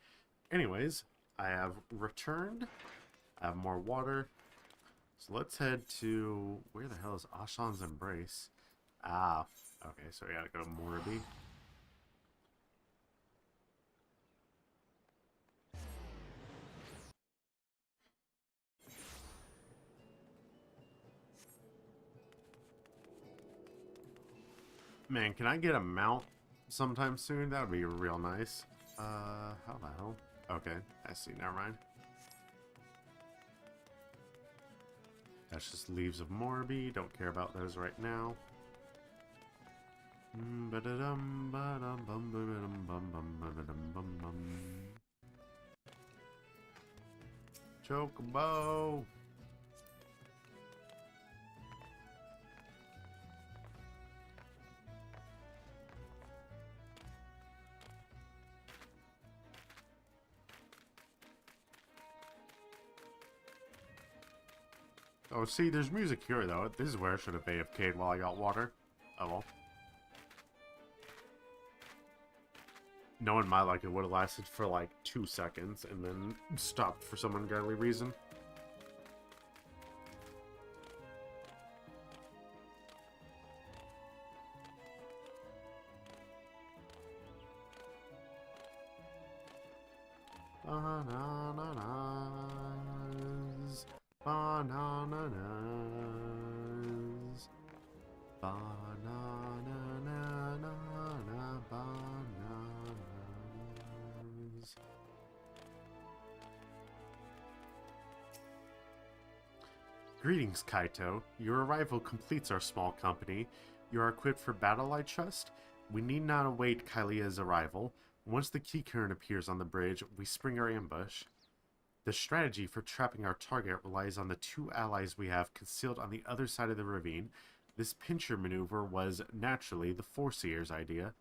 Anyways, I have returned. I have more water. So let's head to... Where the hell is Ashan's Embrace? Ah, okay, so we gotta go to Moribi. Man, can I get a mount sometime soon? That would be real nice. How the hell? Okay, I see, never mind. That's just Leaves of Morbi. Don't care about those right now. Chocobo. Oh, see, there's music here, though. This is where I should have AFK'd while I got water. Oh, well. Knowing my luck, it would have lasted for, like, 2 seconds, and then stopped for some ungodly reason. Bananas. Bananas. Bananas. Greetings, Kaito. Your arrival completes our small company. You are equipped for battle, I trust? We need not await Kylia's arrival. Once the key current appears on the bridge, we spring our ambush. The strategy for trapping our target relies on the 2 allies we have concealed on the other side of the ravine. This pincher maneuver was, naturally, the Foreseer's idea.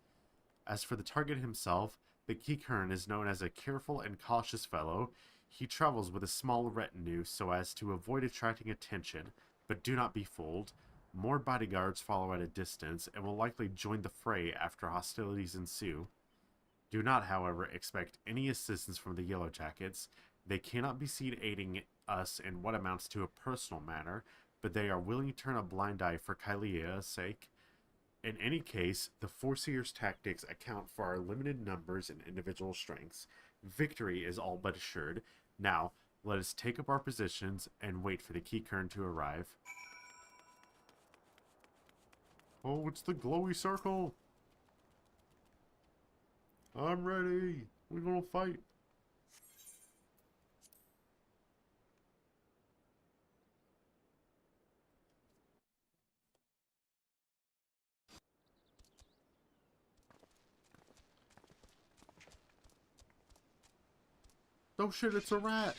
As for the target himself, the key current is known as a careful and cautious fellow. He travels with a small retinue so as to avoid attracting attention, but do not be fooled. More bodyguards follow at a distance and will likely join the fray after hostilities ensue. Do not, however, expect any assistance from the Yellow Jackets. They cannot be seen aiding us in what amounts to a personal manner, but they are willing to turn a blind eye for Kylia's sake. In any case, the Foreseer's tactics account for our limited numbers and individual strengths. Victory is all but assured. Now, let us take up our positions and wait for the key current to arrive. Oh, it's the glowy circle! I'm ready! We're gonna fight! Oh shit, it's a rat!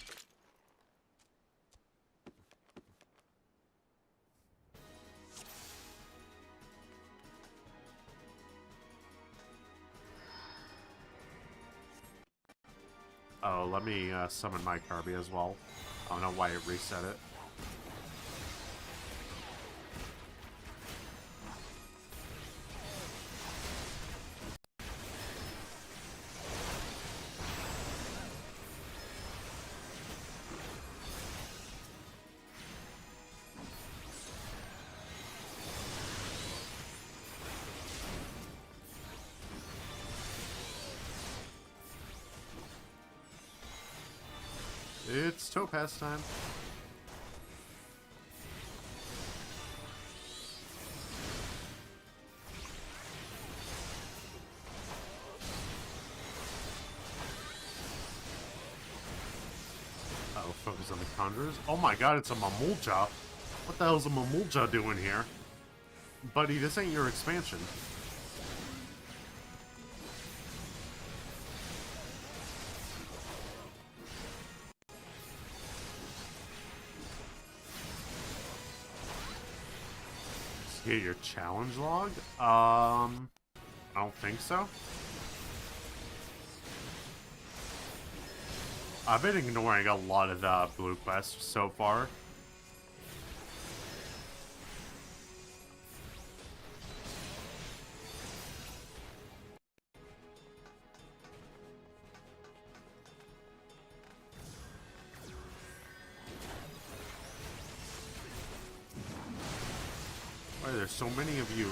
Oh, let me summon my Kirby as well. I don't know why it reset it. It's Topaz time. Uh-oh, focus on the Conjurers. Oh my god, it's a Mamulja. What the hell's a Mamulja doing here? Buddy, this ain't your expansion. Get your challenge log? I don't think so. I've been ignoring a lot of the blue quests so far. Why are there so many of you?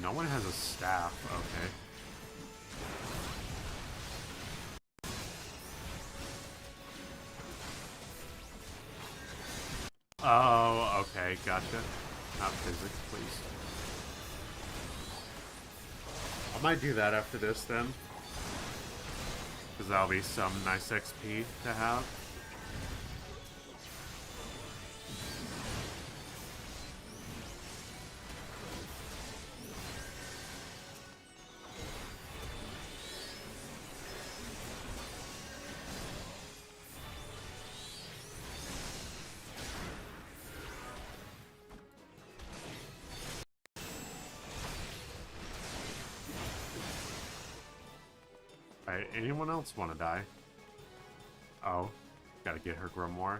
No one has a staff, okay. Oh, okay, gotcha. Not physics, please. I might do that after this then. Because that'll be some nice XP to have. Alright, anyone else want to die? Oh, gotta get her grimoire.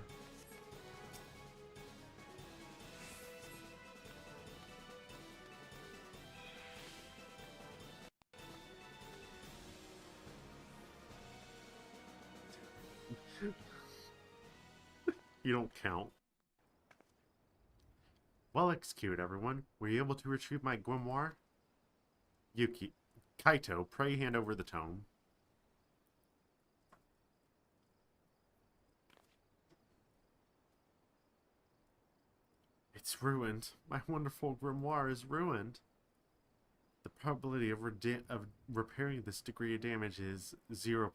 You don't count. Well executed, everyone. Were you able to retrieve my grimoire? Yuki. Kaito, pray hand over the tome. It's ruined. My wonderful grimoire is ruined. The probability of repairing this degree of damage is 0%.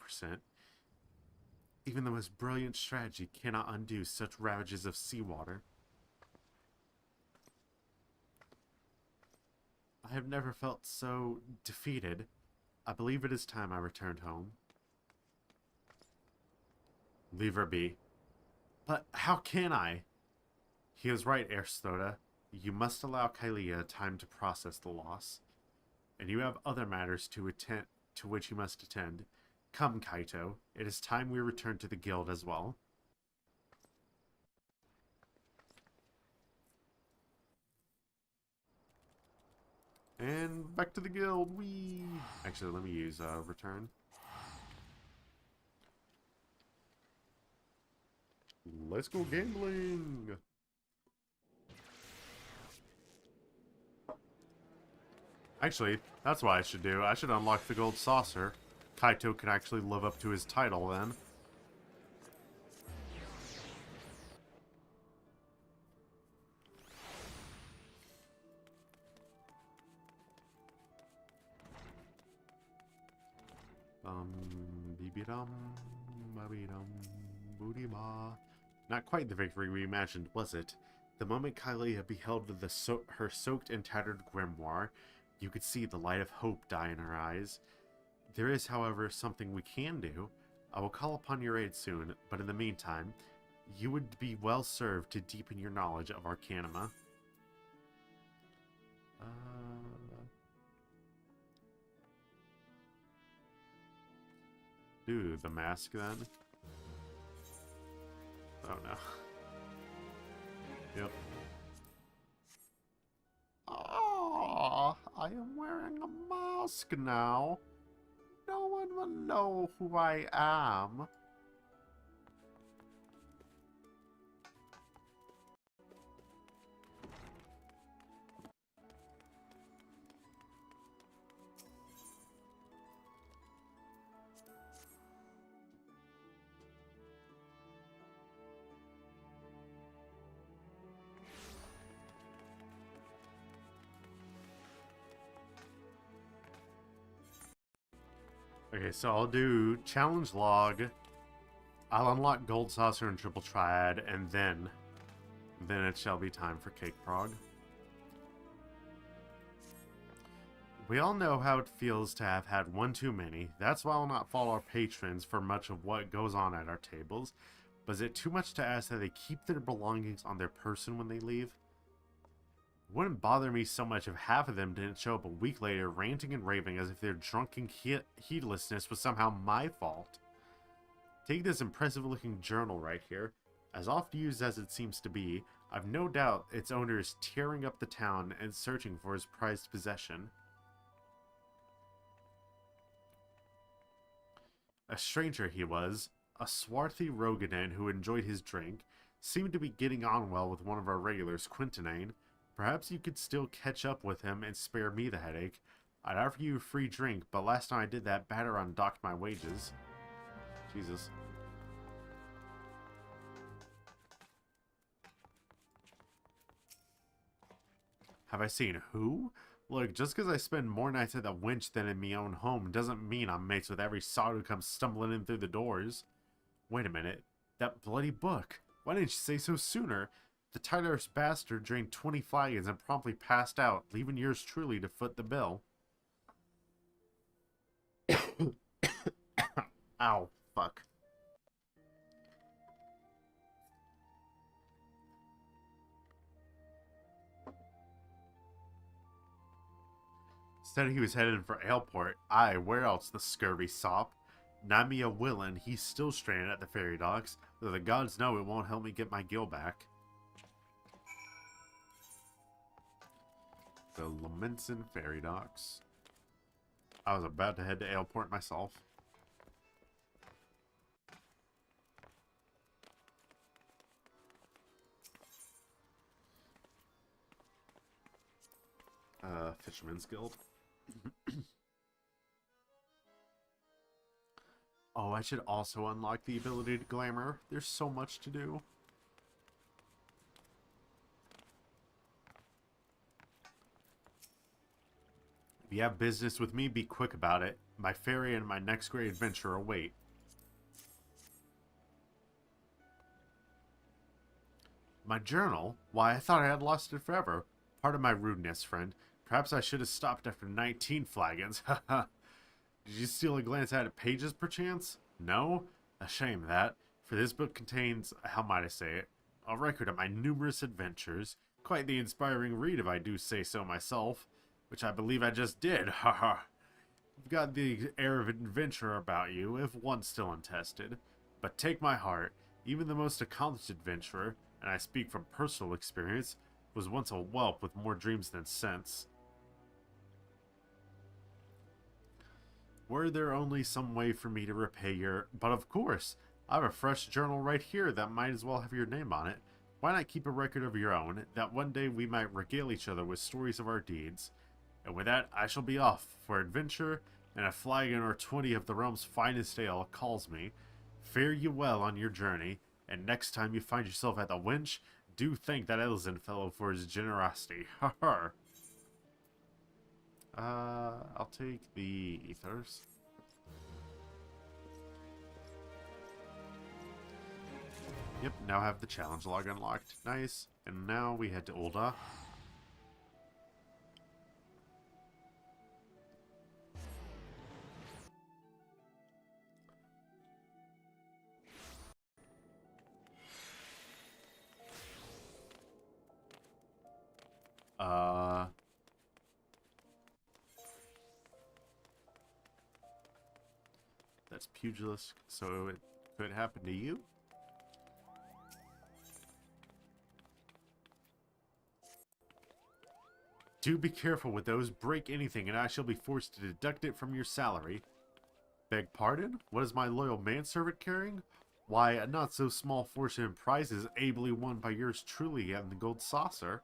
Even the most brilliant strategy cannot undo such ravages of seawater. I have never felt so defeated. I believe it is time I returned home. Leave her be. But how can I? He is right, Aristoda. You must allow Kalia time to process the loss. And you have other matters to which you must attend. Come, Kaito. It is time we return to the guild as well. And back to the guild. Actually, let me use return. Let's go gambling. Actually, that's what I should do. I should unlock the gold saucer. Kaito can actually live up to his title then. Beebe-dum, babby-dum, booty-ma. Not quite the victory we imagined, was it? The moment Kalia beheld her soaked and tattered grimoire, you could see the light of hope die in her eyes. There is, however, something we can do. I will call upon your aid soon, but in the meantime, you would be well served to deepen your knowledge of Arcanima. Do the mask then? Oh no. Yep. Ah, I am wearing a mask now. No one will know who I am. Okay, so I'll do challenge log. I'll unlock gold saucer and triple triad, and then it shall be time for cake prog. We all know how it feels to have had one too many. That's why I'll not follow our patrons for much of what goes on at our tables. But is it too much to ask that they keep their belongings on their person when they leave? It wouldn't bother me so much if half of them didn't show up a week later ranting and raving as if their drunken heedlessness was somehow my fault. Take this impressive looking journal right here. As oft used as it seems to be, I've no doubt its owner is tearing up the town and searching for his prized possession. A stranger he was, a swarthy Rogadan who enjoyed his drink, seemed to be getting on well with one of our regulars, Quintanane. Perhaps you could still catch up with him and spare me the headache. I'd offer you a free drink, but last time I did that, Battaron docked my wages. Jesus. Have I seen who? Look, just because I spend more nights at the winch than in my own home doesn't mean I'm mates with every sod who comes stumbling in through the doors. Wait a minute. That bloody book. Why didn't you say so sooner? The tireless bastard drained 20 flagons and promptly passed out, leaving yours truly to foot the bill. Ow, fuck. Said he was headed for Aleport. Aye, where else, the scurvy sop? Namia willin', he's still stranded at the ferry docks, though the gods know it won't help me get my gil back. The Lamentson ferry docks. I was about to head to Aleport myself. Fisherman's Guild. Oh, I should also unlock the ability to glamour. There's so much to do. If you have business with me, be quick about it. My ferry and my next great adventure await. My journal? Why, I thought I had lost it forever. Part of my rudeness, friend. Perhaps I should have stopped after 19 flagons. Haha. Did you steal a glance at it pages, perchance? No? A shame that, for this book contains, how might I say it, a record of my numerous adventures. Quite the inspiring read, if I do say so myself. Which I believe I just did. Haha. You've got the air of adventure about you, if once still untested. But take my heart, even the most accomplished adventurer, and I speak from personal experience, was once a whelp with more dreams than sense. Were there only some way for me to repay your... But of course, I have a fresh journal right here that might as well have your name on it. Why not keep a record of your own, that one day we might regale each other with stories of our deeds? And with that, I shall be off for adventure, and a flagon or 20 of the realm's finest ale calls me. Fare you well on your journey, and next time you find yourself at the Winch, do thank that Elzen fellow for his generosity. Ha ha. I'll take the ethers. Yep, now I have the challenge log unlocked. Nice. And now we head to Ul'dah. That's pugilist, so it could happen to you. Do be careful with those. Break anything and I shall be forced to deduct it from your salary. Beg pardon? What is my loyal manservant carrying? Why, a not so small fortune in prizes ably won by yours truly and the gold saucer.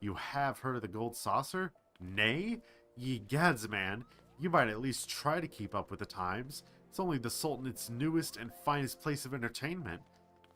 You have heard of the gold saucer? Nay? Ye gads, man. You might at least try to keep up with the times. It's only the Sultanate's newest and finest place of entertainment.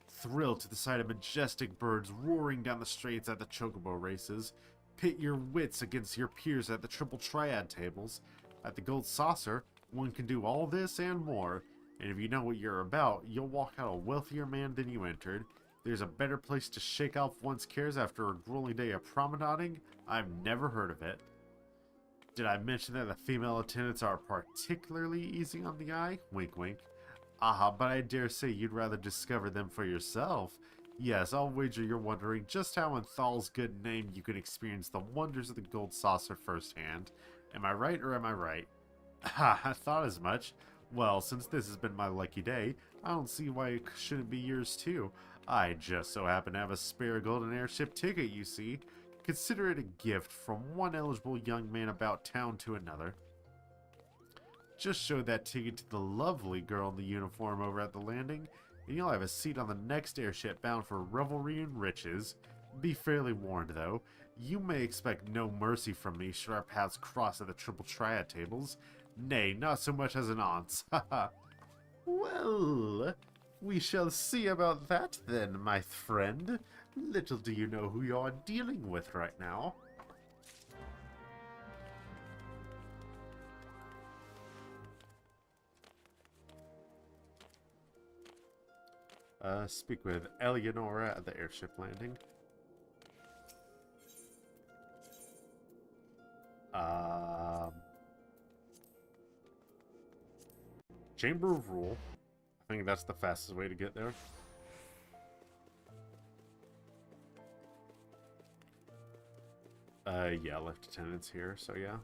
Thrill to the sight of majestic birds roaring down the straits at the chocobo races. Pit your wits against your peers at the triple triad tables. At the gold saucer, one can do all this and more. And if you know what you're about, you'll walk out a wealthier man than you entered. There's a better place to shake off one's cares after a grueling day of promenading? I've never heard of it. Did I mention that the female attendants are particularly easy on the eye? Wink wink. Aha, but I dare say you'd rather discover them for yourself. Yes, I'll wager you're wondering just how in Thal's good name you can experience the wonders of the gold saucer firsthand. Am I right or am I right? Ha, I thought as much. Well, since this has been my lucky day, I don't see why it shouldn't be yours too. I just so happen to have a spare golden airship ticket, you see. Consider it a gift from one eligible young man about town to another. Just show that ticket to the lovely girl in the uniform over at the landing, and you'll have a seat on the next airship bound for revelry and riches. Be fairly warned, though. You may expect no mercy from me should our paths cross at the triple triad tables. Nay, not so much as an aunt's. Haha. Well, we shall see about that then, my friend. Little do you know who you're dealing with right now. Speak with Eleonora at the airship landing. Chamber of Rule. I think that's the fastest way to get there. Yeah, left attendants here, so yeah.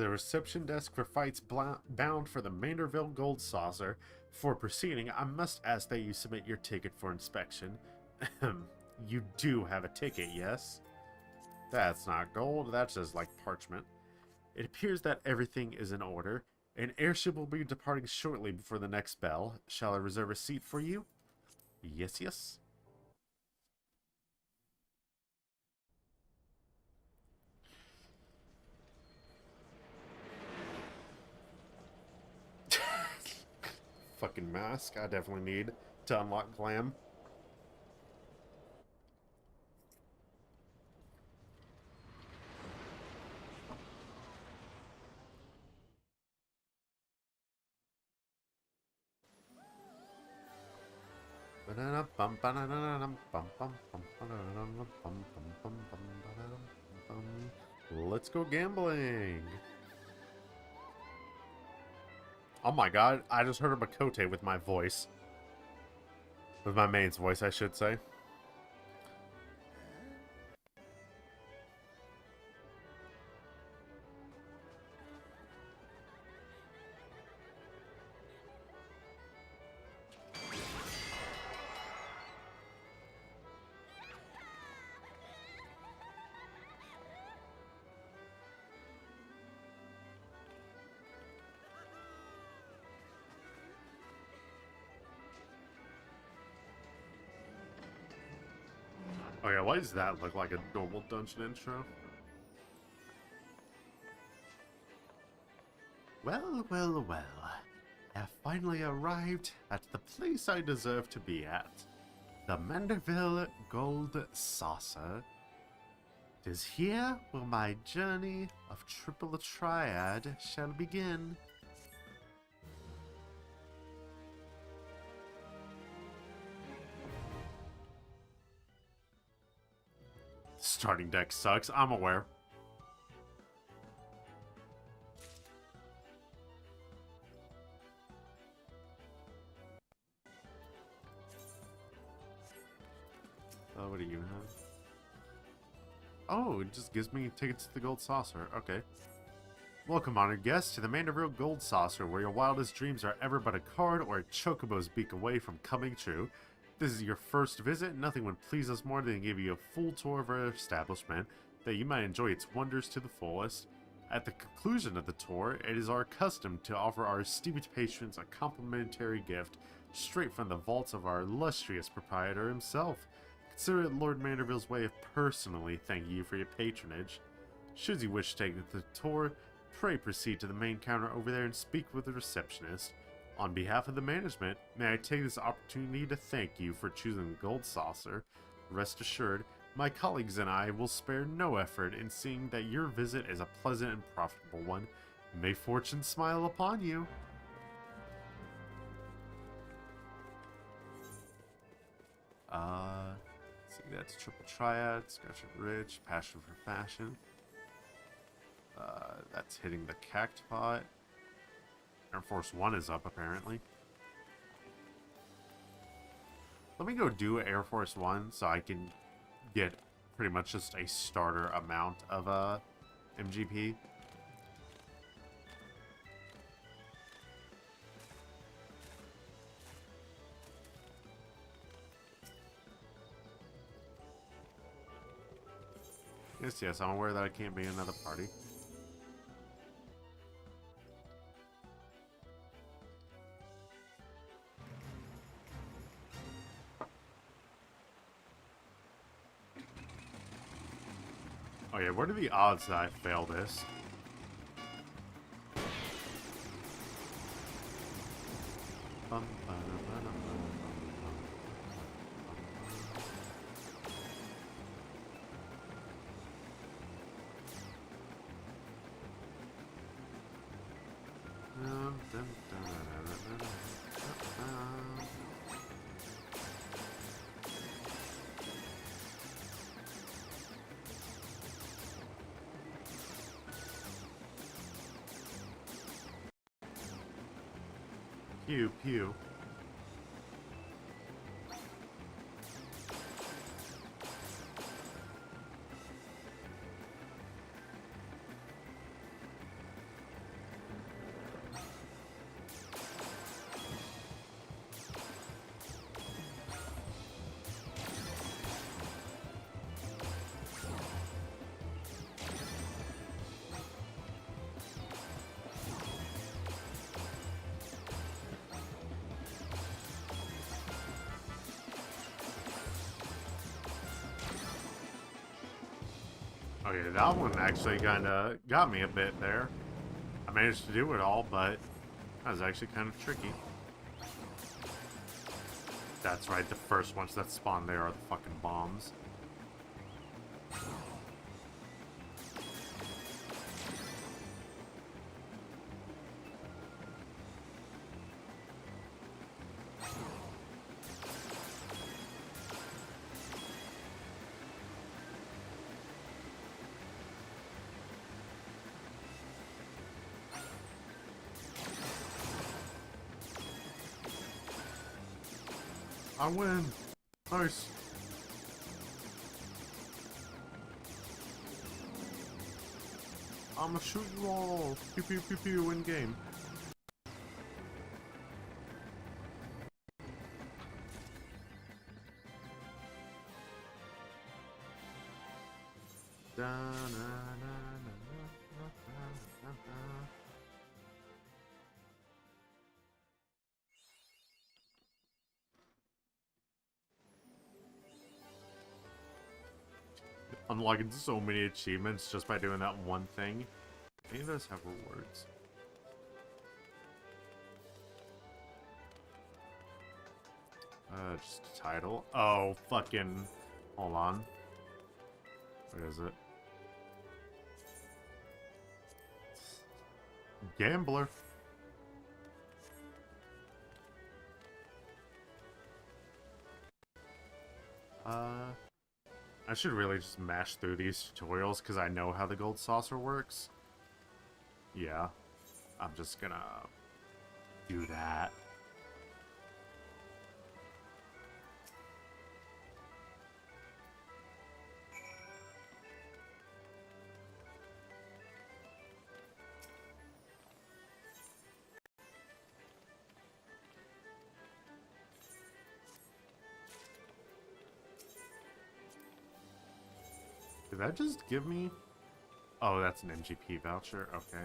to the reception desk for fights bound for the Manderville Gold Saucer. Before proceeding, I must ask that you submit your ticket for inspection. You do have a ticket, yes? That's not gold, that's just like parchment. It appears that everything is in order. An airship will be departing shortly before the next bell. Shall I reserve a seat for you? Yes, yes. Fucking mask, I definitely need to unlock Glam. Let's go gambling. Oh my god, I just heard a Makote with my voice. With my main's voice, I should say. Oh yeah, why does that look like a normal dungeon intro? Well, well, well. I have finally arrived at the place I deserve to be at. The Manderville Gold Saucer. It is here where my journey of Triple Triad shall begin. Starting deck sucks, I'm aware. What do you have? Oh, it just gives me tickets to the Gold Saucer. Okay. Welcome, honored guests, to the Manderville Gold Saucer, where your wildest dreams are ever but a card or a chocobo's beak away from coming true. If this is your first visit, nothing would please us more than give you a full tour of our establishment, that you might enjoy its wonders to the fullest. At the conclusion of the tour, it is our custom to offer our esteemed patrons a complimentary gift straight from the vaults of our illustrious proprietor himself. Consider it Lord Manderville's way of personally thanking you for your patronage. Should you wish to take the tour, pray proceed to the main counter over there and speak with the receptionist. On behalf of the management, may I take this opportunity to thank you for choosing the Gold Saucer. Rest assured, my colleagues and I will spare no effort in seeing that your visit is a pleasant and profitable one. May fortune smile upon you. See, that's Triple Triad, Scratch It Rich, Passion for Fashion. That's hitting the Cactpot. Air Force 1 is up, apparently. Let me go do Air Force 1 so I can get pretty much just a starter amount of MGP. Yes, I'm aware that I can't be in another party. Oh yeah, what are the odds that I fail this? Pew, pew. Okay, that one actually kind of got me a bit there. I managed to do it all, but that was actually kind of tricky. That's right, the first ones that spawn there are the fucking bombs. I win! Nice! I'ma shoot you all! Pew pew pew pew in game. Da, na, na, na, na, na, na, na. Unlocking so many achievements just by doing that one thing. Any of those have rewards? Just a title. Oh, fucking. Hold on. What is it? Gambler. I should really just mash through these tutorials because I know how the gold saucer works. Yeah. I'm just gonna do that. Did that just give me... Oh, that's an MGP voucher? Okay.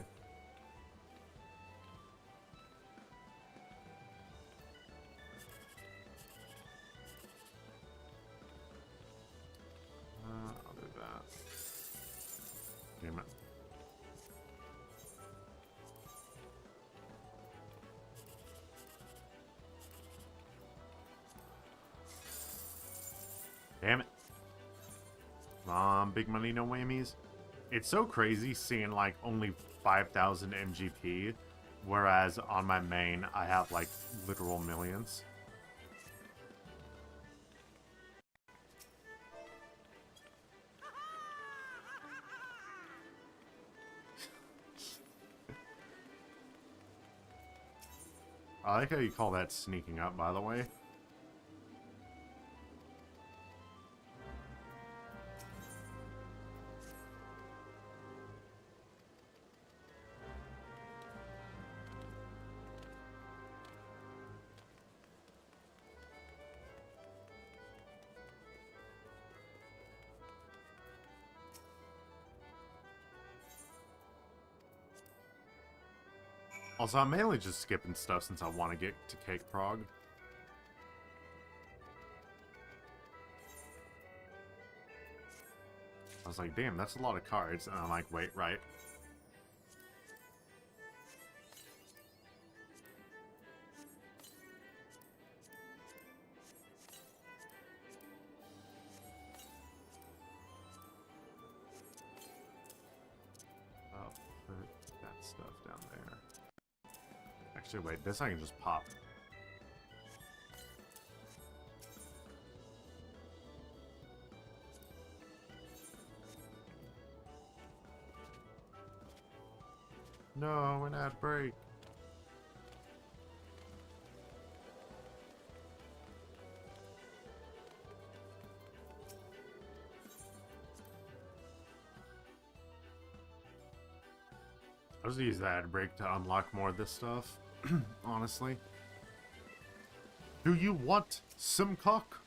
I'll do that. Damn it. Damn it. Come on, big money, no whammies. It's so crazy seeing like only 5,000 MGP, whereas on my main I have like literal millions. I like how you call that sneaking up, by the way. Also, I'm mainly just skipping stuff since I want to get to Cake Prog. I was like, damn, that's a lot of cards. And I'm like, wait, right. I'll put that stuff down there. Actually, wait, this I can just pop. No, an ad break. I'll just use that ad break to unlock more of this stuff, honestly. Do you want some cock?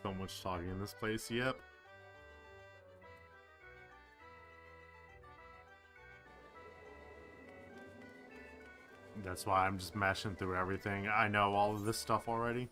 So much talking in this place, yep. That's why I'm just mashing through everything. I know all of this stuff already.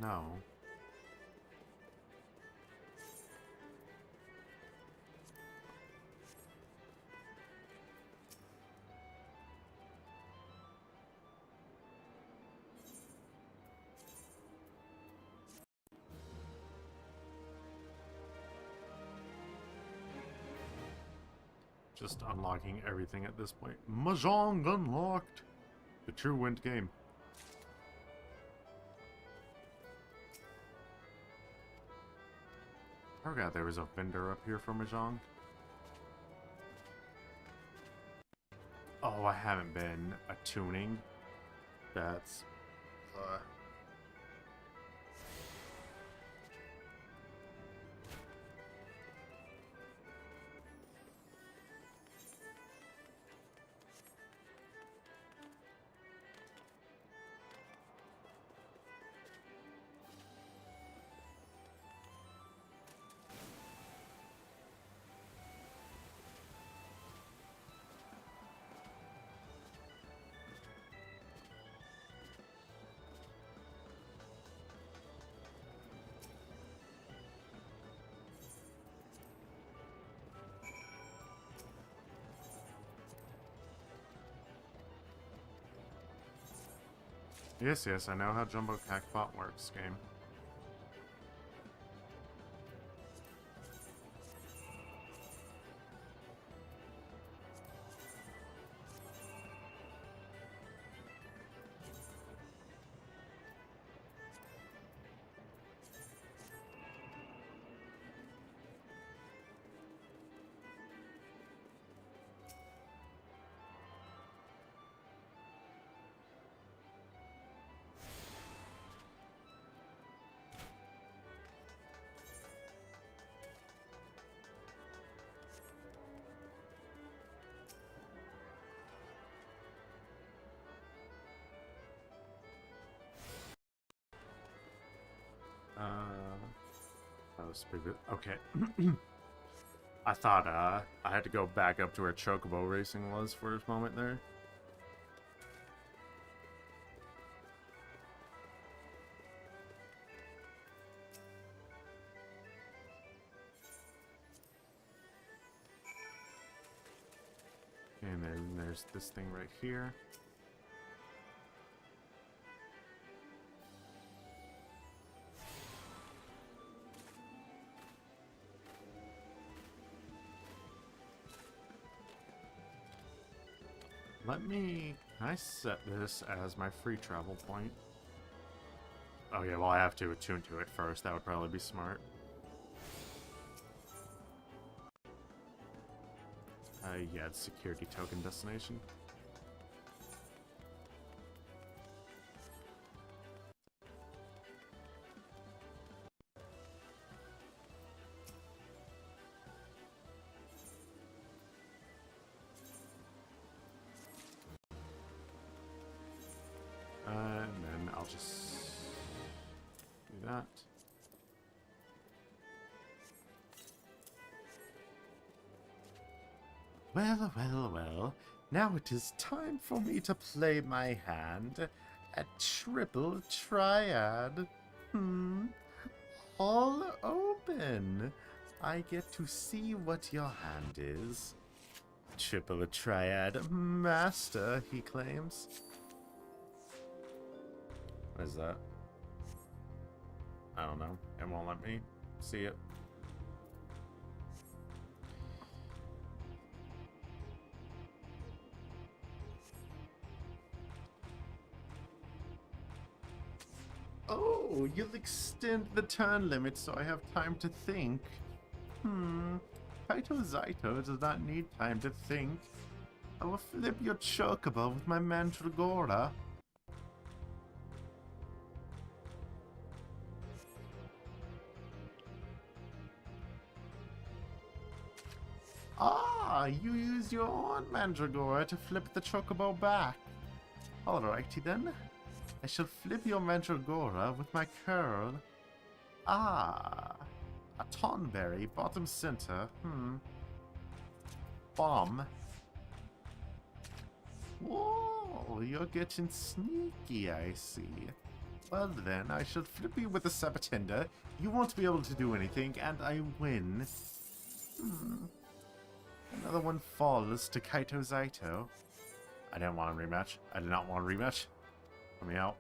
No. Just unlocking everything at this point. Mahjong unlocked! The true win game. I forgot there was a vendor up here for Mahjong. Oh, I haven't been attuning. That's... Yes, I know how Jumbo Jackpot works, game. That was pretty good. Okay. I thought I had to go back up to where Chocobo Racing was for a moment there. And then there's this thing right here. Can I set this as my free travel point? Oh yeah, well I have to attune to it first, that would probably be smart. Yeah, it's security token destination. And then I'll just do that. Well. Now it is time for me to play my hand at triple triad. All open. I get to see what your hand is. Triple Triad Master, he claims. What is that? I don't know. It won't let me see it. Oh, you'll extend the turn limit so I have time to think. Kaito Zaito does not need time to think. I will flip your chocobo with my Mandragora. Ah, you use your own Mandragora to flip the chocobo back. Alrighty then. I shall flip your Mandragora with my curl. Ah, a Tonberry, bottom center. Bomb. Whoa, you're getting sneaky, I see. Well then, I shall flip you with the Sabatenda. You won't be able to do anything, and I win. Another one falls to Kaito Zaito. I didn't want a rematch. I did not want a rematch. Let me out.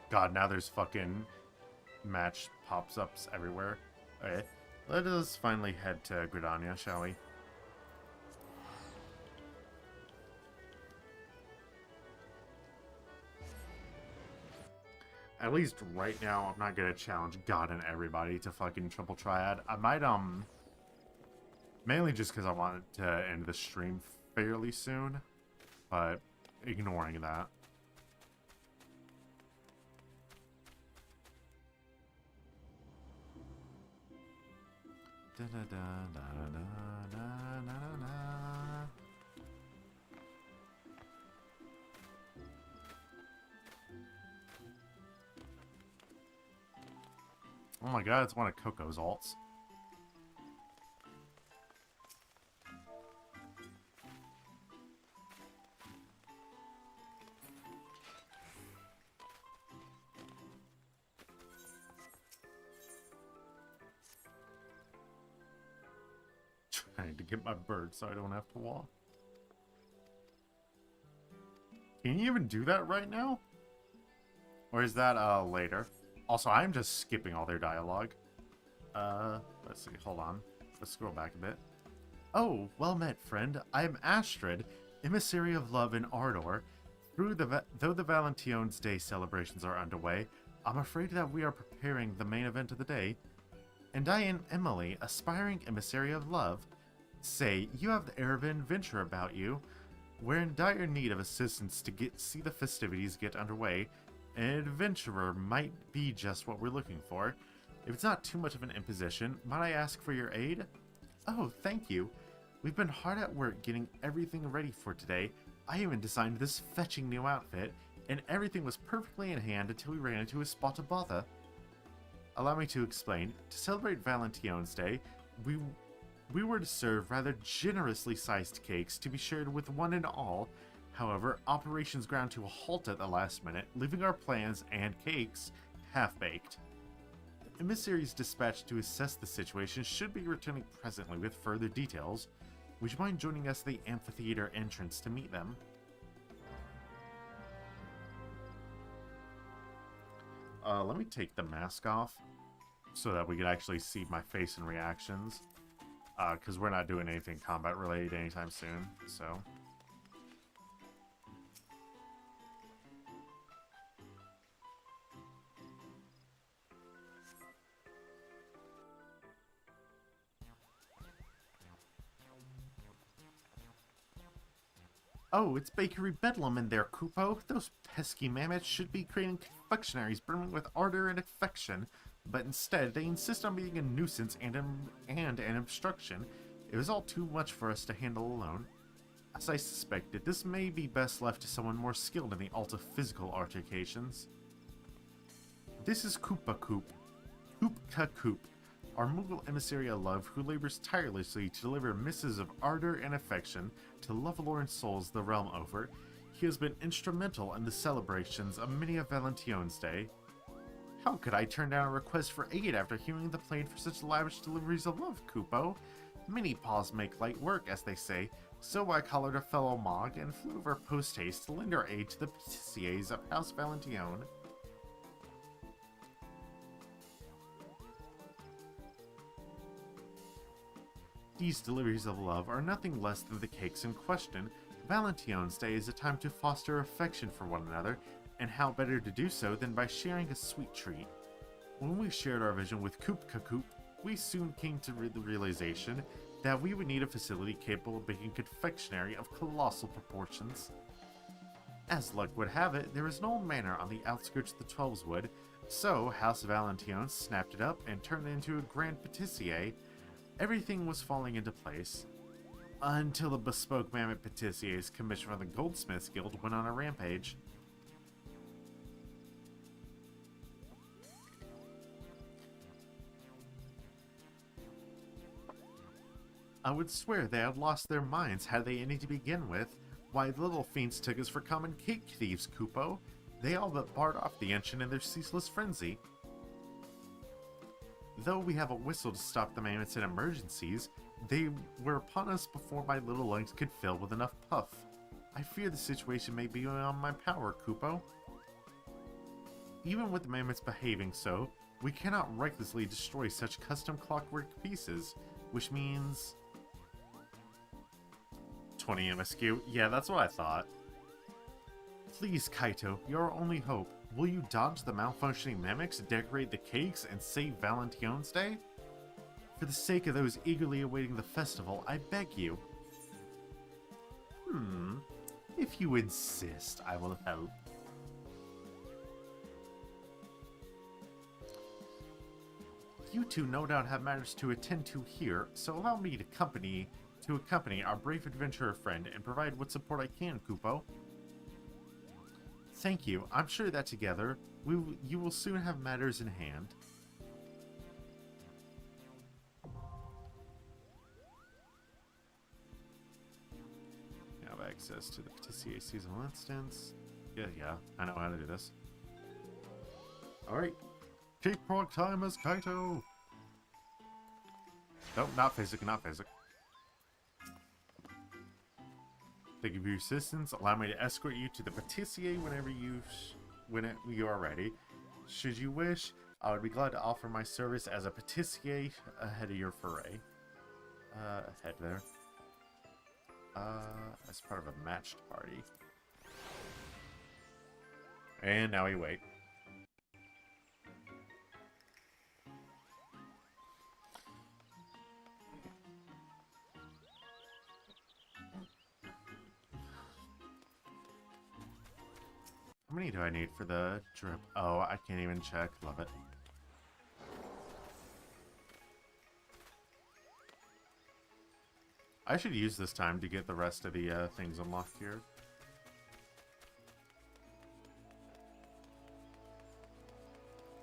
God, now there's fucking match pops-ups everywhere. Okay, let us finally head to Gridania, shall we? At least right now, I'm not gonna challenge God and everybody to fucking triple triad. I might, mainly just because I want to end the stream fairly soon, but ignoring that. Da da da da da da da da. Oh my god, it's one of Coco's alts. Trying to get my bird so I don't have to walk. Can you even do that right now? Or is that later? Also, I'm just skipping all their dialogue. Let's see, hold on. Let's scroll back a bit. Oh, well met, friend. I am Astrid, emissary of love in Ardor. Though the Valentine's Day celebrations are underway, I'm afraid that we are preparing the main event of the day. And I am Emily, aspiring emissary of love. Say, you have the air of an adventurer about you. We're in dire need of assistance to see the festivities get underway. An adventurer might be just what we're looking for. If it's not too much of an imposition, might I ask for your aid? Oh, thank you. We've been hard at work getting everything ready for today. I even designed this fetching new outfit, and everything was perfectly in hand until we ran into a spot of bother. Allow me to explain. To celebrate Valentine's Day, we were to serve rather generously sized cakes to be shared with one and all. However, operations ground to a halt at the last minute, leaving our plans and cakes half-baked. The emissaries dispatched to assess the situation should be returning presently with further details. Would you mind joining us at the amphitheater entrance to meet them? Let me take the mask off so that we can actually see my face and reactions. Because we're not doing anything combat related anytime soon, so... Oh, it's Bakery Bedlam in there, Kupo. Those pesky mammoths should be creating confectionaries brimming with ardor and affection, but instead they insist on being a nuisance and an obstruction. It was all too much for us to handle alone. As I suspected, this may be best left to someone more skilled in the art of physical altercations. This is Koopa Koop. Koopka Koop, our Moogle emissary of love who labors tirelessly to deliver missives of ardor and affection to lovelorn souls the realm over. He has been instrumental in the celebrations of many a Valentine's Day. How could I turn down a request for aid after hearing the plan for such lavish deliveries of love, Kupo? Many paws make light work, as they say, so I collared a fellow Mog and flew over post-haste to lend our aid to the Patissiers of House Valentione. These deliveries of love are nothing less than the cakes in question. Valentione's Day is a time to foster affection for one another, and how better to do so than by sharing a sweet treat. When we shared our vision with Koop, we soon came to the realization that we would need a facility capable of making confectionery of colossal proportions. As luck would have it, there was an old manor on the outskirts of the Twelveswood, so House Valentione snapped it up and turned it into a grand patissier. Everything was falling into place, until the bespoke mammoth patissiers commissioned from the Goldsmiths Guild went on a rampage. I would swear they had lost their minds had they any to begin with. Why, the little fiends took us for common cake thieves, Kupo. They all but barred off the ancient in their ceaseless frenzy. Though we have a whistle to stop the mammoths in emergencies, they were upon us before my little lungs could fill with enough puff. I fear the situation may be beyond my power, Kupo. Even with the mammoths behaving so, we cannot recklessly destroy such custom clockwork pieces, which means 20 MSQ. Yeah, that's what I thought. Please, Kaito, you're our only hope. Will you dodge the malfunctioning mimics, decorate the cakes, and save Valentione's Day? For the sake of those eagerly awaiting the festival, I beg you. If you insist, I will help. You two no doubt have matters to attend to here, so allow me to accompany our brave adventurer friend and provide what support I can, Kupo. Thank you. I'm sure that together, you will soon have matters in hand. You have access to the Patissier seasonal instance. Yeah, I know how to do this. Alright. Cake prog time as Kaito! Nope, not physic. Thank you for your assistance. Allow me to escort you to the Patissier whenever you are ready. Should you wish, I would be glad to offer my service as a Patissier ahead of your foray. Head there. As part of a matched party. And now we wait. How many do I need for the drip? Oh, I can't even check. Love it. I should use this time to get the rest of the things unlocked here.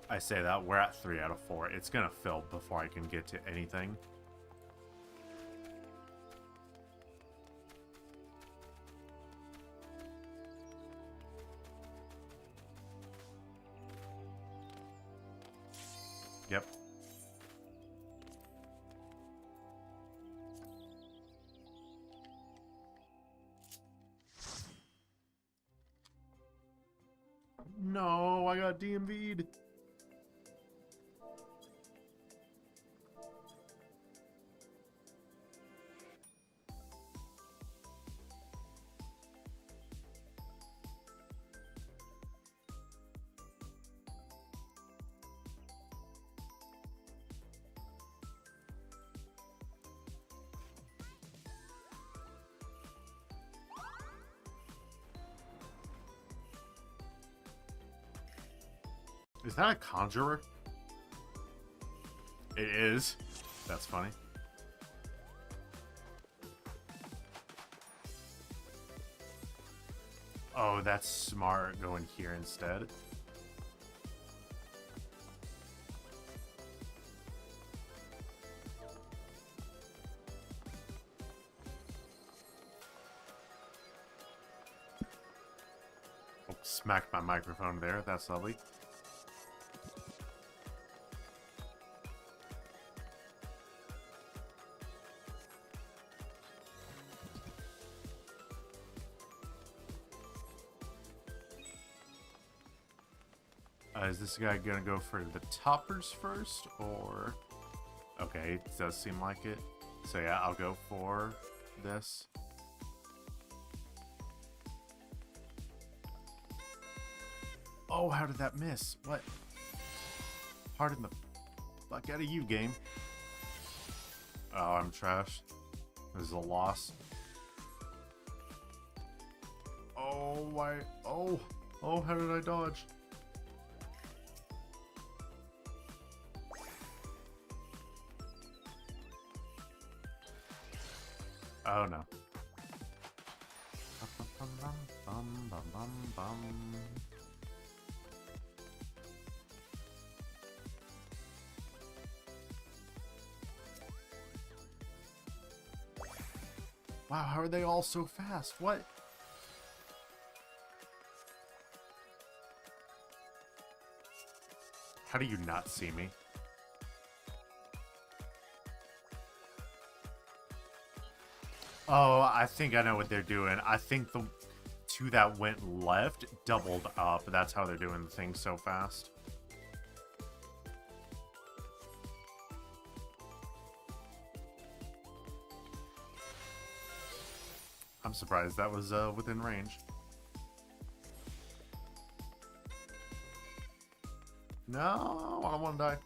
I say that, we're at 3 out of 4. It's gonna fill before I can get to anything. Yep. No, I got DMV'd. Is that a conjurer? It is. That's funny. Oh, that's smart going here instead. Oh, smacked my microphone there. That's lovely. Is this guy gonna go for the toppers first, or... Okay, it does seem like it. So yeah, I'll go for this. Oh, how did that miss? What? Pardon the fuck out of you, game. Oh, I'm trash. This is a loss. Oh, why? Oh, how did I dodge? Oh no. Wow, how are they all so fast? What? How do you not see me? Oh, I think I know what they're doing. I think the two that went left doubled up. That's how they're doing the thing so fast. I'm surprised that was within range. No, I don't want to die.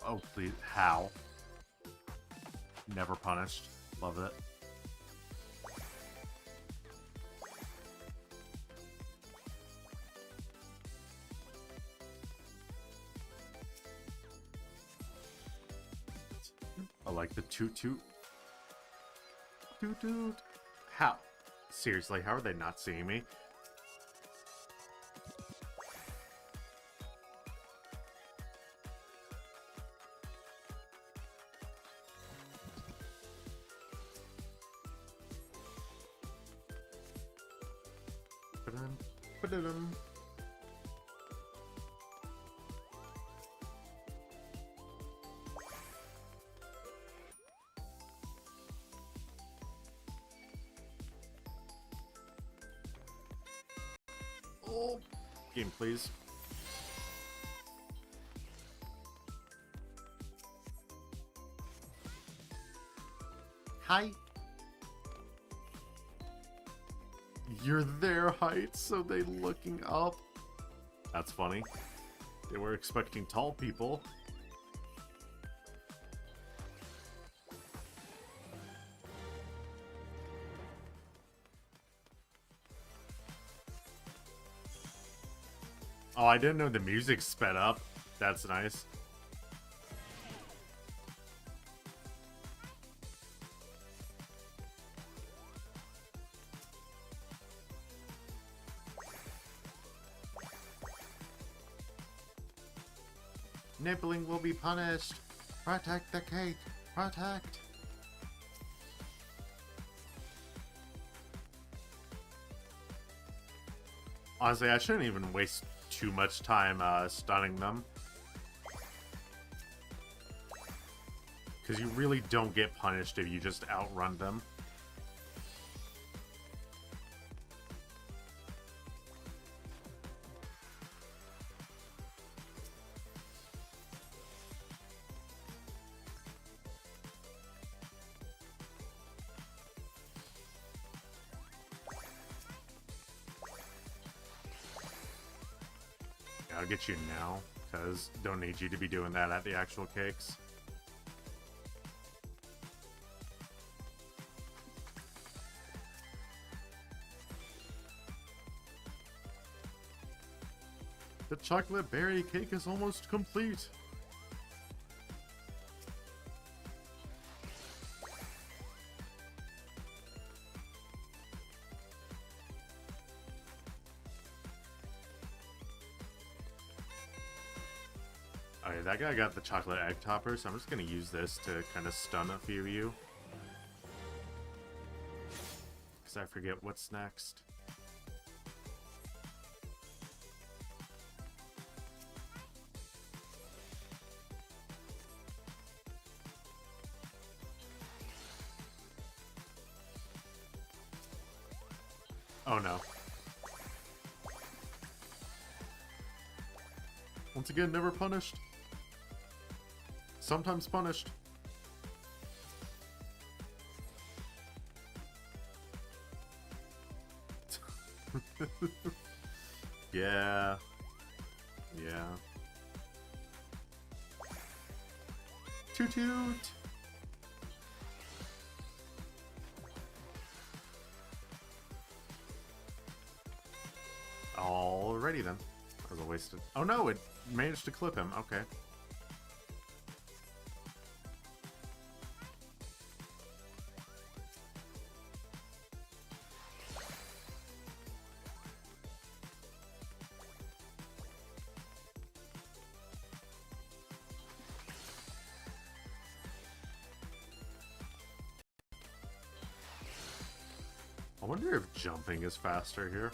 Oh, please. How? Never punished. Love it. I like the toot toot. Toot toot. How? Seriously, how are they not seeing me? Ba-dum. Oh, game, please. Hi. You're their height, so they looking up. That's funny. They were expecting tall people. Oh, I didn't know the music sped up. That's nice. Nibbling will be punished. Protect the cake. Protect. Honestly, I shouldn't even waste too much time stunning them. Because you really don't get punished if you just outrun them. I'll get you now, because don't need you to be doing that at the actual cakes. The chocolate berry cake is almost complete. Okay, that guy got the chocolate egg topper, so I'm just gonna use this to kind of stun a few of you. Because I forget what's next. Oh no. Once again, never punished. Sometimes punished. Yeah. Yeah. Toot toot! Alrighty then. That was a wasted. Oh no, it managed to clip him. Okay. I wonder if jumping is faster here.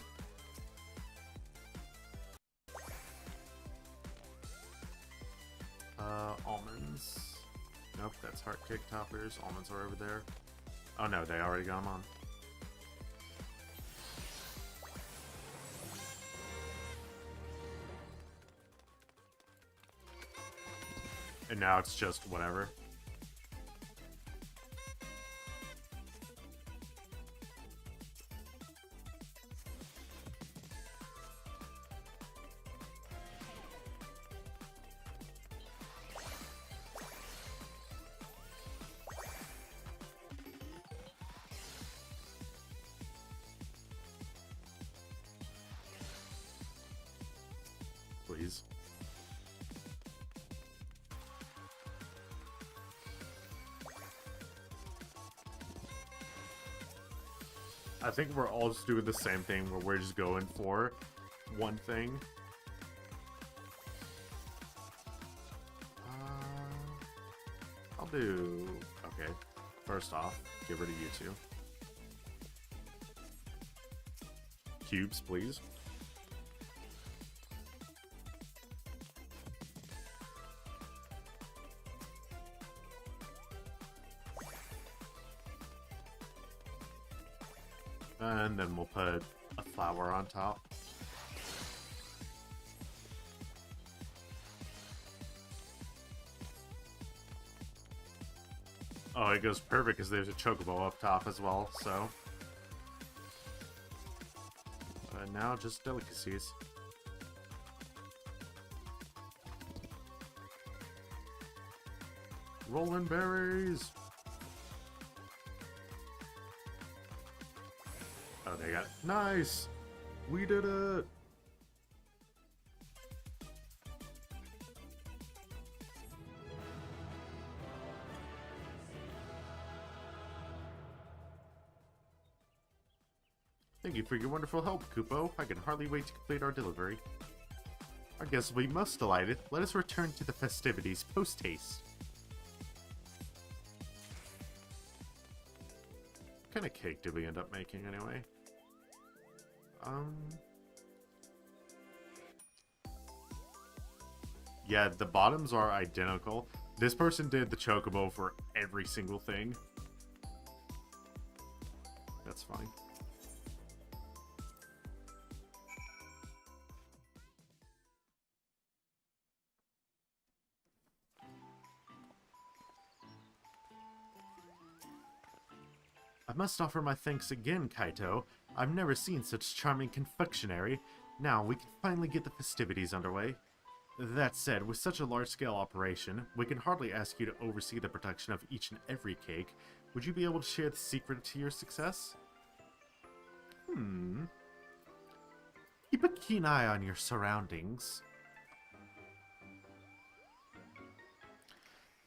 Almonds. Nope, that's heart cake toppers. Almonds are over there. Oh no, they already got them on. And now it's just whatever. Please. I think we're all just doing the same thing where we're just going for one thing. I'll do... Okay. First off, get rid of you two. Cubes, please. And then we'll put a flower on top. Oh, it goes perfect because there's a chocobo up top as well, so... now just delicacies. Rolling berries! Oh, they got it. Nice! We did it! Thank you for your wonderful help, Kupo. I can hardly wait to complete our delivery. Our guests will be most delighted. Let us return to the festivities post-haste. What kind of cake did we end up making anyway? Yeah, the bottoms are identical. This person did the chocobo for every single thing. That's fine. I must offer my thanks again, Kaito. I've never seen such charming confectionery. Now we can finally get the festivities underway. That said, with such a large-scale operation, we can hardly ask you to oversee the production of each and every cake. Would you be able to share the secret to your success? Keep a keen eye on your surroundings.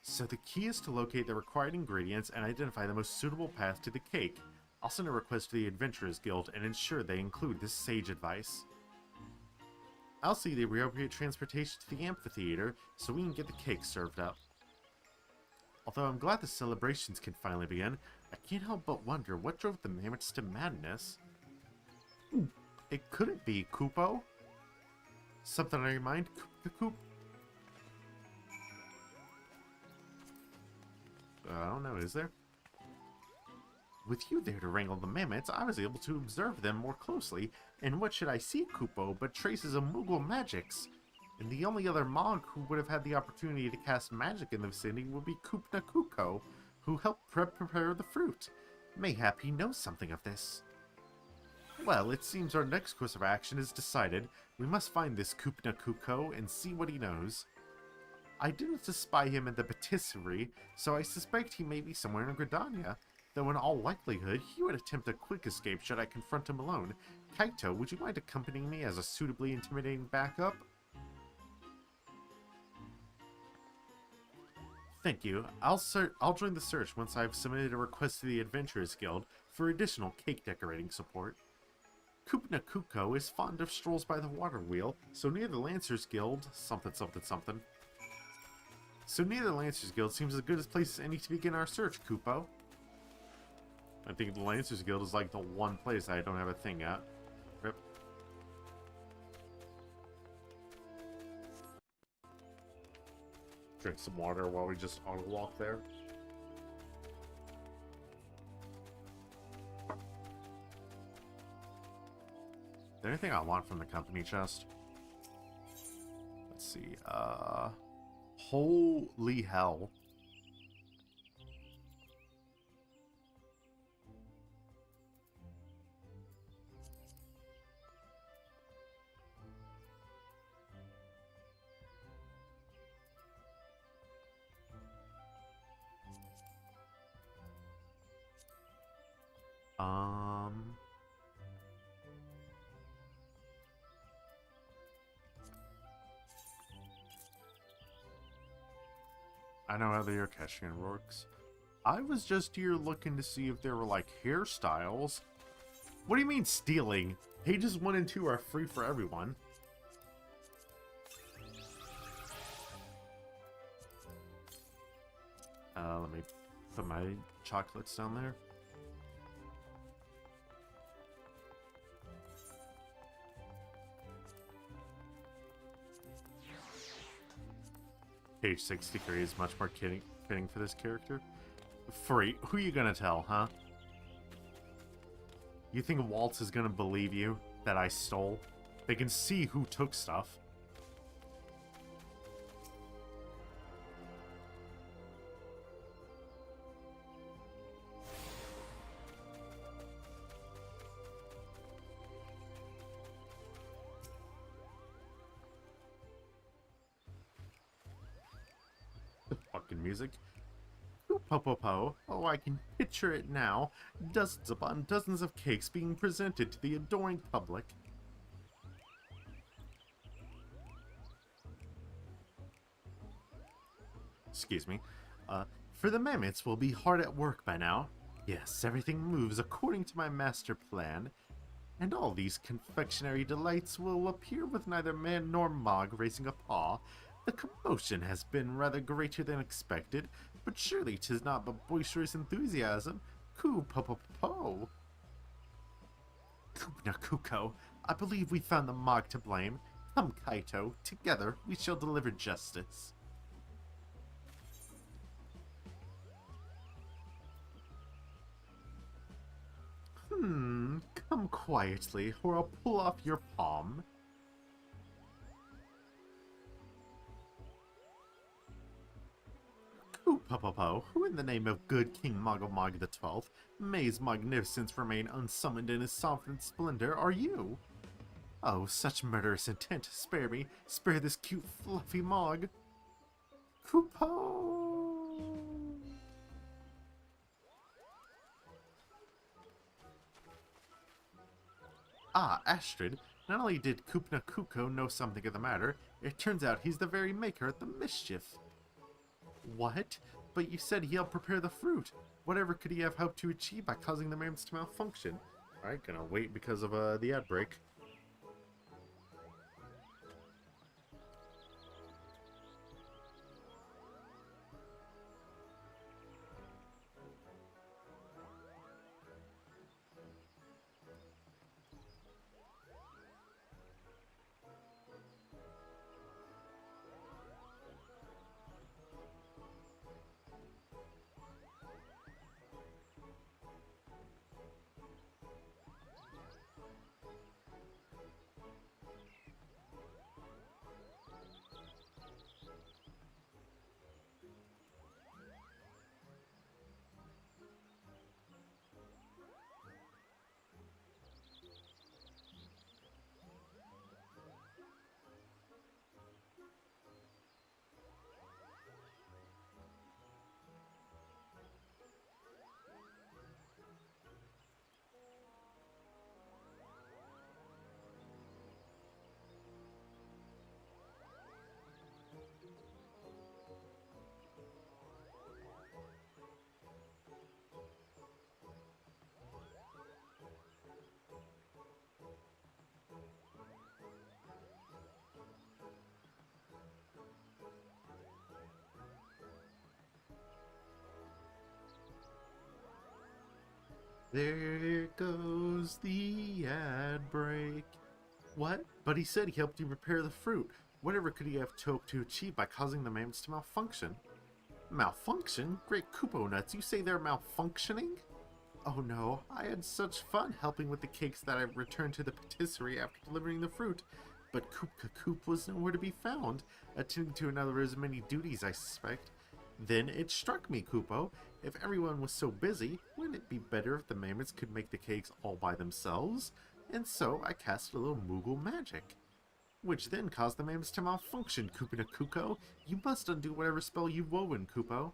So the key is to locate the required ingredients and identify the most suitable path to the cake. I'll send a request to the Adventurers Guild and ensure they include this sage advice. I'll see the appropriate transportation to the amphitheater so we can get the cake served up. Although I'm glad the celebrations can finally begin, I can't help but wonder what drove the mammoths to madness. It couldn't be Kupo. Something on your mind, Coop? I don't know, is there? With you there to wrangle the mammoths, I was able to observe them more closely, and what should I see, Kupo, but traces of Moogle magics? And the only other Mog who would have had the opportunity to cast magic in the vicinity would be Kupna Kuko, who helped prepare the fruit. Mayhap he knows something of this. Well, it seems our next course of action is decided. We must find this Kupna Kuko and see what he knows. I didn't spy him in the patisserie, so I suspect he may be somewhere in Gridania, though in all likelihood he would attempt a quick escape should I confront him alone. Kaito, would you mind accompanying me as a suitably intimidating backup? Thank you. I'll join the search once I've submitted a request to the Adventurers Guild for additional cake decorating support. Kupna Kuko is fond of strolls by the water wheel, so near the Lancers Guild, something. So near the Lancers Guild seems as good a place as any to begin our search, Kupo. I think the Lancers Guild is like the one place I don't have a thing at. Rip. Drink some water while we just auto walk there. Is there anything I want from the company chest? Let's see, holy hell. I know how the air caching works. I was just here looking to see if there were, like, hairstyles. What do you mean stealing? Pages 1 and 2 are free for everyone. Let me put my chocolates down there. Page 63 is much more fitting for this character. Free, who you gonna tell, huh? You think Waltz is gonna believe you that I stole? They can see who took stuff. Fucking music. Po-po-po. Oh, I can picture it now. Dozens upon dozens of cakes being presented to the adoring public. Excuse me. For the mammoths will be hard at work by now. Yes, everything moves according to my master plan. And all these confectionery delights will appear with neither man nor Mog raising a paw. The commotion has been rather greater than expected, but surely 'tis not but boisterous enthusiasm. Ku-po-po-po. Kupna Kuko, I believe we found the Mog to blame. Come, Kaito, together we shall deliver justice. Come quietly, or I'll pull off your palm. Ku-po-po-po, who in the name of good King Mogomog XII, may his magnificence remain unsummoned in his sovereign splendor, are you? Oh, such murderous intent, spare me, spare this cute fluffy Mog. Kupo! Ah, Astrid, not only did Kupna Kuko know something of the matter, it turns out he's the very maker of the mischief. What? But you said he helped prepare the fruit. Whatever could he have helped to achieve by causing the mammoths to malfunction? Alright, gonna wait because of the ad break. There goes the ad break. What? But he said he helped you prepare the fruit. Whatever could he have hoped to achieve by causing the mammoths to malfunction? Malfunction? Great Kupo nuts, you say they're malfunctioning? Oh no, I had such fun helping with the cakes that I returned to the patisserie after delivering the fruit. But Koop was nowhere to be found, attending to another as many duties, I suspect. Then it struck me, Kupo. If everyone was so busy, wouldn't it be better if the mammoths could make the cakes all by themselves? And so I cast a little Moogle magic, which then caused the mammoths to malfunction, Kupo. You must undo whatever spell you've woven, Kupo.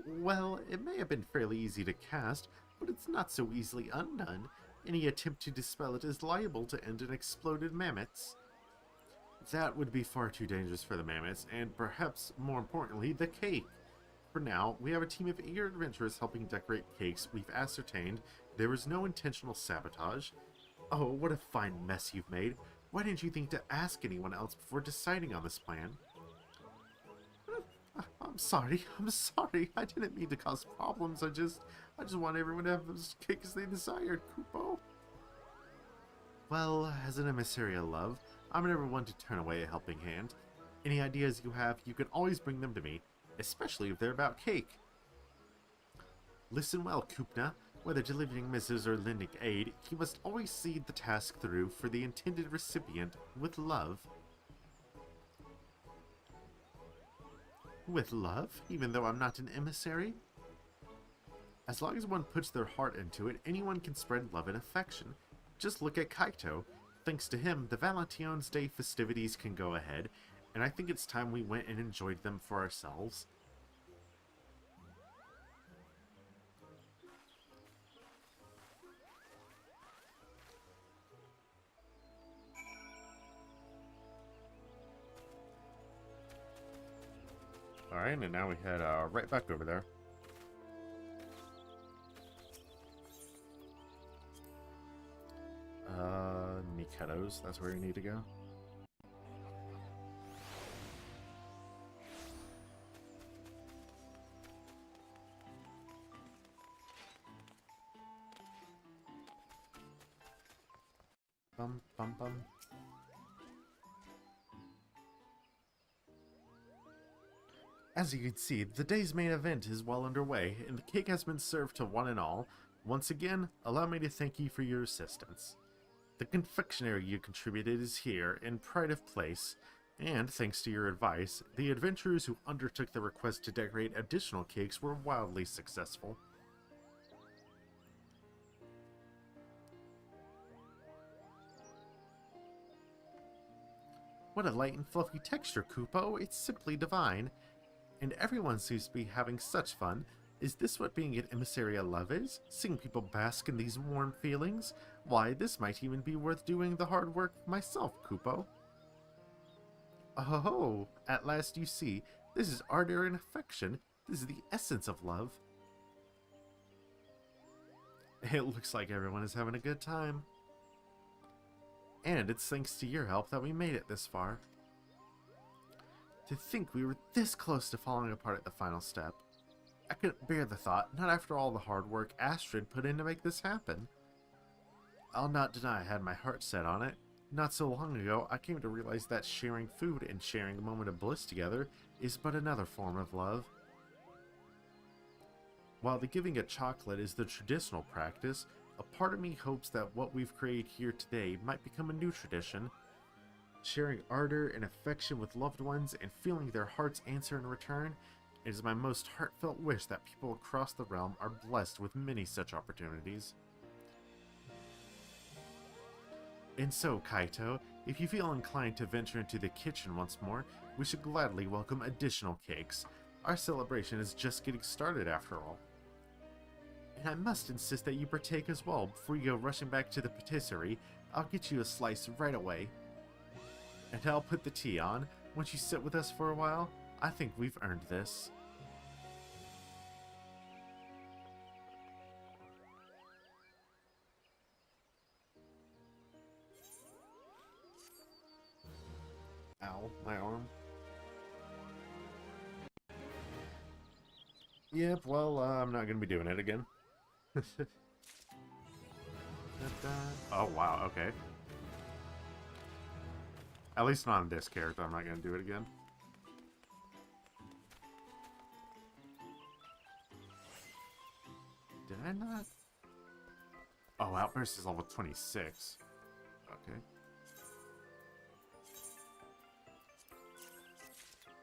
Well, it may have been fairly easy to cast, but it's not so easily undone. Any attempt to dispel it is liable to end in exploded mammoths. That would be far too dangerous for the mammoths, and perhaps more importantly, the cake. For now, we have a team of eager adventurers helping decorate cakes. We've ascertained there was no intentional sabotage. Oh, what a fine mess you've made. Why didn't you think to ask anyone else before deciding on this plan? I'm sorry. I didn't mean to cause problems. I just want everyone to have those cakes they desired, Kupo. Well, as an emissary of love, I'm never one to turn away a helping hand. Any ideas you have, you can always bring them to me, especially if they're about cake. Listen well, Kupna. Whether delivering missives or lending aid, you must always see the task through for the intended recipient with love. With love, even though I'm not an emissary? As long as one puts their heart into it, anyone can spread love and affection. Just look at Kaito. Thanks to him, the Valentine's Day festivities can go ahead, and I think it's time we went and enjoyed them for ourselves. Alright, and now we head right back over there. Mikado's, that's where you need to go. Bum, bum, bum. As you can see, the day's main event is well underway, and the cake has been served to one and all. Once again, allow me to thank you for your assistance. The confectionery you contributed is here, in pride of place, and thanks to your advice, the adventurers who undertook the request to decorate additional cakes were wildly successful. What a light and fluffy texture, Kupo! It's simply divine. And everyone seems to be having such fun. Is this what being an emissary of love is? Seeing people bask in these warm feelings? Why, this might even be worth doing the hard work myself, Kupo. Oh, at last you see. This is ardor and affection. This is the essence of love. It looks like everyone is having a good time. And it's thanks to your help that we made it this far. To think we were this close to falling apart at the final step. I couldn't bear the thought, not after all the hard work Astrid put in to make this happen. I'll not deny I had my heart set on it. Not so long ago, I came to realize that sharing food and sharing a moment of bliss together is but another form of love. While the giving of chocolate is the traditional practice, a part of me hopes that what we've created here today might become a new tradition. Sharing ardor and affection with loved ones and feeling their hearts answer in return, it is my most heartfelt wish that people across the realm are blessed with many such opportunities. And so, Kaito, if you feel inclined to venture into the kitchen once more, we should gladly welcome additional cakes. Our celebration is just getting started after all. And I must insist that you partake as well. Before you go rushing back to the patisserie, I'll get you a slice right away. And I'll put the tea on. Once you sit with us for a while, I think we've earned this. Ow, my arm. Yep, well, I'm not going to be doing it again. Oh, wow, okay. At least not on this character. I'm not going to do it again. Did I not? Oh, Outburst is level 26. Okay.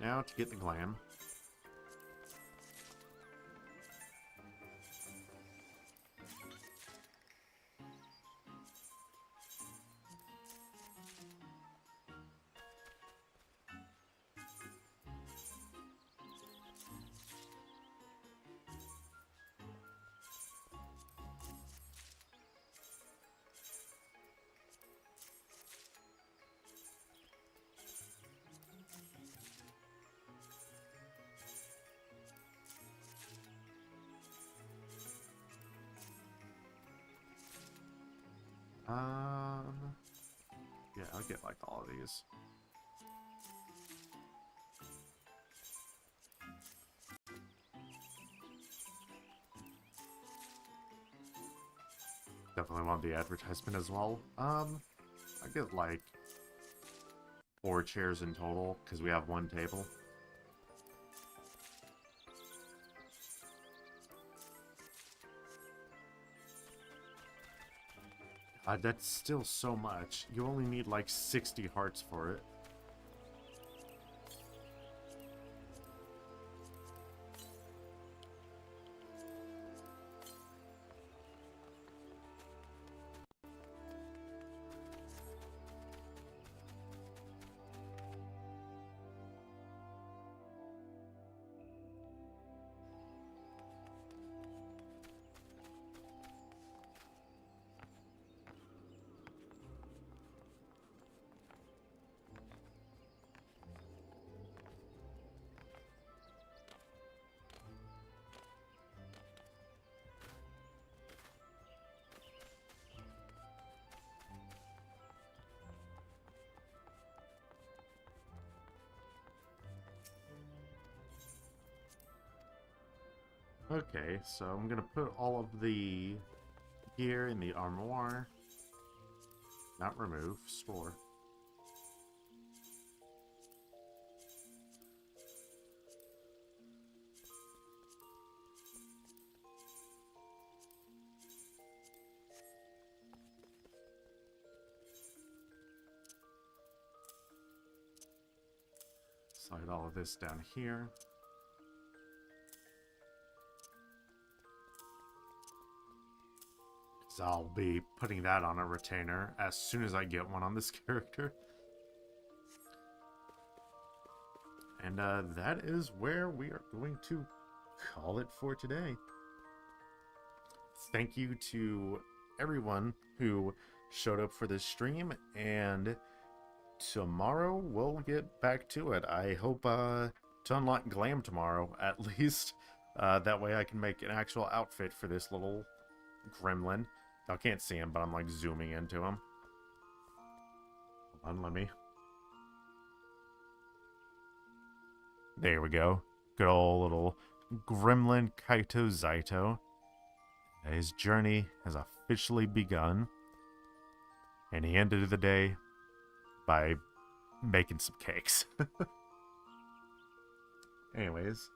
Now to get the glam. Yeah, I'll get like all of these. Definitely want the advertisement as well. I get like 4 chairs in total because we have 1 table. That's still so much. You only need like 60 hearts for it. Okay, so I'm gonna put all of the gear in the armoire. Not remove, store. Slide all of this down here. So I'll be putting that on a retainer as soon as I get one on this character. And that is where we are going to call it for today. Thank you to everyone who showed up for this stream, and tomorrow we'll get back to it. I hope to unlock glam tomorrow, at least. That way I can make an actual outfit for this little gremlin. I can't see him, but I'm like zooming into him. Hold on, let me. There we go. Good old little gremlin Kaito Zaito. His journey has officially begun. And he ended the day by making some cakes. Anyways,